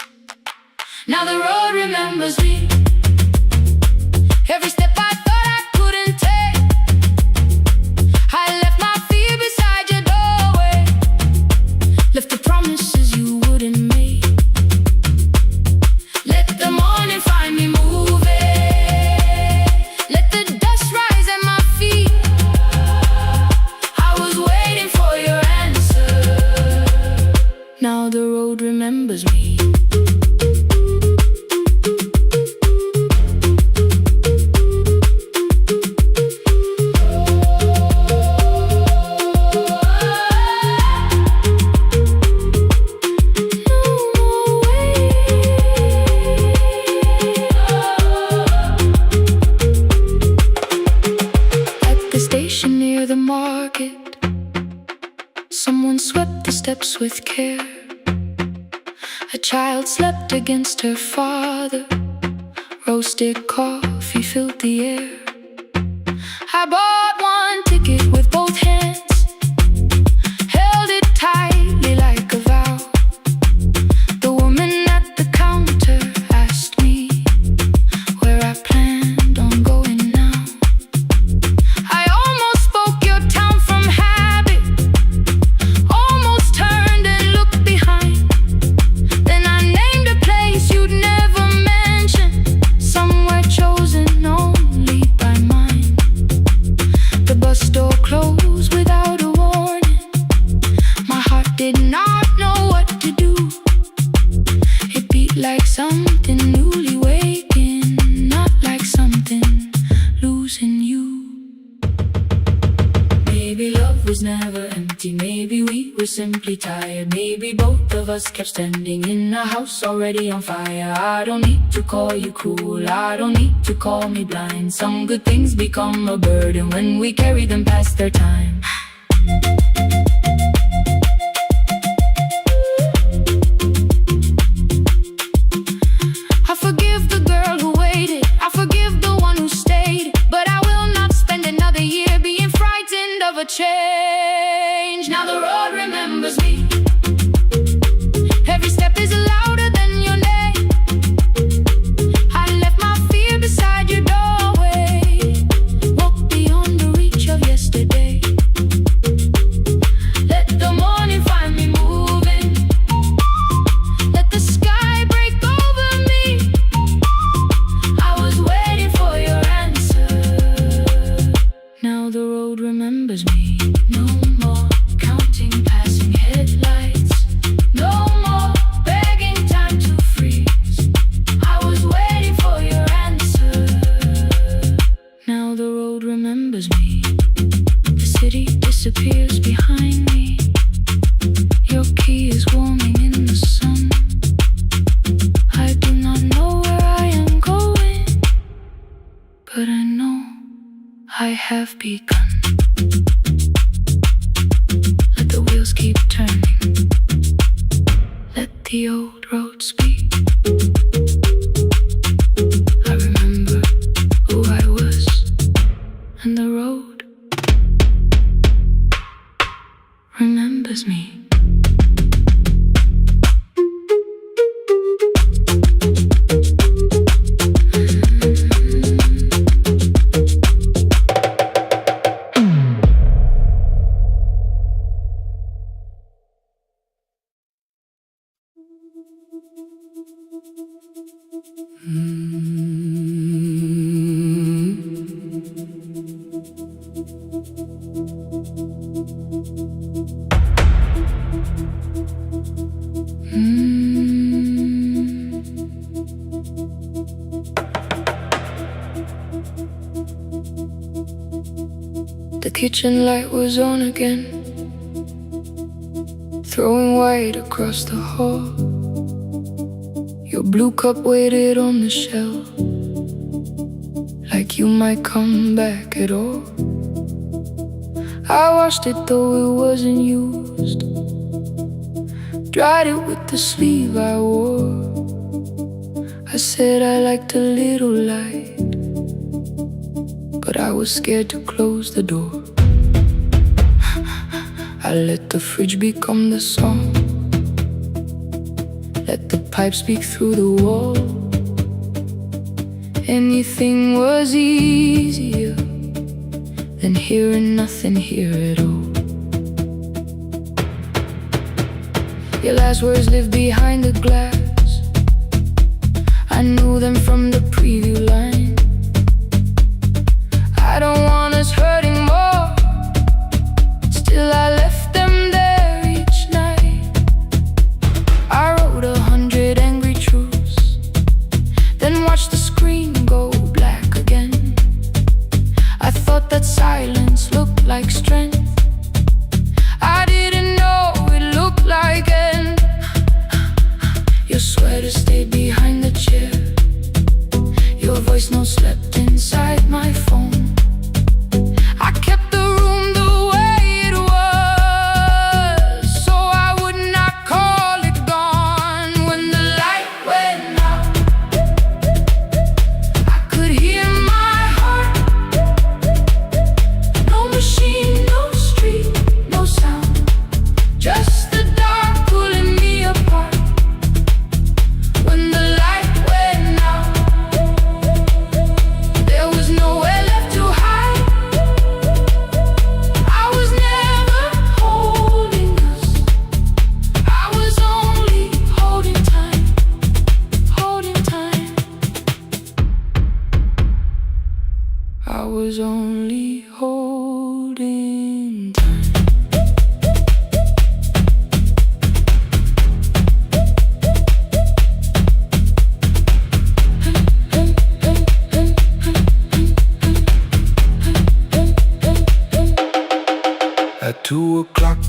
Now the road remembers me. Every step I thought I couldn't take, I left my fear beside your doorway, left the promises you wouldn't make. Let the morning find me moving, let the dust rise at my feet. I was waiting for your answer. Now the road remembers me. Someone swept the steps with care. A child slept against her father. Roasted coffee filled the air. I bought one ticket with both hands, held it tightly like a vow. did not know what to do. It beat like something newly waking, not like something losing you. Maybe love was never empty, maybe we were simply tired. Maybe both of us kept standing in a house already on fire. I don't need to call you cruel, I don't need to call me blind. Some good things become a burden when we carry them past their time. I forgive the girl who waited, I forgive the one who stayed, but I will not spend another year being frightened of a change. Now the road remembers me. Every step is louder than your name. I left my fear beside your doorway, walk beyond the reach of yesterday. Let the morning find me moving, let the sky break over me. I was waiting for your answer. Now the road remembers me. No more counting passing headlights, no more begging time to freeze. I was waiting for your answer. Now the road remembers me. The city disappears behind me. Your key is warming in the sun. I do not know where I am going, but I know I have begun. Let the wheels keep turning, let the old road speak. I remember who I was, and the road remembers me. The kitchen light was on again, throwing white across the hall. Your blue cup waited on the shelf, like you might come back at all. I washed it though it wasn't used, dried it with the sleeve I wore. I said I liked a little light, but I was scared to close the door. I let the fridge become the song, let the pipe speak through the wall. Anything was easier than hearing nothing here at all. Your last words live behind the glass, I knew them from the preview line. I don't want us hurting more, still I left them there each night. I wrote 100 angry truths, then watched the screen go black again. I thought that silence looked like strength, I didn't know it looked like end. Your sweater stayed behind the chair,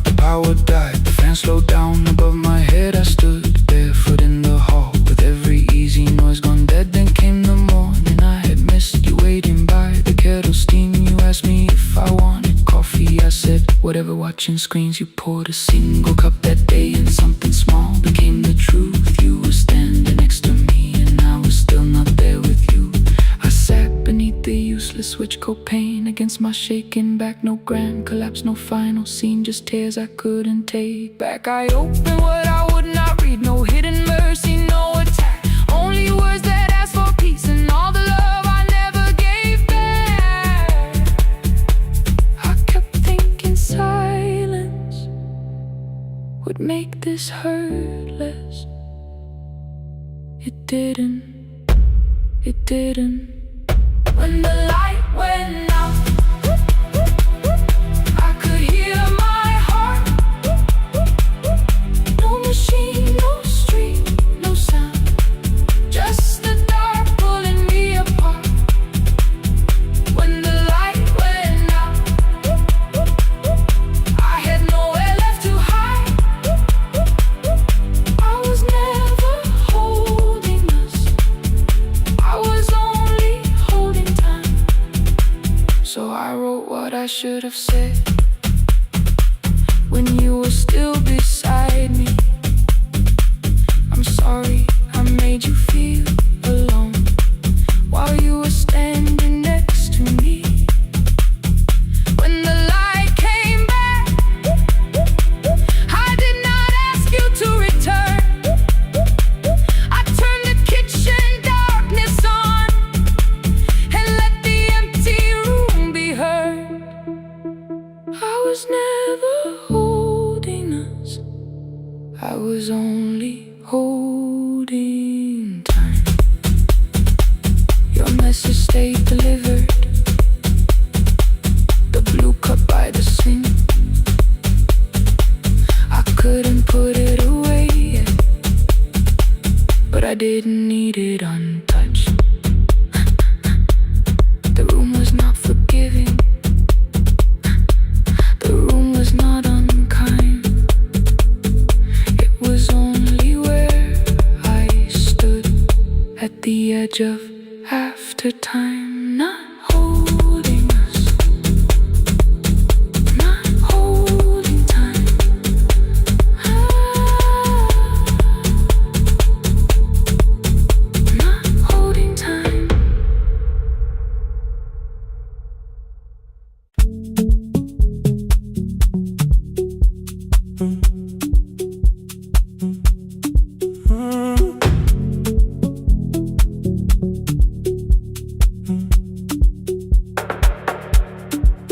the power died. The fan slowed down above my head. I stood barefoot in the hall with every easy noise gone dead. Then came the morning. I had missed you waiting by the kettle steam. You asked me if I wanted coffee. I said whatever, watching screens. You poured a single cup that day, and something small became the truth. You were standing next to me, and I was still not there with you. I sat beneath the useless switch, copain against my shaking back. No grand collapse, no final scene, just tears I couldn't take back. I opened what I would not read, no hidden mercy, no attack. Only words that ask for peace and all the love I never gave back. I kept thinking silence would make this hurt less. It didn't. It didn't. When the light went out, I could hear my heart. No machine, no street, no sound, just the dark pulling me apart. When the light went out, I had nowhere left to hide. I was never holding us, I was only holding time. So I wrote what I should have said when you were still beside me. I'm sorry I made you feel alone while you were standing next to me. When the light came back, I did not ask you to return. I turned the kitchen darkness on and let the empty room be heard. I was never holding us, I was only holding time. Your message stayed delivered, the blue cup by the sink. I couldn't put it away yet, but I didn't need it untouched. The room was not forgiving, the room was not unkind. It was only where I stood at the edge of after time, not holding us, not holding time. Not holding time.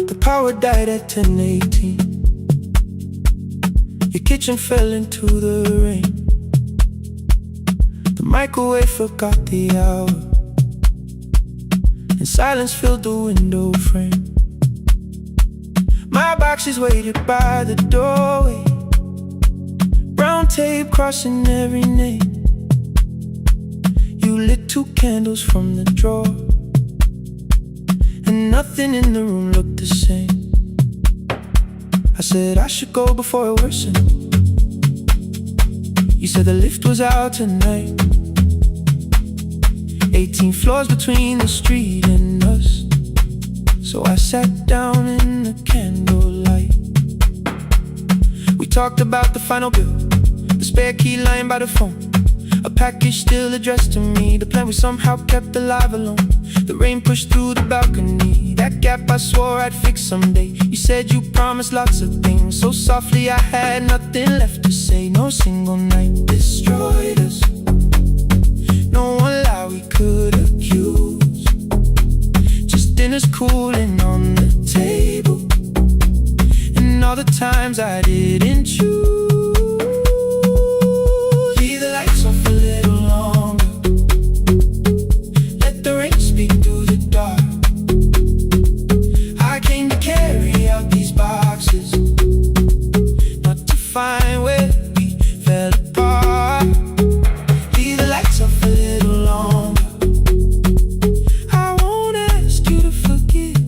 The power died at 10:18. Your kitchen fell into the rain. The microwave forgot the hour, and silence filled the window frame. My boxes waited by the doorway, brown tape crossing every name. You lit 2 candles from the drawer, and nothing in the room looked the same. I said I should go before it worsened. You said the lift was out tonight. 18 floors between the street and us. So I sat down in the candlelight. We talked about the final bill, the spare key lying by the phone, a package still addressed to me, the plan we somehow kept alive alone. The rain pushed through the balcony, that gap I swore I'd fix someday. You said you promised lots of things, so softly I had nothing left to say. No single night destroyed us, no one lie we could accuse. Just dinners cooling on the table, and all the times I didn't choose. Leave the lights off a little longer, let the rain speak through the dark. I came to carry out these boxes, not to find where we fell apart. Leave the lights off a little longer, I won't ask you to forget.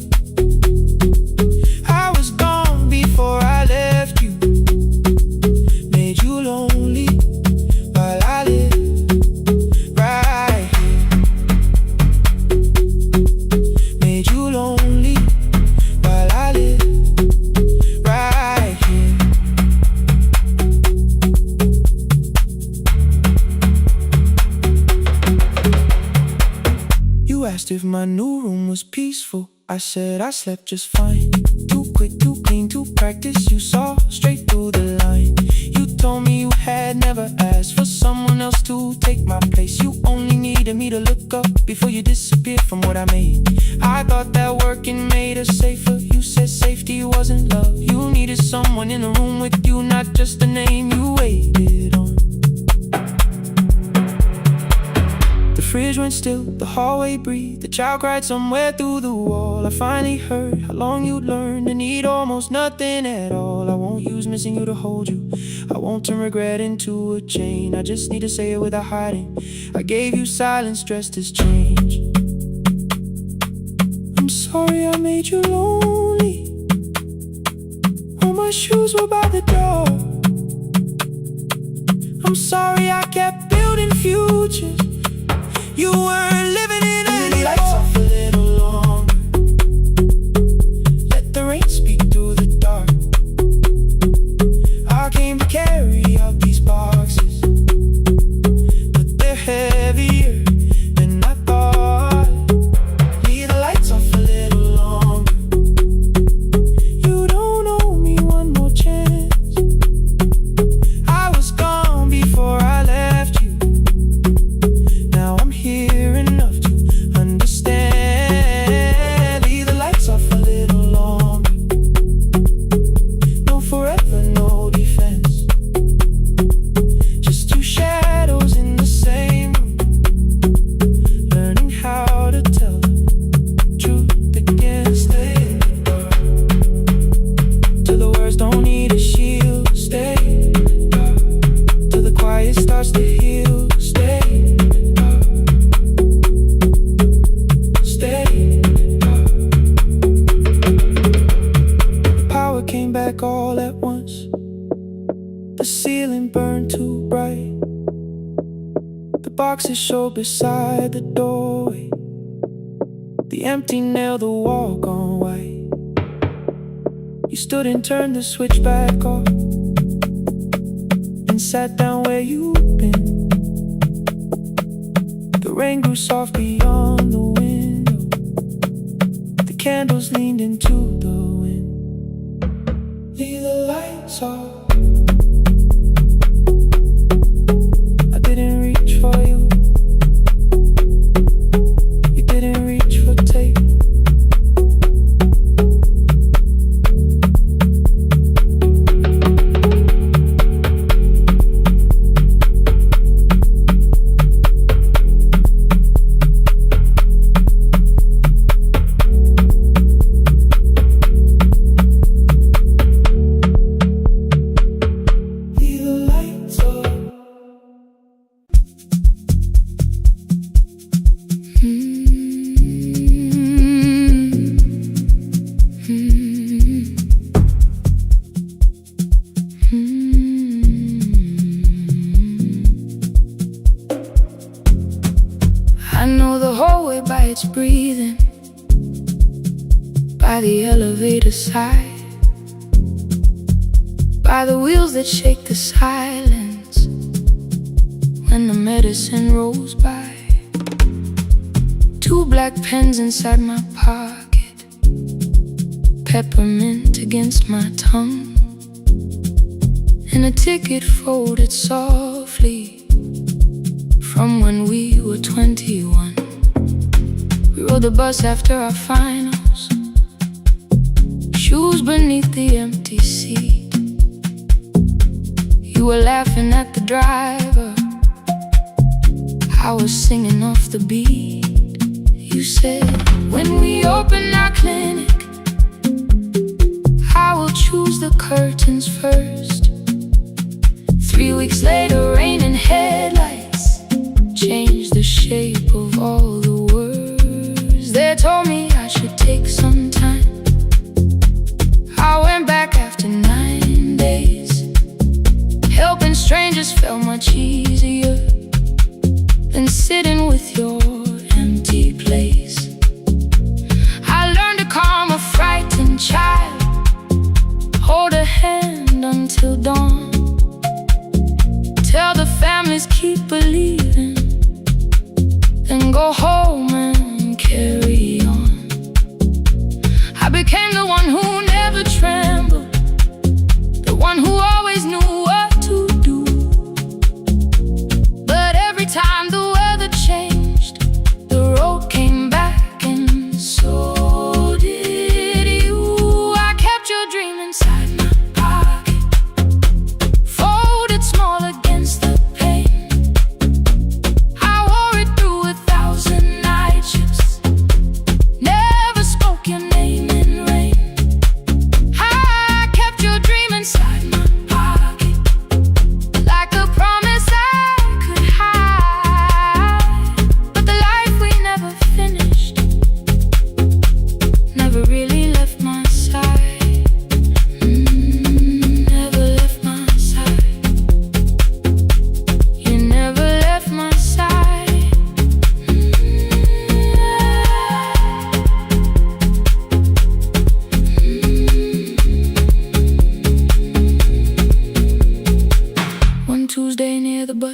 I was gone before I left you. asked if my new room was peaceful. I said I slept just fine. Too quick, too clean, too practiced. You saw straight through the line. You told me you had never asked for someone else to take my place. You only needed me to look up before you disappeared from what I made. I thought that working made us safer. You said safety wasn't love. You needed someone in the room with you, not just the name you waited on. The fridge went still, the hallway breathed. The child cried somewhere through the wall. I finally heard how long you'd learned to need almost nothing at all. I won't use missing you to hold you. I won't turn regret into a chain. I just need to say it without hiding. I gave you silence dressed as change. I'm sorry I made you lonely. All my shoes were by the door. I'm sorry I kept building futures. You weren't living in any lights off a little longer. Let the rain speak through the dark. I came to carry out these boxes, but they're heavier than I thought. Leave the lights off a little longer. You don't owe me one more chance. I was gone before I left you. Now I'm here enough to understand. Leave the lights off a little longer. No forever, no defense. Just two shadows in the same room, learning how to tell the truth against the dark. Till the words don't need a shield. Stay dark. Till the quiet starts to heal. Stay. Came back all at once. The ceiling burned too bright. The boxes showed beside the doorway. The empty nail, the wall gone white. You stood and turned the switch back off and sat down where you'd been. The rain grew soft beyond the window. The candles leaned into the wind. Leave the lights off. I didn't reach for you. You didn't reach for tape. I know the hallway by its breathing, by the elevator side, by the wheels that shake the silence when the medicine rolls by. Two black pens inside my pocket, peppermint against my tongue, and a ticket folded softly from when we were 21. We rode the bus after our finals, shoes beneath the empty seat. You were laughing at the driver, I was singing off the beat. You said, when we open our clinic, I will choose the curtains first. 3 weeks later, rain and headlights changed the shape of all the words. They told me I should take some time. I went back after 9 days. Helping strangers felt much easier than sitting with your empty place. I learned to calm a frightened child, hold a hand until dawn, tell the families keep believing, then go home and carry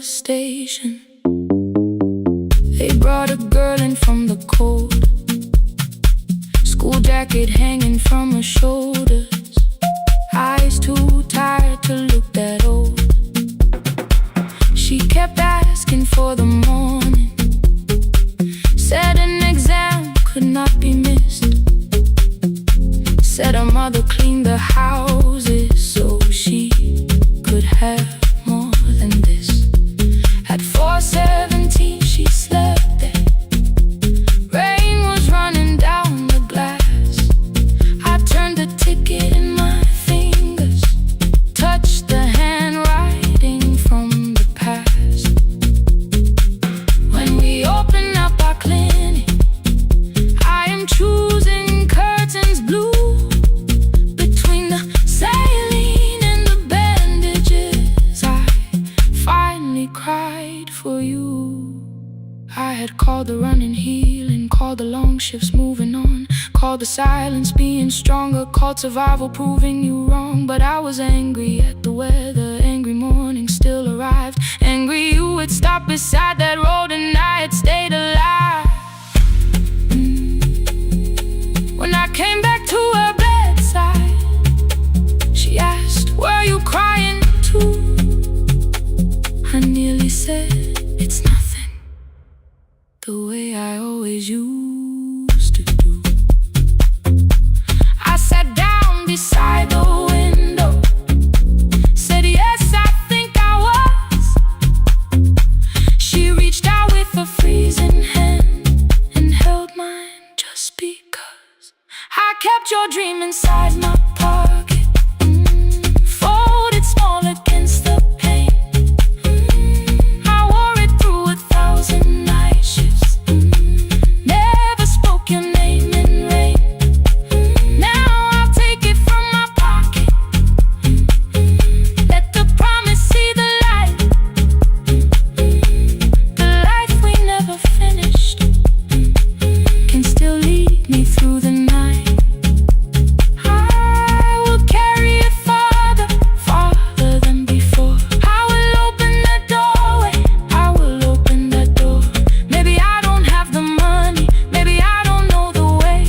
station. They brought a girl in from the cold, school jacket hanging from her shoulders, eyes too tired to look that old. She kept asking for the morning, said an exam could not be missed, said her mother cleaned the houses so she could have more than this. At 4:17 she slept there, rain was running down the glass. I turned the ticket in my fingers, touched the handwriting from the past. When we open up our clinic, I am choosing curtains blue. Between the saline and the bandages, I finally cried for you. I had called the running healing, called the long shifts moving on, called the silence being stronger, called survival proving you wrong. But I was angry at the weather, angry morning still arrived, angry you would stop beside that road and I had stayed alive. When I came back to her bedside, she asked, "Were you crying too?" I nearly said, "It's nothing," the way I always used to do. I sat down beside the window, said, "Yes, I think I was." She reached out with a freezing hand and held mine just because I kept your dream inside my pocket, folded small against the pain. I wore it through 1,000 night shifts, never spoke your name in rain. Now I'll take it from my pocket, let the promise see the light, the life we never finished can still lead me through the night. I will carry it farther, farther than before. I will open that doorway, I will open that door. Maybe I don't have the money, maybe I don't know the way,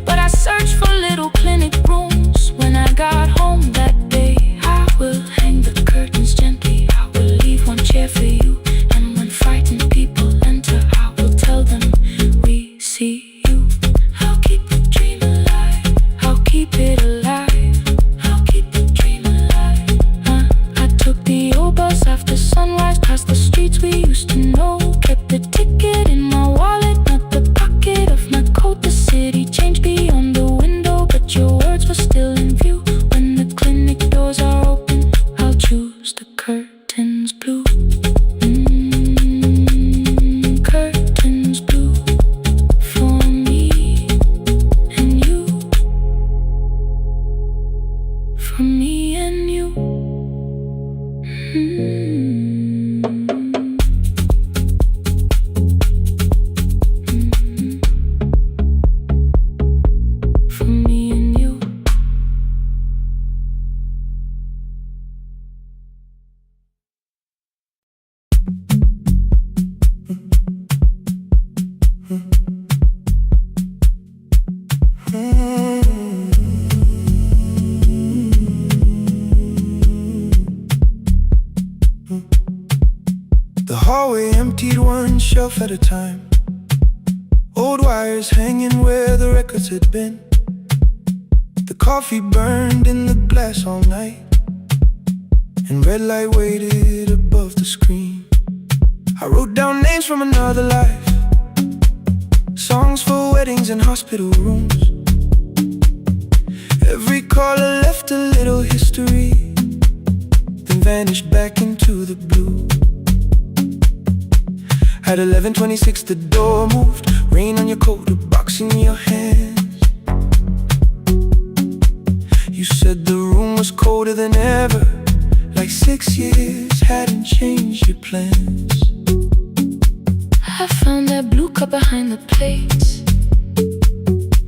but I searched for little clinic rooms when I got home that day. I will hang the curtains gently, I will leave one chair for you, and when frightened people enter, I will tell them we see you. I'll keep the dream alive, I'll keep it alive, I'll keep the dream alive. I took the old bus after sunrise, past the streets we used to know, kept the ticket in my wallet, not the pocket of my coat. The city changed beyond the window, but your words were still in view. When the clinic doors are open, I'll choose the curtains blue. Curtains blue for me and you, for me and you. For me and you. The hallway emptied one shelf at a time, old wires hanging where the records had been. The coffee burned in the glass all night, and red light waited above the screen. I wrote down names from another life, songs for weddings and hospital rooms. Every caller left a little history, then vanished back into the blue. At 11:26 the door moved, rain on your coat, a box in your hands. You said the room was colder than ever, like 6 years hadn't changed your plans. I found that blue cup behind the plates,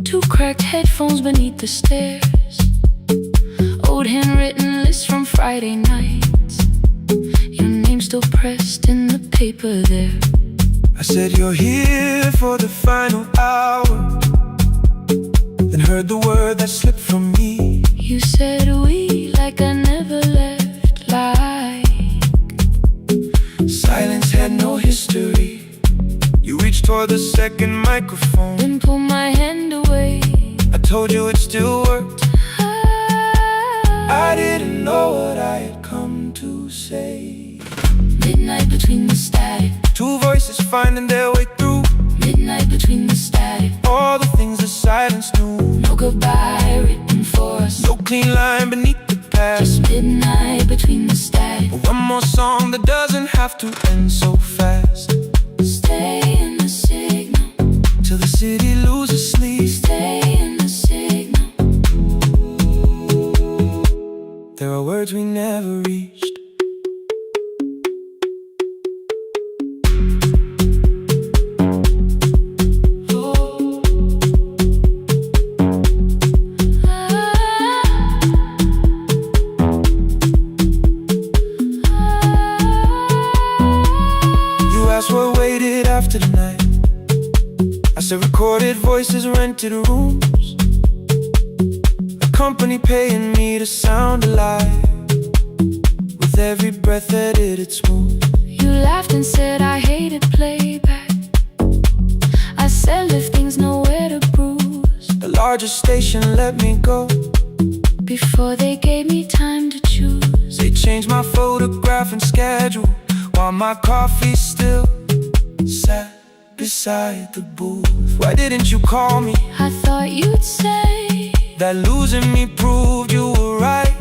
2 cracked headphones beneath the stairs, old handwritten lists from Friday nights, your name still pressed in paper there. I said you're here for the final hour, then heard the word that slipped from me. You said we like I never left, like silence had no history. You reached for the second microphone, then pulled my hand away. I told you it still worked. I didn't know what I had come to say. Midnight between the static, two voices finding their way through. midnight between the static, all the things the silence knew. no goodbye written for us, no clean line beneath the past. just midnight between the static. One more song that doesn't have to end so fast. Stay in the signal till the city loses sleep. Stay in the signal. There are words we never reached. What waited after the night? I said recorded voices, rented rooms, a company paying me to sound alive, with every breath edited smooth. You laughed and said I hated playback. I said lifting's nowhere to bruise. The largest station let me go before they gave me time to choose. They changed my photograph and schedule, while my coffee still sat beside the booth. Why didn't you call me? I thought you'd say that losing me proved you were right.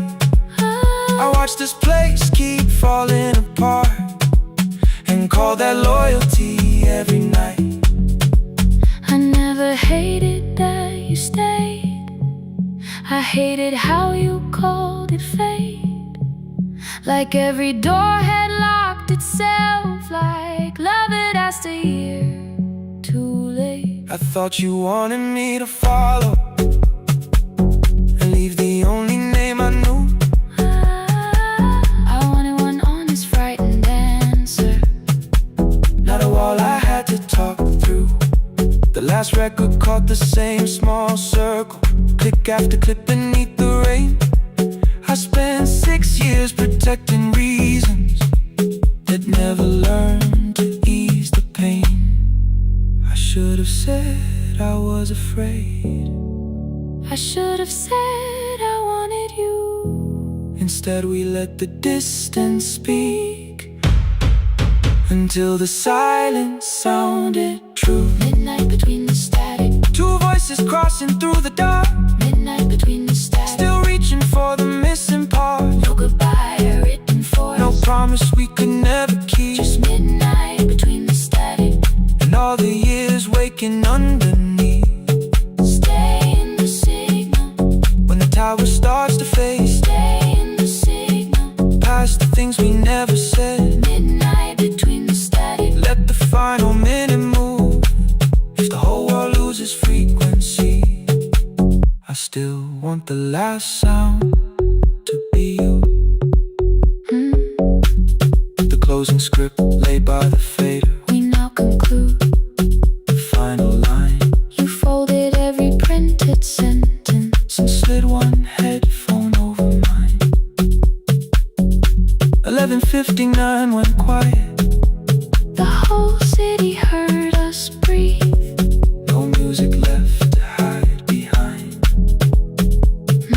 I watched this place keep falling apart, and call that loyalty every night. I never hated that you stayed. I hated how you called it fate. Like every door had locked itself, like love had asked a year too late. I thought you wanted me to follow and leave the only name I knew. I wanted one honest, frightened answer, not a wall I had to talk through. The last record caught the same small circle, click after click beneath the rain. I spent 6 years protecting reasons that never learned to ease the pain. I should have said I was afraid. I should have said I wanted you. Instead we let the distance speak, until the silence sounded true. Midnight between the static, two voices crossing through the dark. midnight between the static, still reaching for the missing part. no goodbye written for no us, promise we could never keep. just midnight between the static, and all the years waking underneath. stay in the signal when the tower starts to fade. Stay in the signal, past the things we never said. midnight between the static, let the final minute move. If the whole world loses frequency, I still want the last sound to be you. The closing script laid by the fader, we now conclude the final line. You folded every printed sentence and slid one headphone over mine. 11:59 went quiet. The whole city heard us breathe. No music left to hide behind.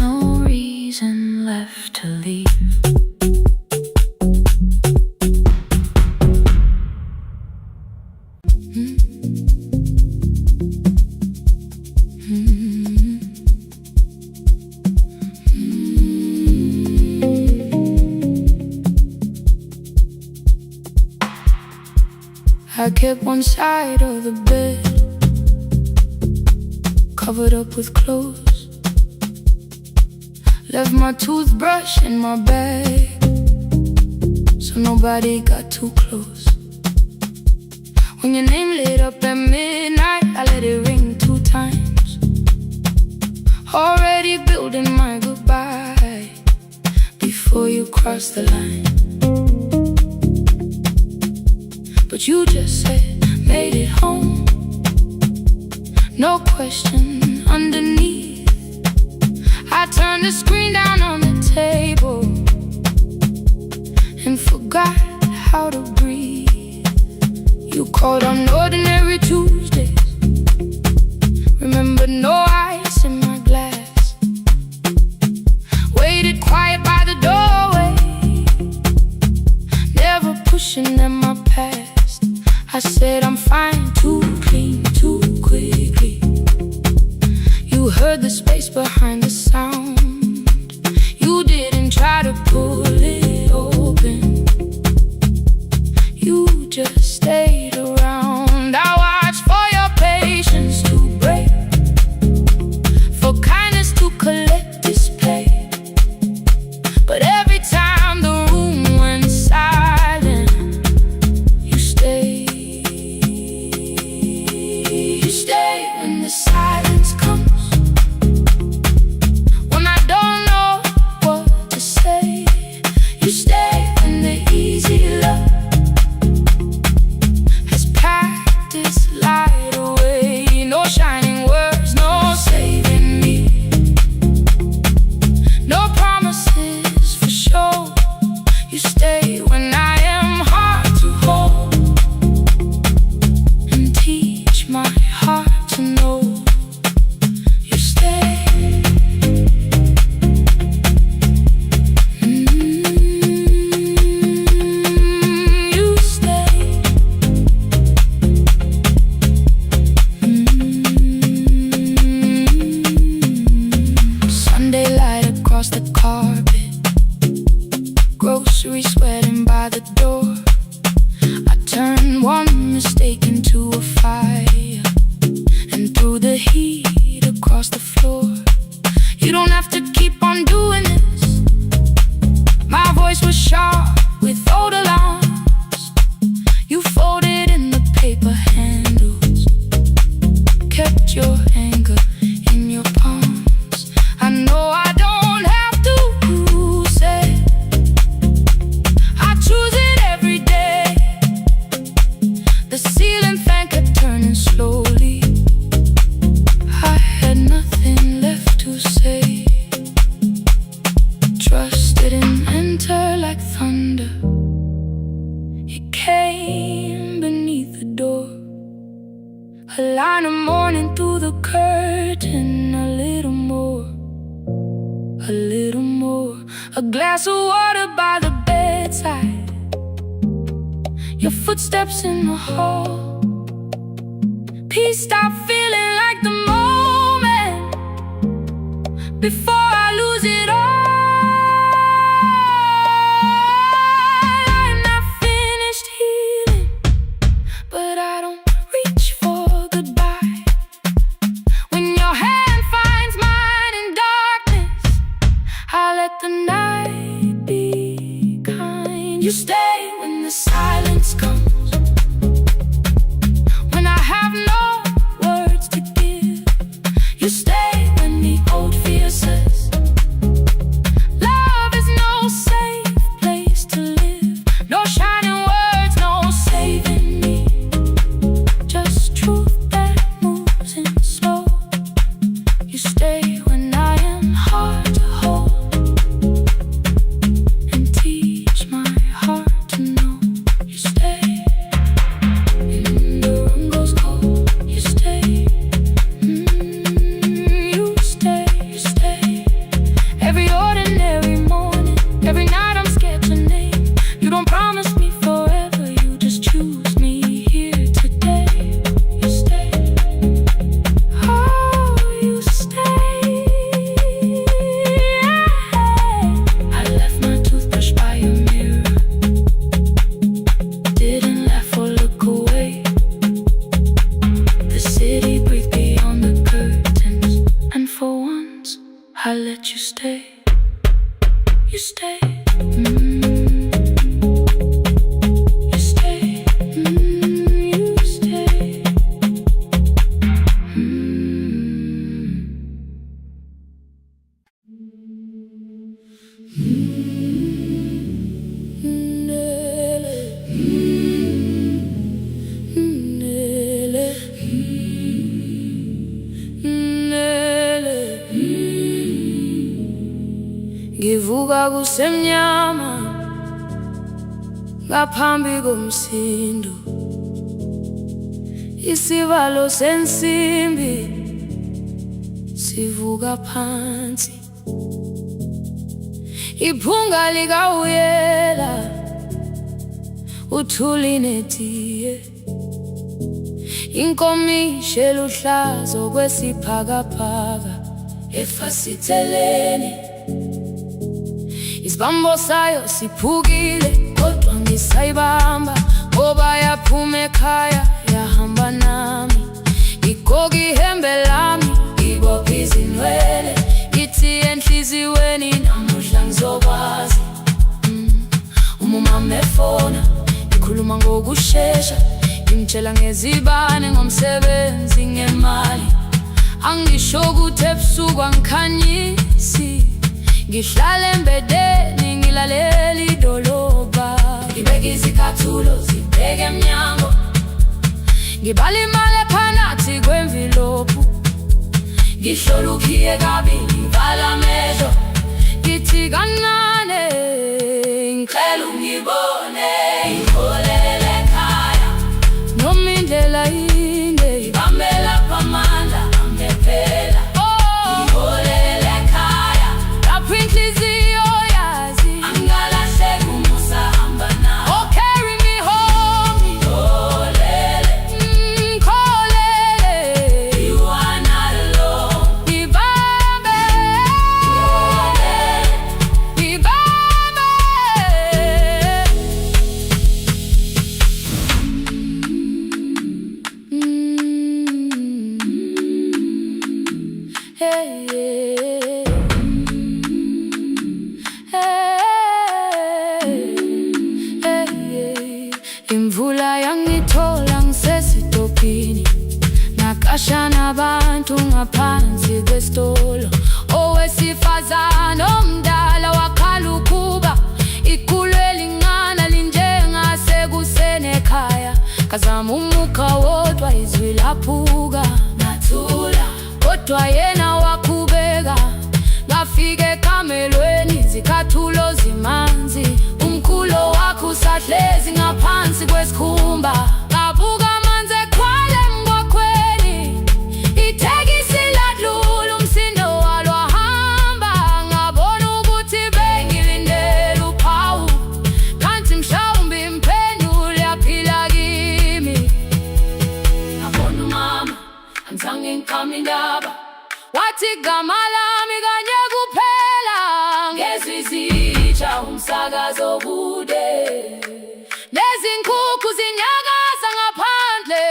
No reason left to leave. I kept one side of the bed covered up with clothes, left my toothbrush in my bag so nobody got too close. When your name lit up at midnight, I let it ring 2 times, already building my goodbye before you crossed the line. but you just said, made it home. No question underneath. I turned the screen down on the table and forgot how to breathe. You called on ordinary Tuesdays. Remember, no ice in my glass. Waited quiet by the doorway, never pushing at my past. I said I'm fine, too clean, too quickly. You heard the space behind the sound. You didn't try to pull it open. You just stayed around. I watched for your patience to break, for kindness to collect display. But every time the room went silent, you stayed. You stay when the silence comes, when I don't know what to say. You stay when the easy love has packed its light away. No shining words, no saving me, no promises for sure. You stay when I am hard to hold, and teach my heart to know. You stay. You stay. Sunday light across the carpet, grocery sweating by the door. I turned one mistake into a fire and threw the heat across the floor. You don't have to keep on doing this. My voice was sharp with old alarms. You folded in the paper handles, kept your anger in your palms. I know I don't have to say I choose it every day. The ceiling fan kept turning slowly. I had nothing left to say. Trust didn't enter like thunder. It came beneath the door. A line of morning through the curtain. A little more, a little more. A glass of water by the bedside. Your footsteps in the hall. Peace stopped feeling like the moment before I lose it all. I'm not finished healing, but I don't reach for goodbye. When your hand finds mine in darkness, I let the night be kind. You stay when the silence comes, when I have no words to give. You stay when the old fear says love is no safe place to live. No shining words, no saving me, just truth that moves in slow. You stay when I am hard to hold, and teach my heart to know. kusemnyama ngaphambi komsindo, isivalo sensimbi sivuka phansi, iphunga likawuyela uthuli netiye, inkomishi eluhlaza okwesiphakapaka efasiteleni, isibambo sayo siphukile kodwa ngisayibamba ngoba yaphuma ekhaya yahamba nami, igoga ihembe lami ibopha izinwele, ithi enhliziyweni namuhla ngizokwazi. Umama efona ikhuluma ngokushesha, imtshela ngezibane ngomsebenzi ngemali, angisho ukuthi ebusuku angikhanyisi, ngihlala embedeni ngilalela idolobha, ngibeka izicathulo zibheke emnyango, ngibala imali ephakathi kwemvilophu, ngihlola ukhiye kabili ngivala amehlo, ngithi kancane ngicela ungibone, ngiholele ekhaya noma indlela inde, ngibambela phamandla angephela, ngiholele ekhaya lapho inhliziyo yazi angalahleki uma usahamba nawe. Oh, carry me home, ngiholele, ngiholele, you are not alone, ngibambe, ngiholele, ngibambe, hey, hey, hey, hey. Imvula yangithola ngisesitopini, nakasha nabantu ngaphansi kwesitolo, owesifazane omdala wakhala ukuba ikhulu elincane linjengasekuseni ekhaya, kazama umukha wodwa izwi laphuka, nathula kodwa yena wakhubeka, ngafika ekamelweni izicathulo zimanzi, umkhulo wakhe usahlezi ngaphansi kwesikhumba, ngabuka amanzi ekhwale emgwaqweni, itekisi ladlula umsindo walo wahamba, ngabona ukuthi bengilindele uphawu, kanti mhlawumbe impendulo yaphila kimi. Ngabona umama angizange ngiqame indaba, wathi igama lami kanye kuphela, ngezwi zitsha umsakazo kude, nezinkukhu zinyakaza ngaphandle,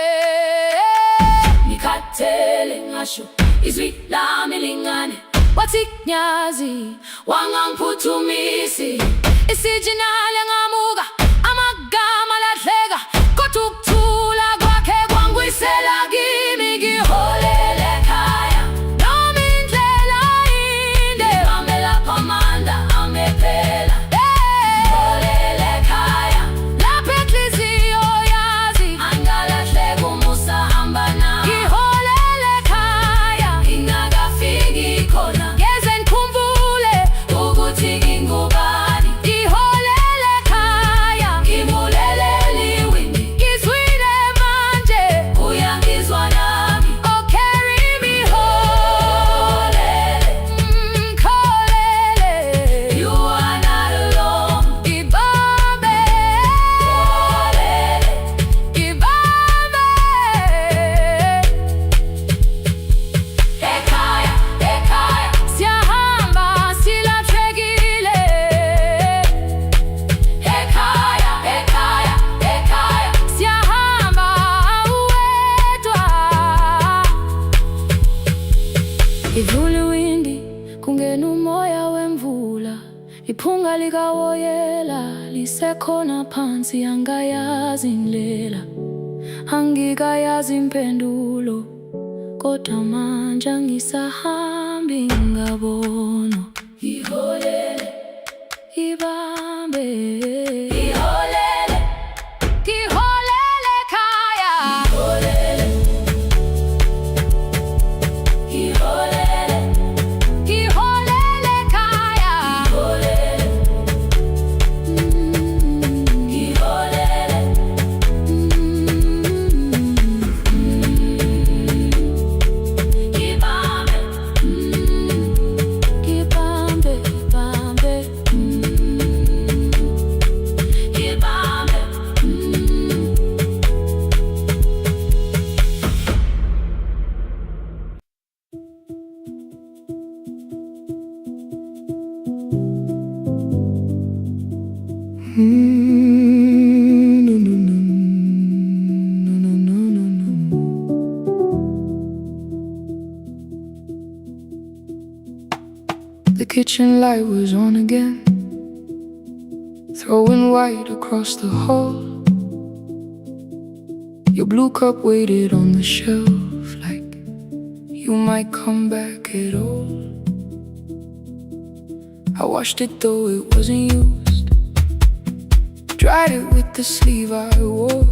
ngikhathele ngasho izwi lami lingane, wathi nyazi wangangiphuthumisi, isijinali ngamuka amagama lahleka, kodwa ukuthula kwakhe kwangwisela kimi, ngiholele ekhaya noma indlela inde, ngibambela phamandla angephela, ngiholele ekhaya lapho inhliziyo yazi angalahleki uma usahamba nami, ngiholele ekhaya ingakafiki khona, ngeze ngikhumbule ukuthi ngingubani, ngiholele ekhaya ngibulelele iwindi, ngizwile manje uyangizwa nami. Oh, carry me home, ngiholele, you are not alone, ngibambe, ngibambe, ekhaya, ekhaya siyahamba silahlekile, ekhaya, ekhaya, ekhaya siyahamba uwedwa, ivula iwindi kungena umoya wemvula, iphunga likawoyela lisekhona phansi, angayazi indlela, angikayazi impendulo, kodwa manje angisahambi ngabona, ngiholele, ibambe, ngiholele, ngiholele ekhaya, ngiholele, ngiholele, ngiholele ekhaya, ngiholele. The kitchen light was on again, throwing white across the hall. Your blue cup waited on the shelf like you might come back at all. I washed it though it wasn't used, dried it with the sleeve I wore.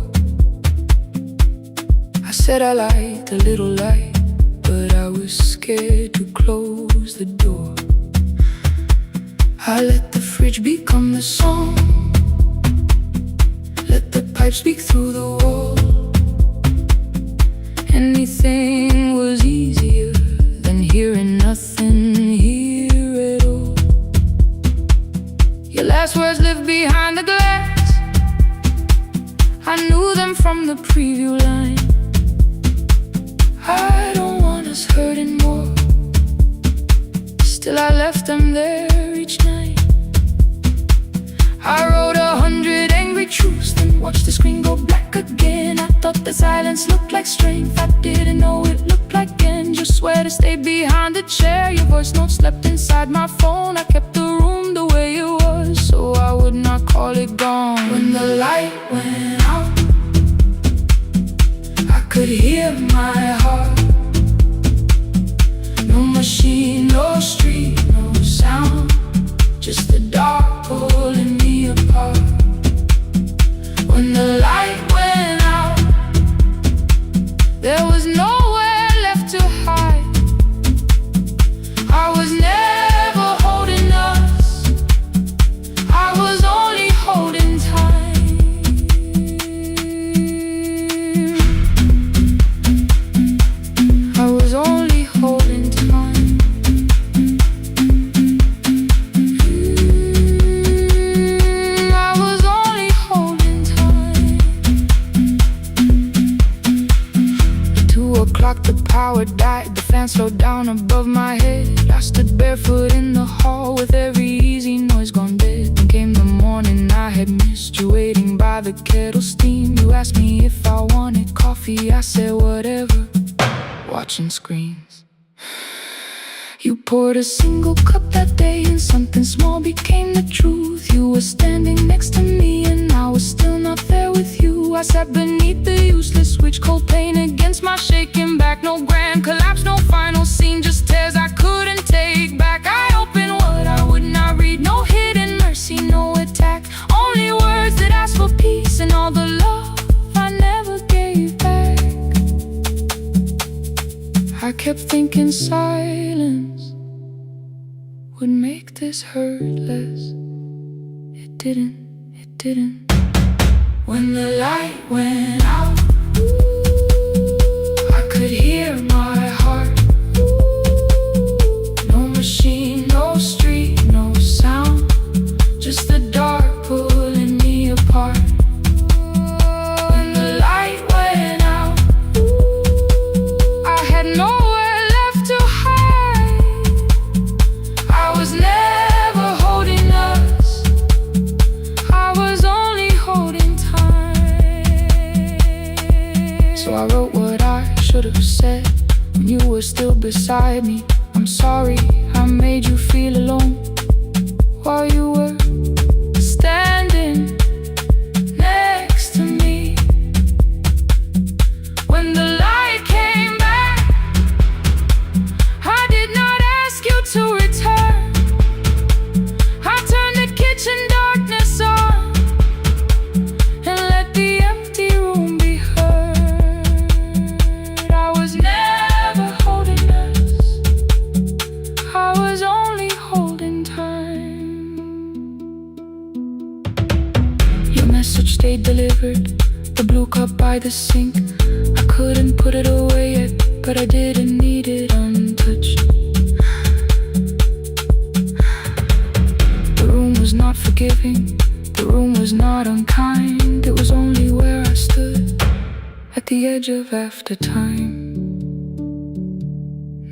I said I liked a little light, but I was scared to close the door. I let the fridge become the song, let the pipe speak through the wall. Anything was easier than hearing nothing here at all. Your last words lived behind the glass, I knew them from the preview line. I don't want us hurting more, still I left them there each night. I wrote 100 angry truths, then watched the screen go black again. I thought the silence looked like strength, I didn't know it looked like end. You swear to stay behind the chair, your voice note slept inside my phone. I kept the room the way it was, so I would not call it gone. When the light went out, I could hear my heart. No machine, no street, no sound, just the dark pulling me apart. When the light went out, there was nowhere left to hide. I was never holding us, I was only holding time. I was only holding time. I was only holding time. At 2 o'clock the power died, the fan slowed down above my head. I stood barefoot in the hall with every easy noise gone dead. Then came the morning I had missed you, waiting by the kettle steam. You asked me if I wanted coffee, I said whatever, watching screens. You poured a single cup that day and something small became the truth. You were standing next to me and I was still not there with you. I sat beneath the useless switch, cold pain against my shaking back. No grand collapse, no final scene, just tears I couldn't take back. I opened what I would not read, no hidden mercy, no attack. Only words that asked for peace and all the love I never gave back. I kept thinking silence would make this hurt less. It didn't, it didn't. When the light went out, I could hear my heart. No machine, no street, no sound, just the dark pulling me apart. When the light went out, I had nowhere left to hide. I was never holding us, I was only holding time. So I wrote what I should have said when you were still beside me. I'm sorry I made you feel alone while you were standing next to me. When the light came back, I did not ask you to return. I turned the kitchen darkness on and let the empty room be heard. I was never holding us, I was only holding time. Your message stayed delivered, the blue cup by the sink. I couldn't put it away yet, but I didn't need it untouched. The room was not forgiving, the room was not unkind. It was only where I stood at the edge of after time,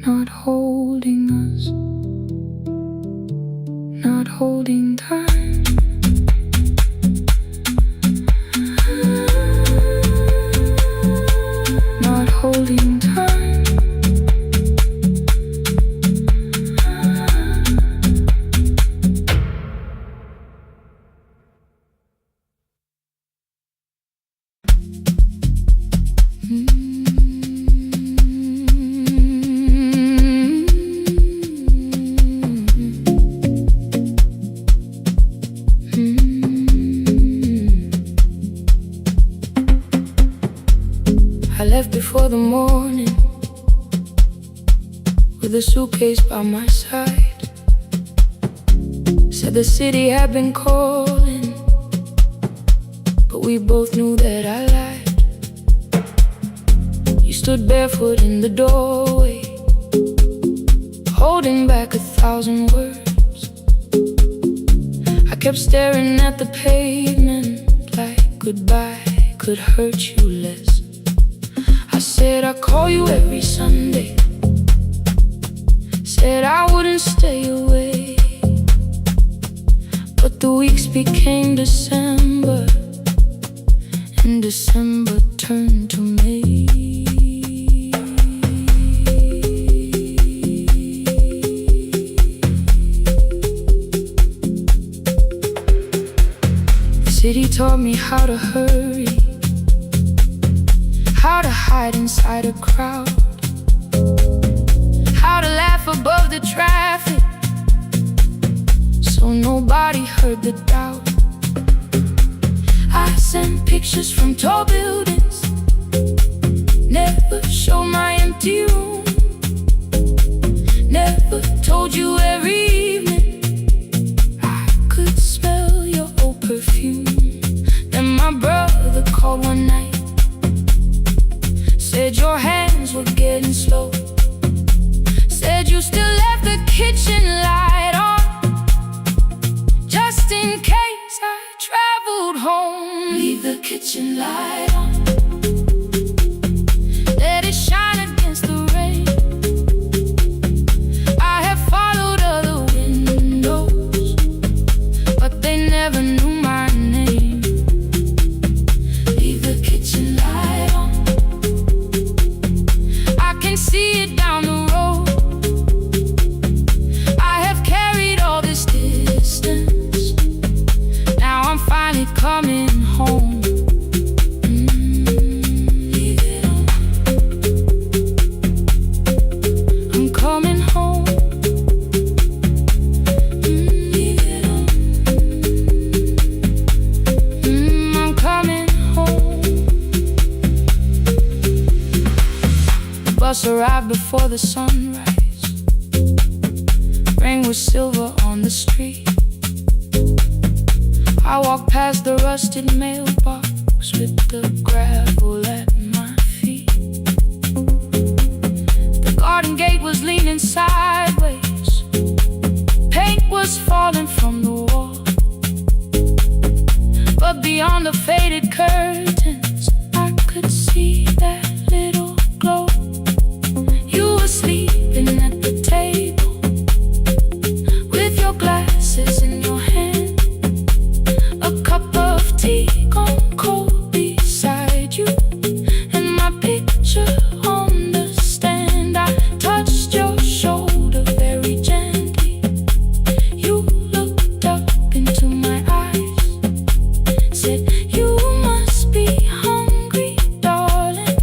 not holding us, not holding time. I left before the morning, with a suitcase by my side. Said the city had been calling, but we both knew that I lied. You stood barefoot in the doorway, holding back 1,000 words. I kept staring at the pavement like goodbye could hurt you less. I said I'd call you every Sunday, said I wouldn't stay away. But the weeks became December, and December turned to May. The city taught me how to hurry, how to hide inside a crowd, how to laugh above the traffic so nobody heard the doubt. I sent pictures from tall buildings, never showed my empty room, never told you every evening I could smell your old perfume. Then my brother called one night, said your hands were getting slow, said you still left the kitchen light on, just in case I traveled home. Leave the kitchen light on, let it shine against the rain. I have followed other windows, but they never knew my name. Leave the kitchen light on, I can see it down the road. I have carried all this distance, now I'm finally coming home. Leave it on, I'm coming home. Leave it on, I'm coming home. The bus arrived before the sunrise, rain was silver on the street. I walked past the rusted mailbox with the gravel at my feet. The garden gate was leaning sideways, paint was falling from the wall, but beyond the faded curtains I could see that little glow. You were sleeping at the table with your glasses in your hand, a cup of tea gone cold beside you, and my picture on the stand. I touched your shoulder very gently. You looked up into my eyes, said you must be hungry, darling,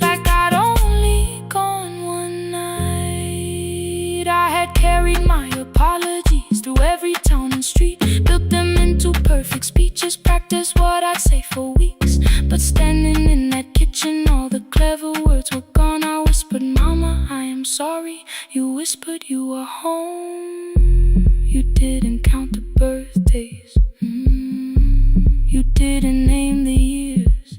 like I'd only gone one night. I had carried my apologies through every town and street, built them into perfect speeches, practiced what I'd say for weeks. But standing in that kitchen, all the clever words were gone. I whispered, Mama, I am sorry. You whispered you were home. You didn't count the birthdays, you didn't name the years.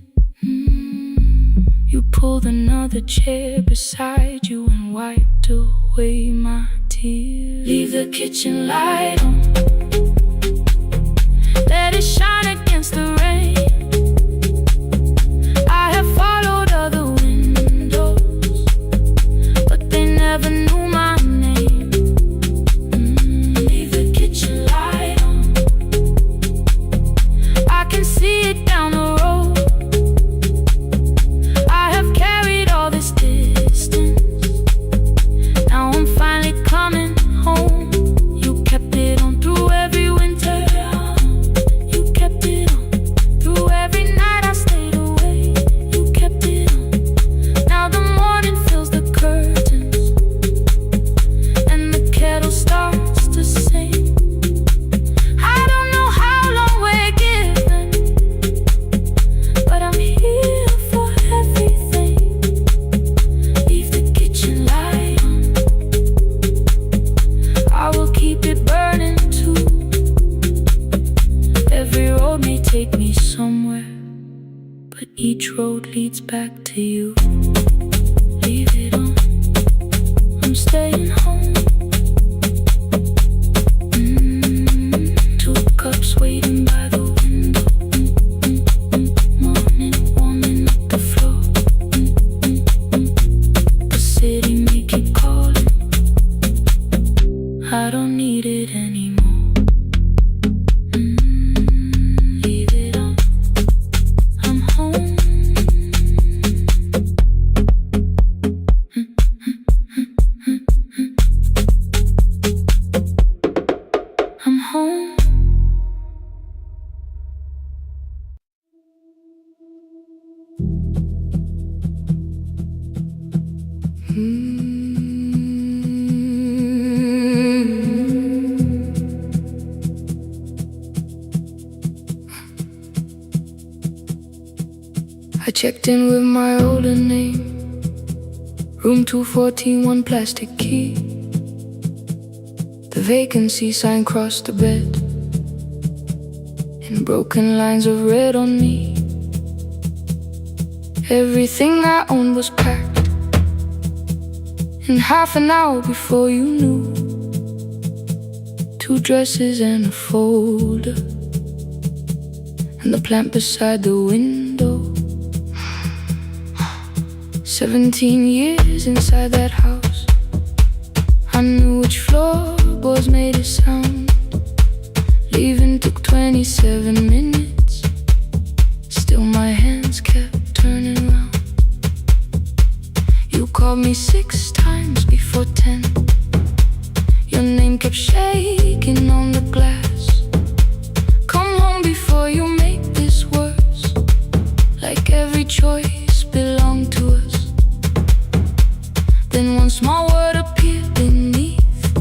You pulled another chair beside you and wiped away my tears. Leave the kitchen light on, let it shine against the rain. I have followed other windows, but they never knew my name. Leave the kitchen light on, I can see it down the road. I have carried all this distance, now I'm finally coming home. You kept it on through every winter, you kept it Each road leads back to you. Leave it on, I'm staying home. Two cups waiting by the window. Morning warming up the floor. The city may keep calling, I don't need it anymore. Leave it on, I'm home. I'm home. I checked in with my older name, room 214, one plastic key. The vacancy sign crossed the bed, and broken lines of red on me. Everything I owned was packed in half an hour before you knew. 2 dresses and a folder, and the plant beside the window. 17 years inside that house, I knew which floorboards made a sound. Leaving took 27 minutes, still my hands kept turning round. You called me 6 times before 10. Your name kept shaking on the glass. Come home before you make this worse, like every choice belonged to us. Then one small word appeared beneath,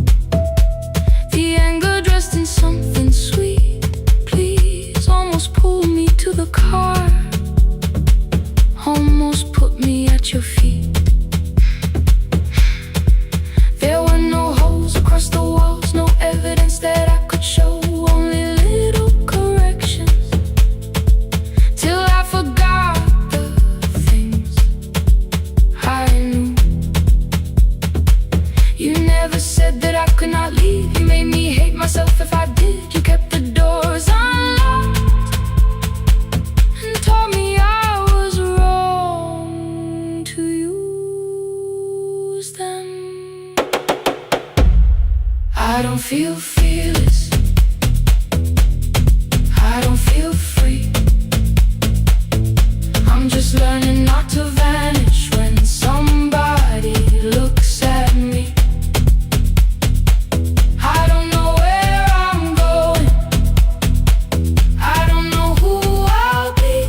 the anger dressed in something sweet. Please, almost pulled me to the car, almost put me at your feet. There were no holes across the walls, no evidence that I could show, only little corrections, till I forgot the things I knew. You never said that I could not leave. You made me hate myself if I did. You kept the doors unlocked and told me I was wrong to use them. I don't feel fearless, I don't feel free. I'm just learning not to vanish when somebody looks at me. I don't know where I'm going, I don't know who I'll be,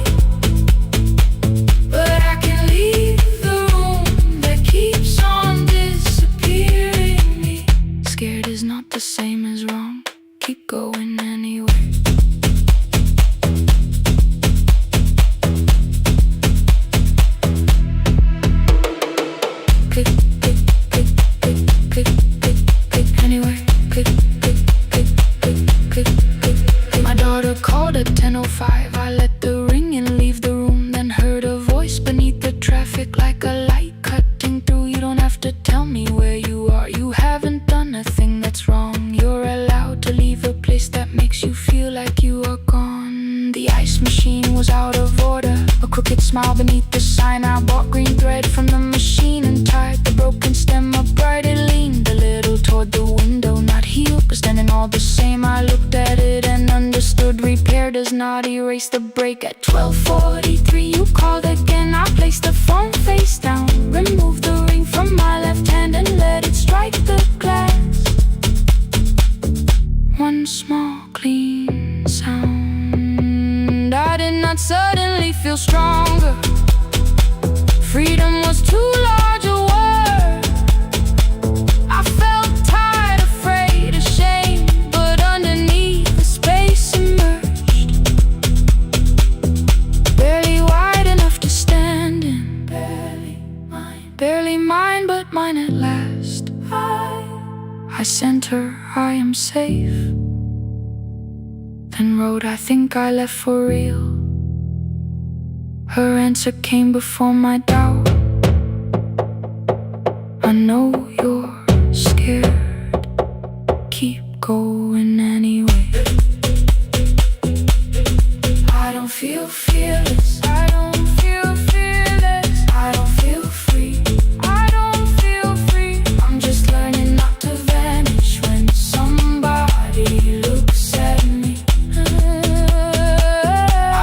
but I can leave the room that keeps on disappearing me. Scared is not the same as wrong, keep going anyway. Click, click, click, click, click, click, click, anyway. Click, click, click, click, click, click, click. My daughter called at 10:05. I let the ring and leave the room, then heard a voice beneath the traffic like a light cutting through. You don't have to tell me where you are, you haven't done a thing that's wrong. You're allowed to leave a place that makes you feel like you are gone. The ice machine was out of order, a crooked smile beneath the sign. I bought green thread from the machine and tied the broken stem upright. It leaned a little toward the window, not healed but standing all the same. I looked at it and understood, repair does not erase the break. At 12:43 you called again. I placed the phone face down, removed the ring from my left hand and let it strike the glass. One small clean sound. I did not suddenly feel stronger. Freedom was too large a word. I felt tired, afraid, ashamed, but underneath the space emerged, barely wide enough to stand in. Barely mine, but mine at last. I sent her, I am safe, then wrote, I think I left for real. Her answer came before my doubt. I know you're scared. Keep going anyway. I don't feel fearless. I don't feel fearless. I don't feel free. I don't feel free. I'm just learning not to vanish when somebody looks at me.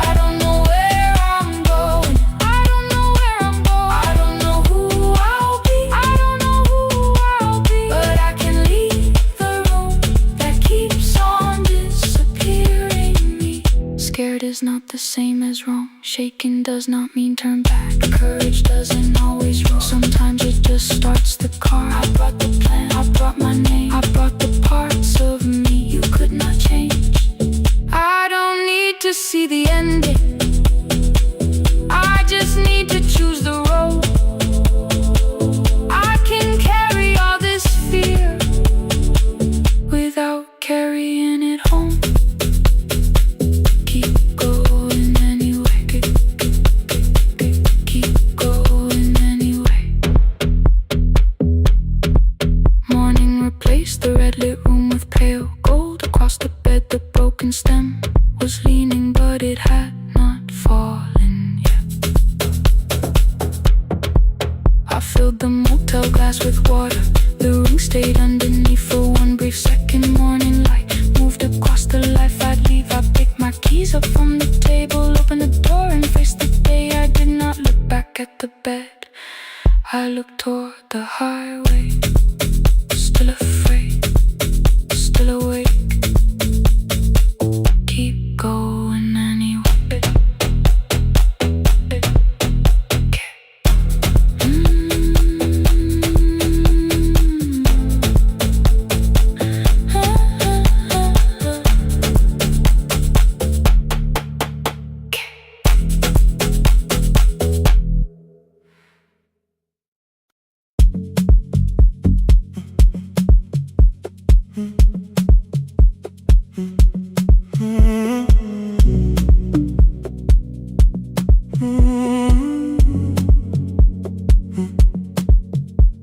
I don't know where I'm going. I don't know where I'm going. I don't know who I'll be. I don't know who I'll be. But I can leave the room that keeps on disappearing me. Scared is not the same as wrong. Shaken does not mean turn back. Courage doesn't always roll. Sometimes it just starts the car. I brought the plan, I brought my name, I brought the parts of me you could not change. I don't need to see the ending. I just need to choose the road. I can carry all this fear without carrying it home. Keep going anyway. Keep going anyway. Morning replaced the red lit room with pale gold. Across the bed the broken stem was leaning, but it had not fallen yet. I filled the motel glass with water. The ring stayed underneath for one brief second. Morning light moved across the life I'd leave. I picked my keys up from the table, opened the door and faced the day. I did not look back at the bed. I looked toward the highway. Still afraid, still awake. Keep going anyway.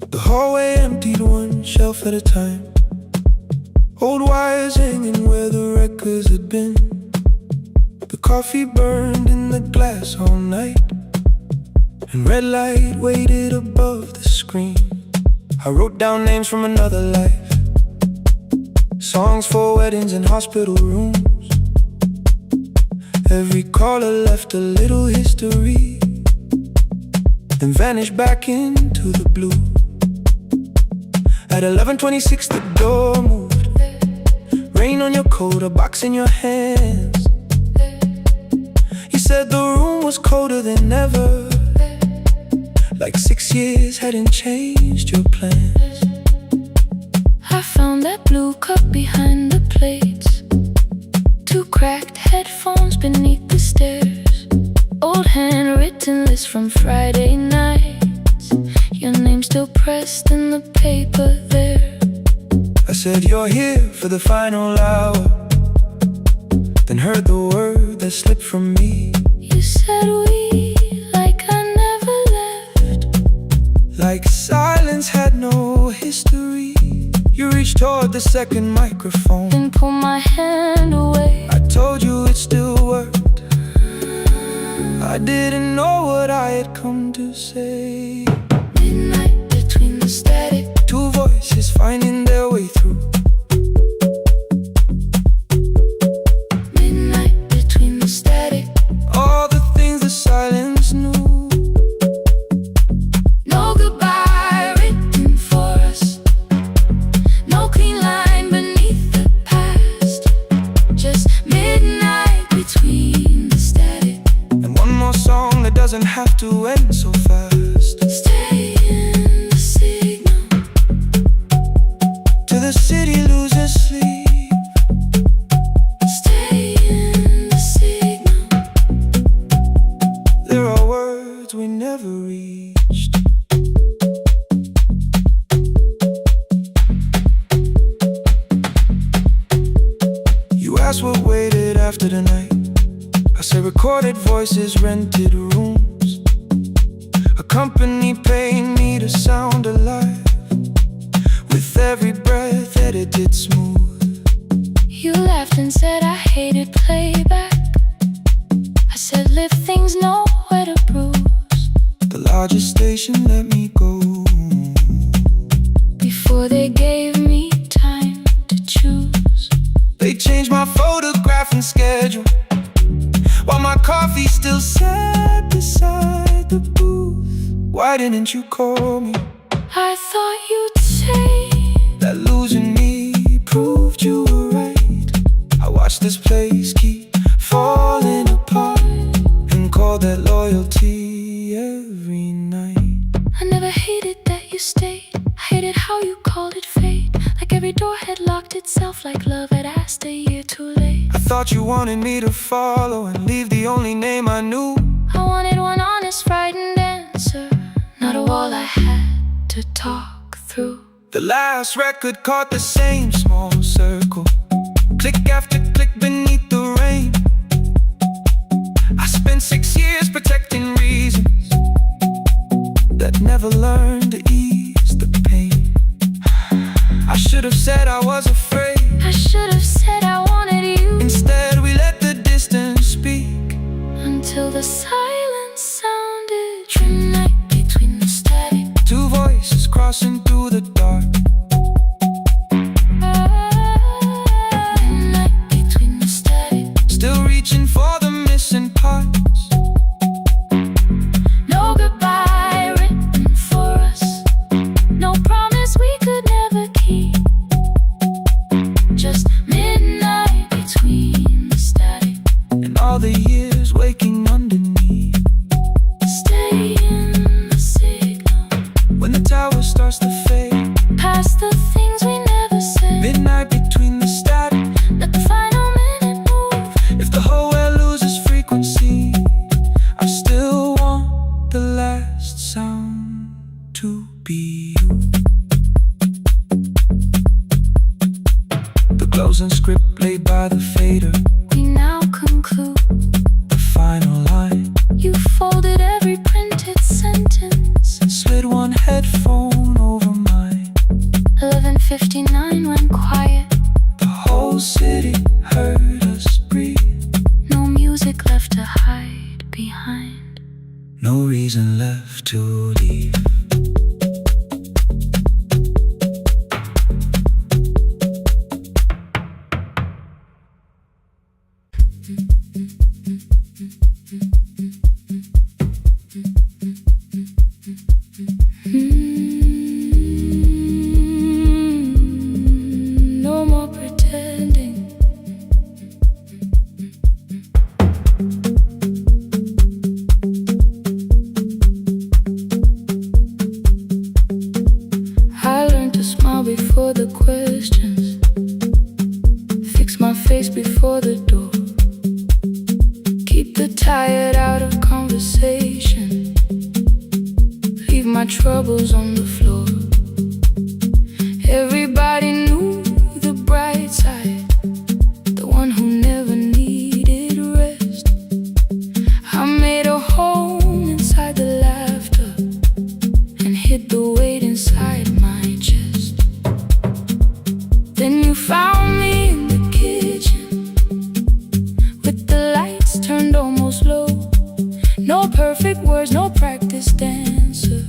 The hallway emptied one shelf at a time. Old wires hanging where the records had been. The coffee burned in the glass all night, and red light waited above the screen. I wrote down names from another life, songs for weddings and hospital rooms. Every caller left a little history, then vanished back into the blue. At 11:26 the door moved. Rain on your coat, a box in your hands. You said the room was colder than ever, like 6 years hadn't changed your plans. I found that blue cup behind the plates, 2 cracked headphones beneath the stairs, old handwritten list from Friday nights, your name still pressed in the paper there. I said you're here for the final hour, then heard the word that slipped from me. You said we, like I never left, like silence had no history. You reached toward the second microphone, then pulled my hand away. I told you it still worked. I didn't know what I had come to say. Midnight between the static, 2 voices finding their way through. midnight between the static. All the things the silence knew. No goodbye written for us, no clean line beneath the past, just midnight between the static. And one more song that doesn't have to end so fast. Stay in the signal Till the city loses sleep. Stay in the signal. There are words we never reached. You asked what waited after the night. I said recorded voices, rented rooms, a company paying me to sound alive, with every breath edited smooth. You laughed and said I hated playback. I said live things nowhere to bruise. The largest station let me go before they gave me time to choose. They changed my photograph and schedule, while my coffee still sat beside the booth. Why didn't you call me? I thought you'd say that losing me proved you were right. I watched this place keep falling apart and call that loyalty every night. I never hated that you stayed. I hated how you called it fate, like every door had locked itself, like love had asked a year too late. I thought you wanted me to follow and leave the only name I knew. I wanted one honest, frightened answer, not a wall I had to talk through. The last record caught the same small circle, click after click beneath the rain. I spent 6 years protecting reasons that never learned to ease the pain. I should have said I was afraid. I should have said I wanted you. Instead we let the distance speak, until the silence sounded midnight between the static. Two voices crossing through the dark. Midnight between the static. Still reaching for the missing parts. No goodbye written for us, no promise we could never keep. Just midnight between the static and all the years waking underneath. Stay in the signal when the tower starts to fade, past the things we never said. Midnight between the static. Let the final minute move. If the whole world loses frequency, I still want the last sound to be you. The closing script laid by the fader. We now conclude the final line. You folded every printed sentence and slid one headphone over mine. 11:59 went quiet. The whole city heard us breathe. No music left to hide behind. No reason left to leave. No more pretending. I learned to smile before the questions, fix my face before the door, keep the tired out of conversation, leave my troubles on the floor. Everybody knew the bright side, the one who never needed rest. I made a home inside the laughter and hid the weight inside my chest. Then you found me in the kitchen with the lights turned almost low. No perfect words, no practice dancer,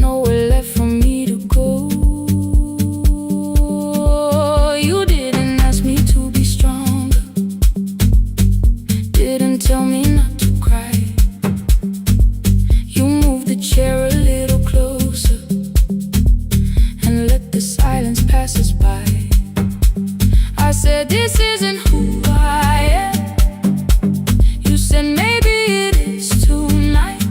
nowhere left for me to go. You didn't ask me to be stronger, didn't tell me not to cry. You moved the chair a little closer and let the silence pass us by. I said, this isn't who I am. You said, maybe it is tonight.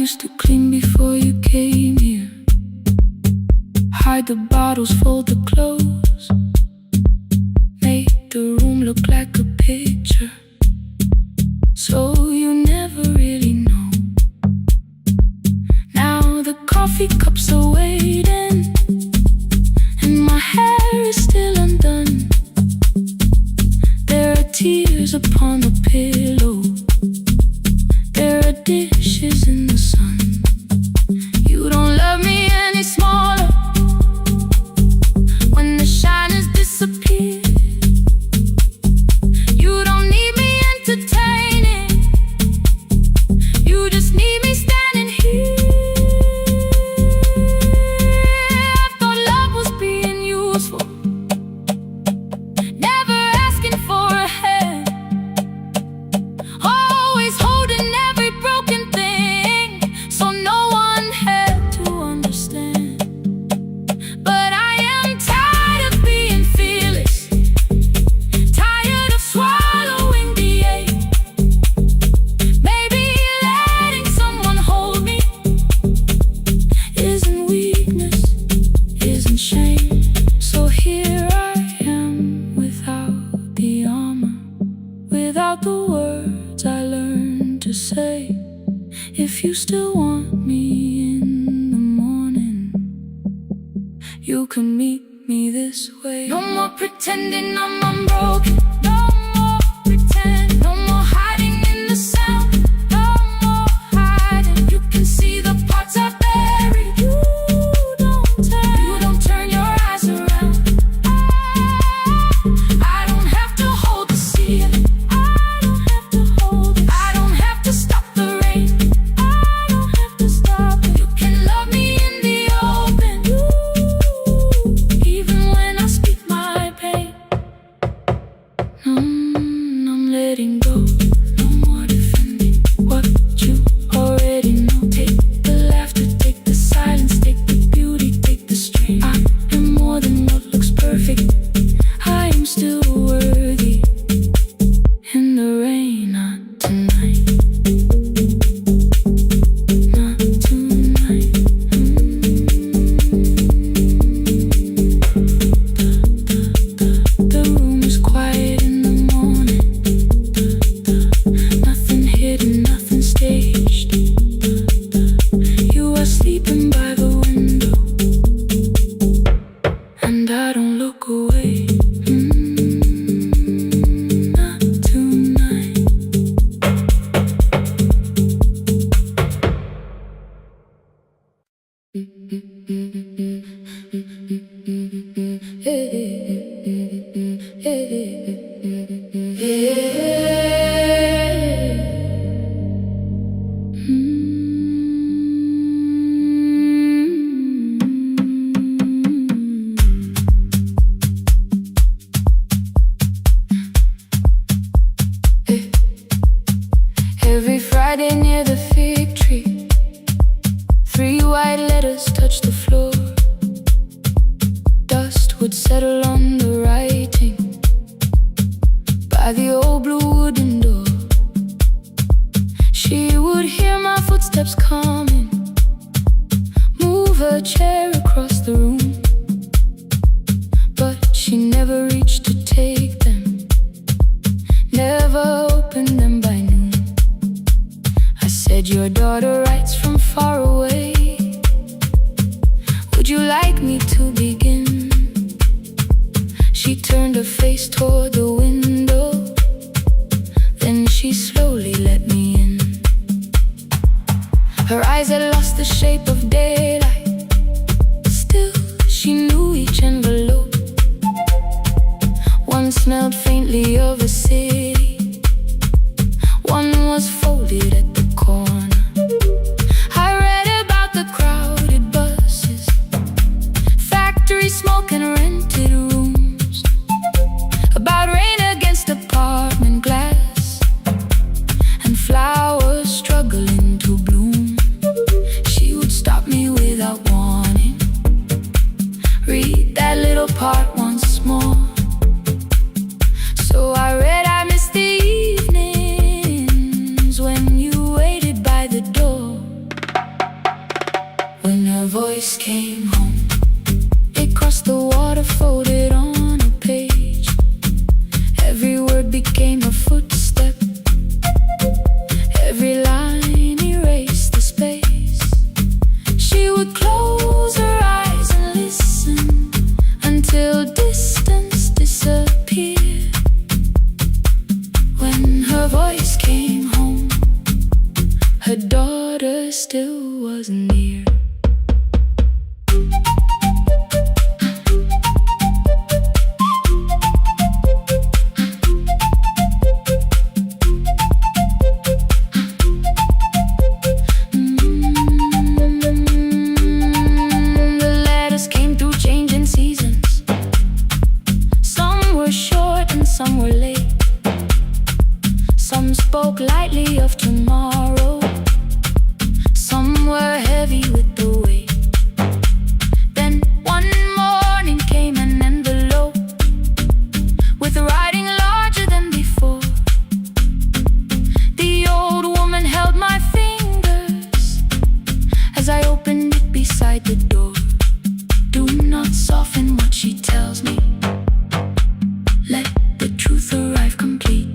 used to clean before you came here. Hide the bottles, fold the clothes, make the room look like a picture, so you never really know. Now the coffee cups are waiting, and my hair is still undone. There are tears upon the pillow, there are dishes in the sun. You don't love me any smaller when the shine has disappeared. You don't need me entertaining, you just need me standing here. I thought love was being useful, never asking for a hand, always holding every broken thing, so no one had to understand. But I am tired of being fearless, tired of swallowing the ache. Maybe letting someone hold me isn't weakness, isn't shame. So here I am without the armor, without the words I learned to say. If you still want me in the morning, you can meet me this way. No more pretending I'm unbroken, no more pretend, no more hiding in the sound, no more hiding. You can see the parts I buried. You don't turn your eyes around. I don't have to hold the ceiling, I don't have to hold it, I don't have to stop the rain, I don't have to stop it. You can love me in the open, even when I speak my pain. I'm letting go, no more defending what you already know. Take the laughter, take the silence, take the beauty, take the strain. I am more than what looks perfect, I am still worthy. In the rain, not tonight, not tonight. The room is quiet in the morning, nothing hidden, nothing staged. You are sleeping by the window, and I don't look away. Not tonight. Every Friday near the fig tree, 3 white letters touch the floor. Dust would settle on the writing by the old blue wooden door. She would hear my footsteps coming, move her chair across the room, but she never reached to take them, never opened them by noon. I said, your daughter writes from far away, would you like me to begin? She turned her face toward the window, then she slowly let me in. Her eyes had lost the shape of daylight, still she knew each envelope. One smelled faintly of a city, one was folded at the corner. I read about the crowded buses, factory smoke and rented rooms, about rain against apartment glass, and flowers struggling to bloom. She would stop me without warning, read that little part once more. So I read, I letter still wasn't near. The letters came through changing seasons. Some were short and some were late. Some spoke lightly of tomorrow. Some were heavy with the weight. Then one morning came an envelope with writing larger than before. The old woman held my fingers as I opened it beside the door. Do not soften what she tells me. Let the truth arrive complete.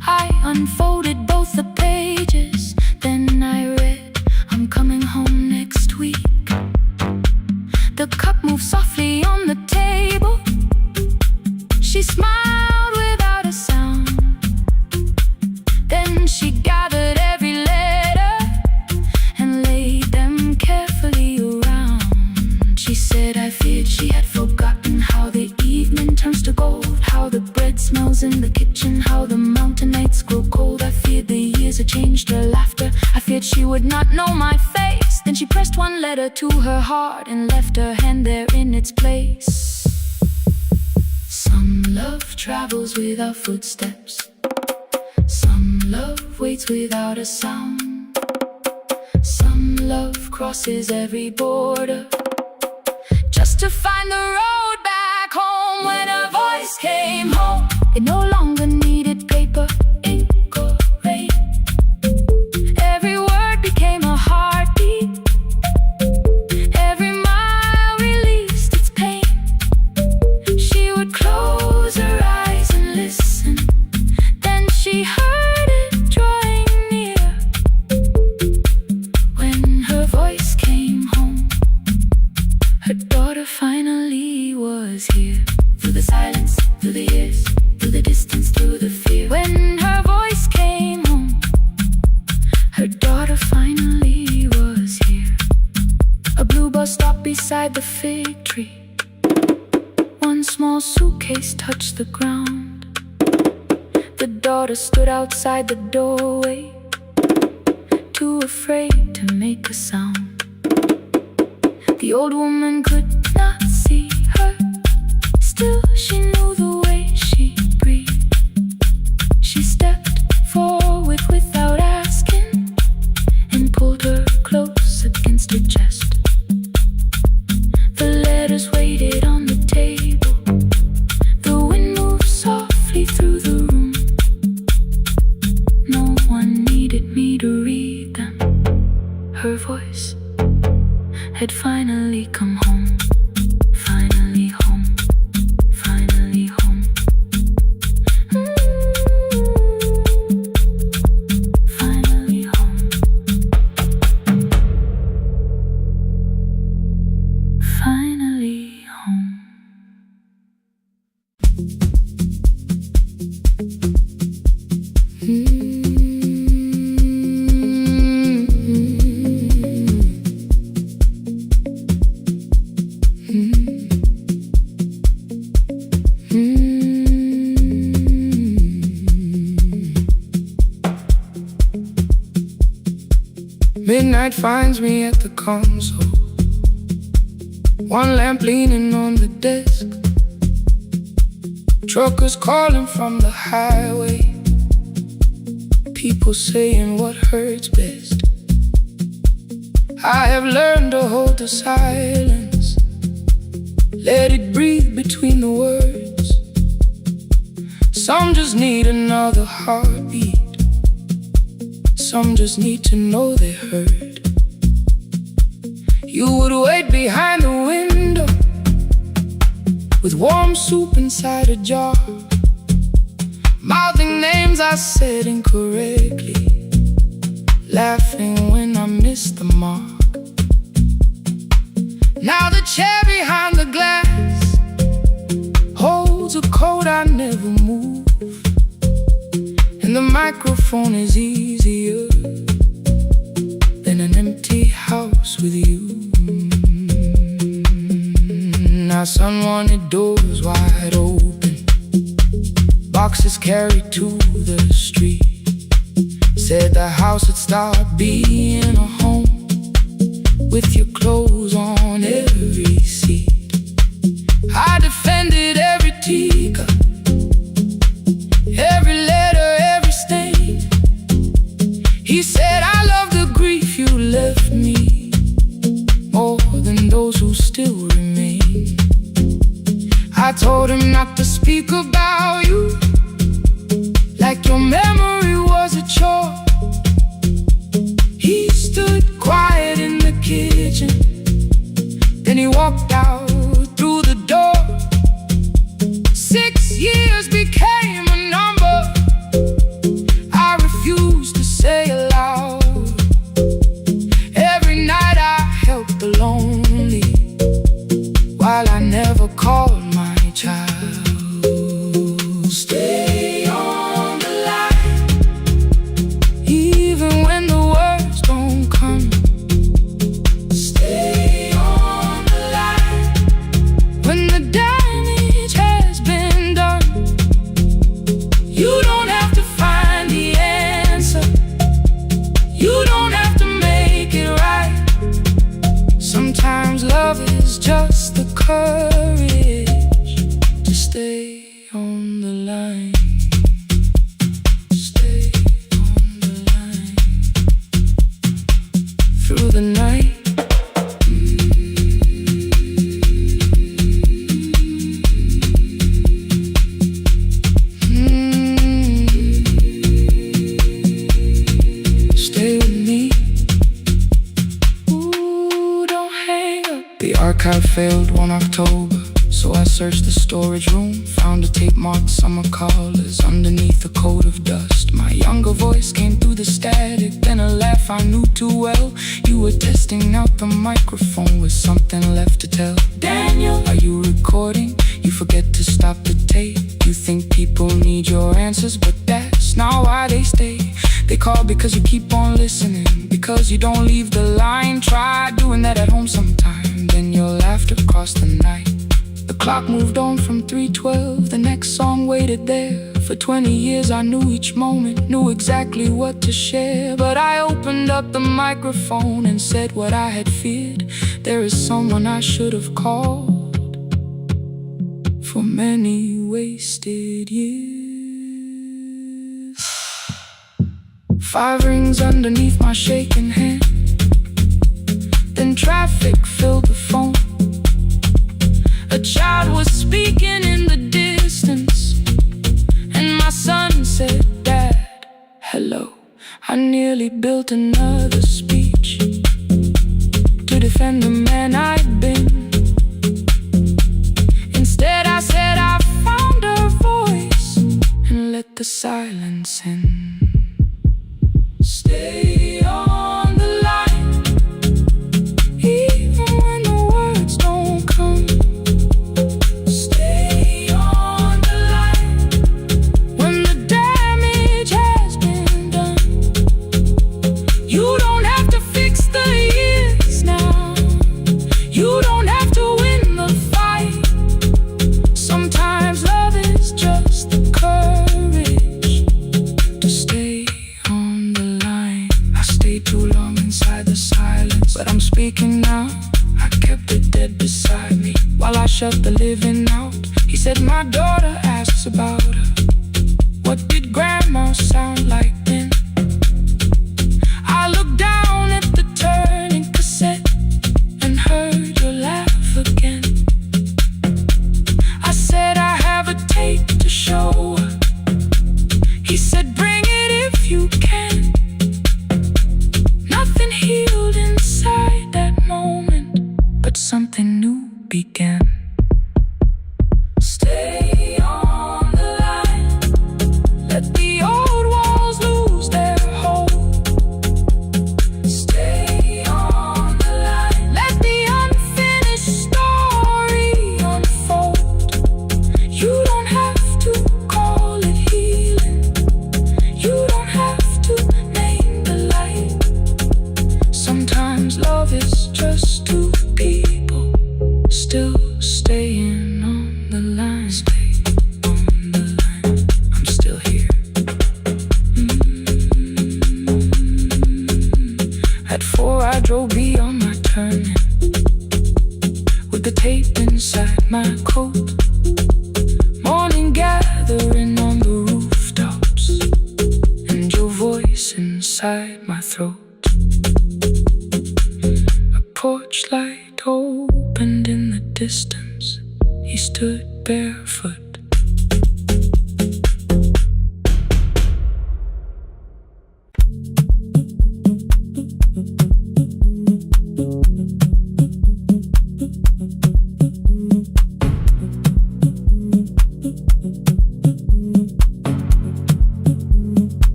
I unfolded both the pages, then I read, I'm coming home next week. The cup moved softly on the table. She smiled without a sound. Then she gathered every letter and laid them carefully around. She said I feared she had forgotten how the evening turns to gold, how the bread smells in the kitchen, how the mountain nights grow cold. I feared the years had changed her laughter. I feared she would not know my face. Then she pressed one letter to her heart and left her hand there in its place. Some love travels without footsteps. Some love waits without a sound. Some love crosses every border just to find the road back home. When her voice came home, it no longer needed paper, ink or rain. Every word became a heartbeat. Every mile released its pain. She would close her eyes and listen. Then she heard it drawing near. When her voice came home, her daughter finally was here. Through the silence, through the years, through the distance, through the fear. When her voice came home, her daughter finally was here. A blue bus stopped beside the fig tree. One small suitcase touched the ground. The daughter stood outside the doorway, too afraid to make a sound. The old woman could not see her. Still she knew the way she breathed. She stepped forward without asking and pulled her close against her chest. The letters waited on the table. The wind moved softly through the room. No one needed me to read them. Her voice had finally come home. Finally home. Finally home. Finally home. Finally home. Midnight finds me at the console. One lamp leaning on the desk. Truckers calling from the highway. People saying what hurts best. I have learned to hold the silence. Let it breathe between the words. Some just need another heartbeat. Some just need to know they heard. You would wait behind the window with warm soup inside a jar, mouthing names I said incorrectly, laughing when I missed the mark. Now the chair behind the glass holds a coat I never move, and the microphone is easier with you. Our son wanted doors wide open, boxes carried to the street. Said the house would start being a home, with your clothes on every seat. I defended every teacup, every letter, every stain. He said, I love the grief you left me, more than those who still remain. I told him not to speak about you, like your memory was a chore. He stood quiet in the kitchen, then he walked out through the door. 6 years became a number I refused to say aloud. Every night I helped the lonely, while I never called my child. Stay on the line, even when the words don't come. Stay on the line, when the damage has been done. You don't have to find the answer, you don't have to make it right. Sometimes love is just the courage to stay on the line. Stay on the line through the night. Stay with me. Ooh, don't hang up. The archive failed one October, so I searched the storage room, found a tape marked summer callers underneath a coat of dust. My younger voice came through the static, then a laugh I knew too well. You were testing out the microphone with something left to tell. Daniel, are you recording? You forget to stop the tape. You think people need your answers, but that's not why they stay. They call because you keep on listening, because you don't leave the line. Try doing that at home sometime, then your laughter crossed the night. The clock moved on from 3:12, the next song waited there. For 20 years I knew each moment, knew exactly what to share. But I opened up the microphone and said what I had feared. There is someone I should have called for many wasted years. 5 rings underneath my shaking hand, then traffic filled the phone. A child was speaking in the distance, and my son said, Dad, hello. I nearly built another speech to defend the man I'd been. Instead I said I found a voice and let the silence in. Stay on the line, even when the words don't come. Stay on the line, when the damage has been done. You don't have to fix the years now, you don't have to win the fight. Sometimes love is just the courage to stay on the line. I stayed too long inside the silence, but I'm speaking now. I kept it dead beside me while I shut the living out. He said my daughter asks about her. What did grandma sound like then? I looked down at the turning cassette and heard your laugh again. I said I have a tape to show her. He said bring it if you can. Nothing healed inside that moment, but something new began. Stay on the line, let the old walls lose their hold. Stay on the line, let the unfinished story unfold. You don't have to call it healing, inside my throat. A porch light opened in the distance. He stood barefoot.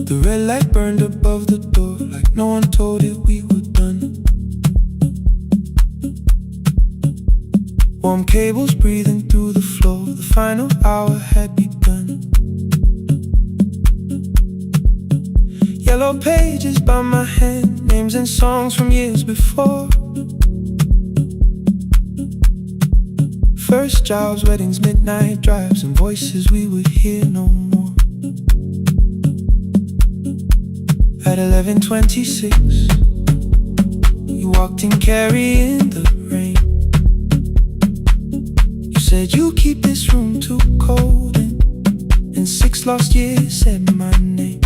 The red light burned above the door, like no one told it we were done. Warm cables breathing through the floor, the final hour had begun. Yellow pages by my hand, names and songs from years before. First jobs, weddings, midnight drives, and voices we would hear no more. At 11:26, you walked in carrying the rain. You said you keep this room too cold, and in 6 lost years said my name.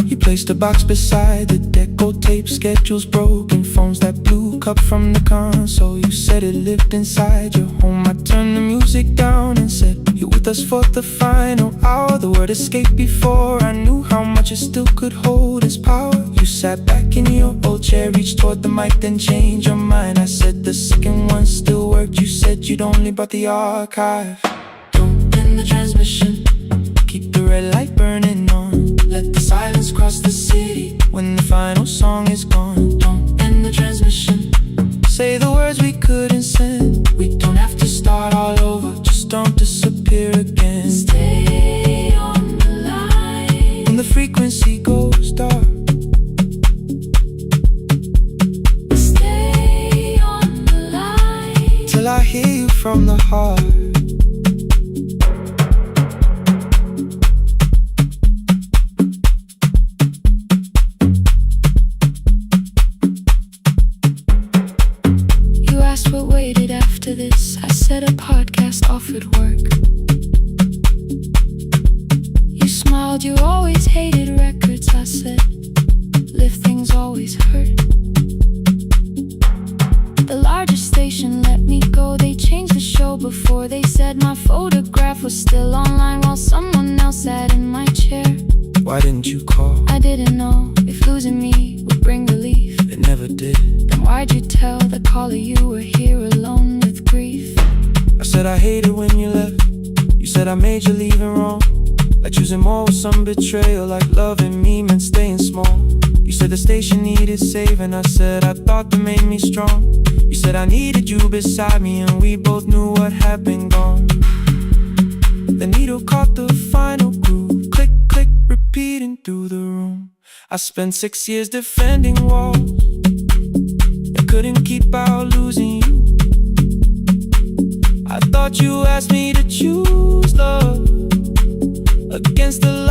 You placed a box beside the deco tape, schedules broken, phones that blew, cup from the console. You said it lived inside your home. I turned the music down and said, you're with us for the final hour. The word escaped before I knew how much it still could hold its power. You sat back in your old chair, reached toward the mic, then changed your mind. I said the second one still worked. You said you'd only brought the archive. Don't end the transmission, keep the red light burning on. Let the silence cross the city when the final song is gone. Don't end the transmission, say the words we couldn't send. We don't have to start all over, just don't disappear again. Stay on the line when the frequency goes dark. Stay on the line till I hear you from the heart. What waited after this? I said a podcast offered work. You smiled, you always hated records. I said, lifting's always hurt. The largest station let me go. They changed the show before they said my photograph was still online while someone else sat in my chair. Why didn't you call? I didn't know if losing me would bring relief. It never did. Then why'd you tell the caller you were here alone with grief? I said I hated when you left. You said I made you leaving wrong, like choosing more with some betrayal, like loving me meant staying small. You said the station needed saving. I said I thought that made me strong. You said I needed you beside me, and we both knew what had been gone. The needle caught the final groove, click, click, repeating through the room. I spent 6 years defending walls that couldn't keep out losing you. I thought you asked me to choose love against the